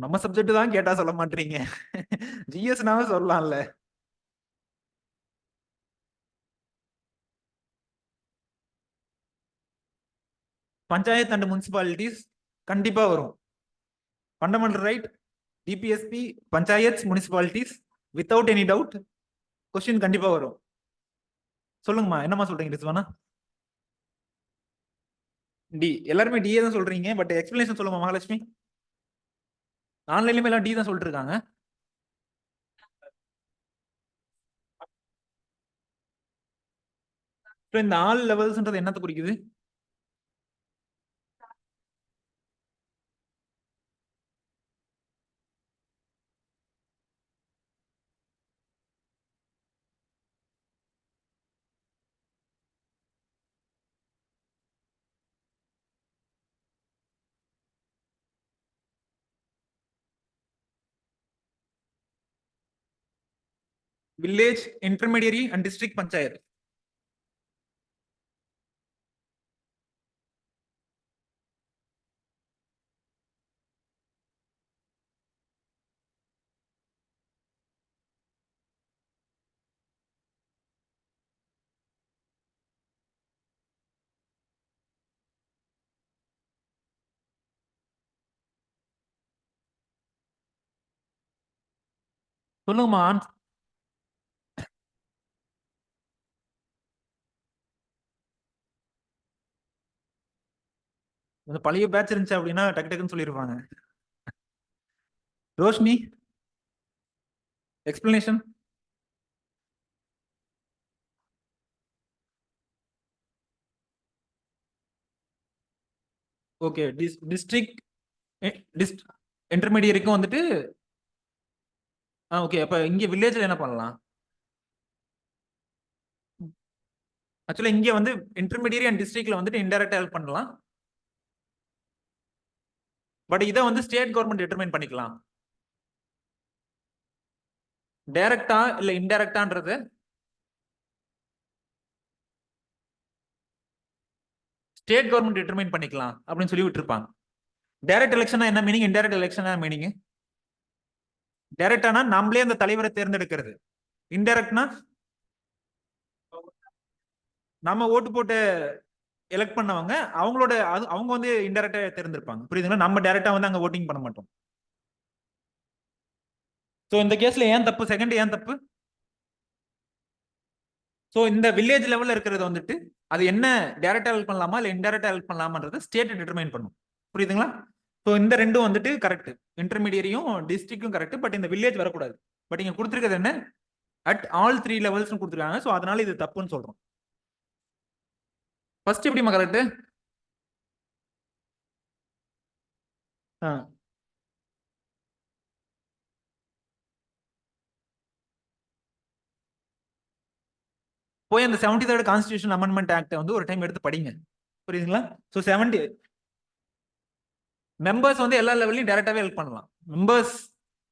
நம்ம சப்ஜெக்ட் தான் கேட்டா சொல்ல மாட்டீங்க. ஜிஎஸ்னாவே சொல்லலாம்ல. பஞ்சாயத்து அண்ட் முனிசிபாலிட்டிஸ் கண்டிப்பா வரும். Fundamental right, DPSP, panchayat, municipalities without any doubt question கண்டிப்பா வரும். சொல்லுங்கம்மா, என்னம்மா சொல்றீங்க ரிஸ்வானா? டி. எல்லாருமே டி தான் சொல்றீங்க, பட் எக்ஸ்பிளேஷன் சொல்லுமா மகாலட்சுமி? ஆன்லைன்லயுமே எல்லாம் டி தான் சொல்லிட்டு இருக்காங்க. So இந்த ஆல் லெவல்ஸ்ன்றது என்னத்தை குறிக்குது? Village, intermediary and district panchayat. சொல்லுங்கம்மா. அந்த பழைய பேட்ச் இருந்துச்சு அப்படின்னா டக்கு டக்குன்னு சொல்லிருப்பாங்க. ரோஷினி, எக்ஸ்பிளனேஷன். ஓகே, டிஸ்ட்ரிக்ட் இன்டர்மீடியரிக்கும் வந்துட்டு ஓகே. அப்ப இங்க வில்லேஜ்ல என்ன பண்ணலாம்? ஆக்சுவலா இங்க வந்து இன்டர்மீடியரி அண்ட் டிஸ்ட்ரிக்ட்ல வந்துட்டு இன்டைரக்டா ஹெல்ப் பண்ணலாம். பட் இதை வந்து ஸ்டேட் கவர்மெண்ட் டிட்டர்மைன் பண்ணிக்கலாம். டைரக்டா இல்ல இன்டைரக்டான்றது ஸ்டேட் கவர்மெண்ட் டிட்டர்மைன் பண்ணிக்கலாம் அப்படின்னு சொல்லி விட்டுருப்பாங்க. டைரக்ட் எலெக்ஷனா என்ன மீனிங்? இன்டைரக்ட் எலெக்ஷனா மீனிங்? டைரக்டானா நம்மளே அந்த தலைவரை தேர்ந்தெடுக்கிறது. இன்டைரக்ட்னா நம்ம ஓட்டு போட்டு எலெக்ட் பண்ணவங்க அவங்களோட அவங்க வந்து இன்டைரக்டா தேர்ந்தெடுப்பாங்க. புரியுதுங்களா? நம்ம டைரக்டா வந்து அங்க ஓட்டிங் பண்ண மாட்டோம். சோ இந்த கேஸ்ல ஏன் தப்பு? செகண்ட் ஏன் தப்பு? சோ இந்த வில்லேஜ் லெவல்ல இருக்கிறது வந்துட்டு அது என்ன டைரக்டா ஹெல்ப் பண்ணலாமா இல்ல இன்டைரக்டா ஹெல்ப் பண்ணலாமான்றது ஸ்டேட் டிட்டர்மைன் பண்ணும். புரியுதுங்களா? சோ இந்த ரெண்டும் வந்துட்டு கரெக்ட். இன்டர்மீடியரியும் டிஸ்ட்ரிக்டும் கரெக்ட். பட் இந்த வில்லேஜ் வரக்கூடாது. பட் இங்க கொடுத்துருக்கிறது என்ன? அட் ஆல் 3 லெவல்ஸ் கொடுத்துருக்காங்க. சோ அதனால இது தப்புன்னு சொல்றோம். ஃபர்ஸ்ட் எப்படிமா கரெக்ட்? போய் அந்த 73rd கான்ஸ்டிடியூஷன் அமெண்ட்மெண்ட் ஆக்ட் வந்து ஒரு டைம் எடுத்து படிங்க. புரியுதுங்களா? சோ 70 மெம்பர்ஸ் வந்து எல்லா லெவல்லையும் டைரக்டாவே ஹெல்ப் பண்ணலாம். மெம்பர்ஸ்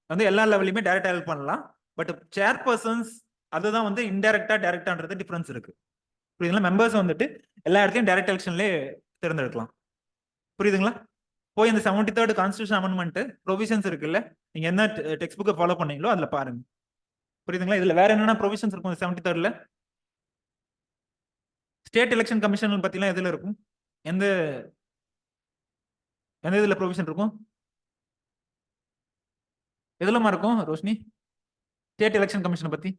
வந்து எல்லா லெவல்லையுமே டைரக்டா ஹெல்ப் பண்ணலாம். பட் சேர்பர்சன்ஸ் அதுதான் வந்து இன்டைரக்டா டைரக்டான்றது டிஃபரன்ஸ் இருக்கு. புரியுதுங்களா? மெம்பர்ஸ் வந்துட்டு எல்லா இடத்தையும் டைரக்ட் எலெக்ஷன்லேயே தேர்ந்தெடுக்கலாம். புரியுதுங்களா? போய் இந்த 73rd கான்ஸ்டிடியூஷன் அமெண்ட்மெண்ட் ப்ரொவிஷன்ஸ் இருக்குல்ல, நீங்க என்ன டெக்ஸ்ட் புக்கை ஃபாலோ பண்ணீங்களோ அதுல பாருங்க. புரியுதுங்களா? இதுல வேற என்னென்ன ப்ரொவிஷன்ஸ் இருக்கும் 73rd? ஸ்டேட் எலெக்ஷன் கமிஷன் பத்திலாம் எதுல இருக்கும்? எந்த எந்த இதுல ப்ரொவிஷன் இருக்கும்? எதுலமா இருக்கும் ரோஷினி? ஸ்டேட் எலெக்ஷன் கமிஷனை பத்தி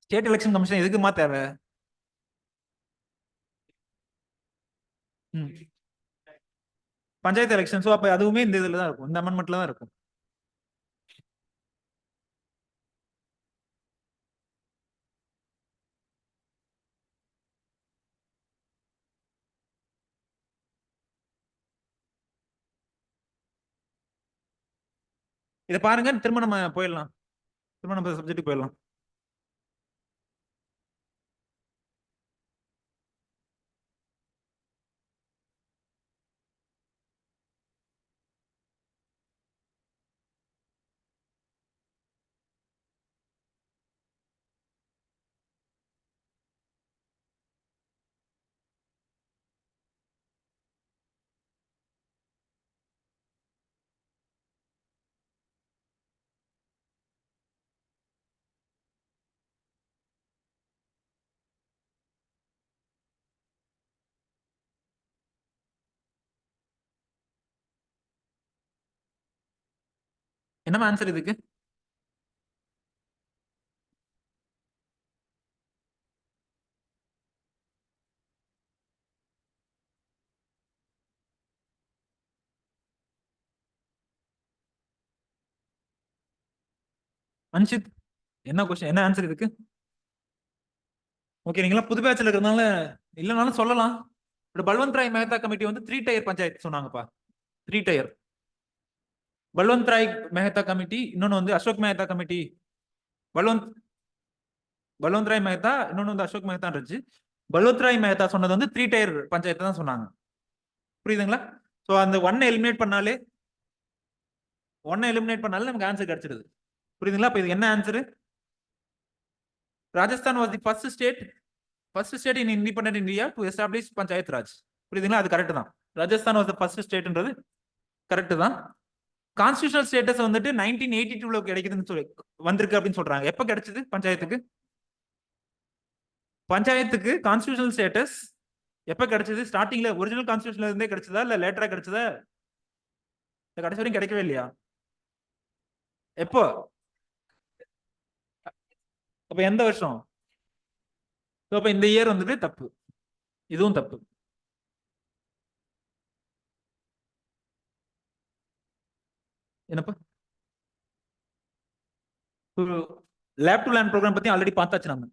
ஸ்டேட் எலெக்ஷன் கமிஷன் எதுக்குமா தேவை? பஞ்சாயத்து எலெக்ஷன். ஸோ அப்ப அதுவுமே இந்த இதுல தான் இருக்கும், இந்த அமெண்ட்மெண்ட்ல தான் இருக்கும். இதை பாருங்க. திரும்ப நம்ம போயிடலாம். திரும்ப நம்ம சப்ஜெக்ட் போயிடலாம். என்னமா ஆன்சர் இதுக்கு? அன்ஷித், என்ன கொஸ்டின், என்ன ஆன்சர் இதுக்கு? ஓகே, நீங்களா புது பேட்ச்ல இருக்கிறதுனால இல்லைனாலும் சொல்லலாம். பட் பல்வந்த் ராய் மெஹ்தா கமிட்டி வந்து 3 டயர் பஞ்சாயத்து சொன்னாங்கப்பா. 3 டயர். பல்வந்த் ராய் மெஹ்தா கமிட்டி, இன்னொன்னு வந்து அசோக் மெஹ்தா கமிட்டி. பல்வந்த் ராய் மெஹ்தா, இன்னொன்னு வந்து அசோக் மெஹ்தா இருந்துச்சு. பல்வந்த் ராய் மெஹ்தா சொன்னது வந்து 3 டயர் பஞ்சாயத்து தான் சொன்னாங்க. புரியுதுங்களா? ஸோ அந்த ஒன்னை எலிமினேட் பண்ணாலே நமக்கு ஆன்சர் கிடைச்சிடுது. புரியுதுங்களா? இப்போ இது என்ன answer? Rajasthan was the first state in independent India to establish panchayat Raj. புரியுதுங்களா? அது கரெக்ட் தான். ராஜஸ்தான் வாஸ் தி ஃபர்ஸ்ட் ஸ்டேட்ன்றது கரெக்ட் தான். கான்ஸ்டிடியூஷனல் ஸ்டேட்டஸ் வந்துட்டு 1982 கிடைக்குதுன்னு சொல்லி வந்திருக்கு அப்படின்னு சொல்றாங்க. எப்ப கிடைச்சது பஞ்சாயத்துக்கு கான்ஸ்டிடியூஷனல் ஸ்டேட்டஸ் எப்ப கிடைச்சது? ஸ்டார்டிங்ல ஒரிஜினல் கான்ஸ்டிடியூஷன்ல இருந்தே கிடைச்சதா இல்ல லேட்டரா கிடைச்சதா? கடைசி வரைக்கும் கிடைக்கவே இல்லையா? எப்போ? அப்ப எந்த வருஷம்? அப்ப இந்த இயர் வந்துட்டு தப்பு, இதுவும் தப்பு. என்னப்பா? லேப் டு லேண்ட் ப்ரோக்ராம் பத்தி ஆல்ரெடி பார்த்தாச்சு நம்ம.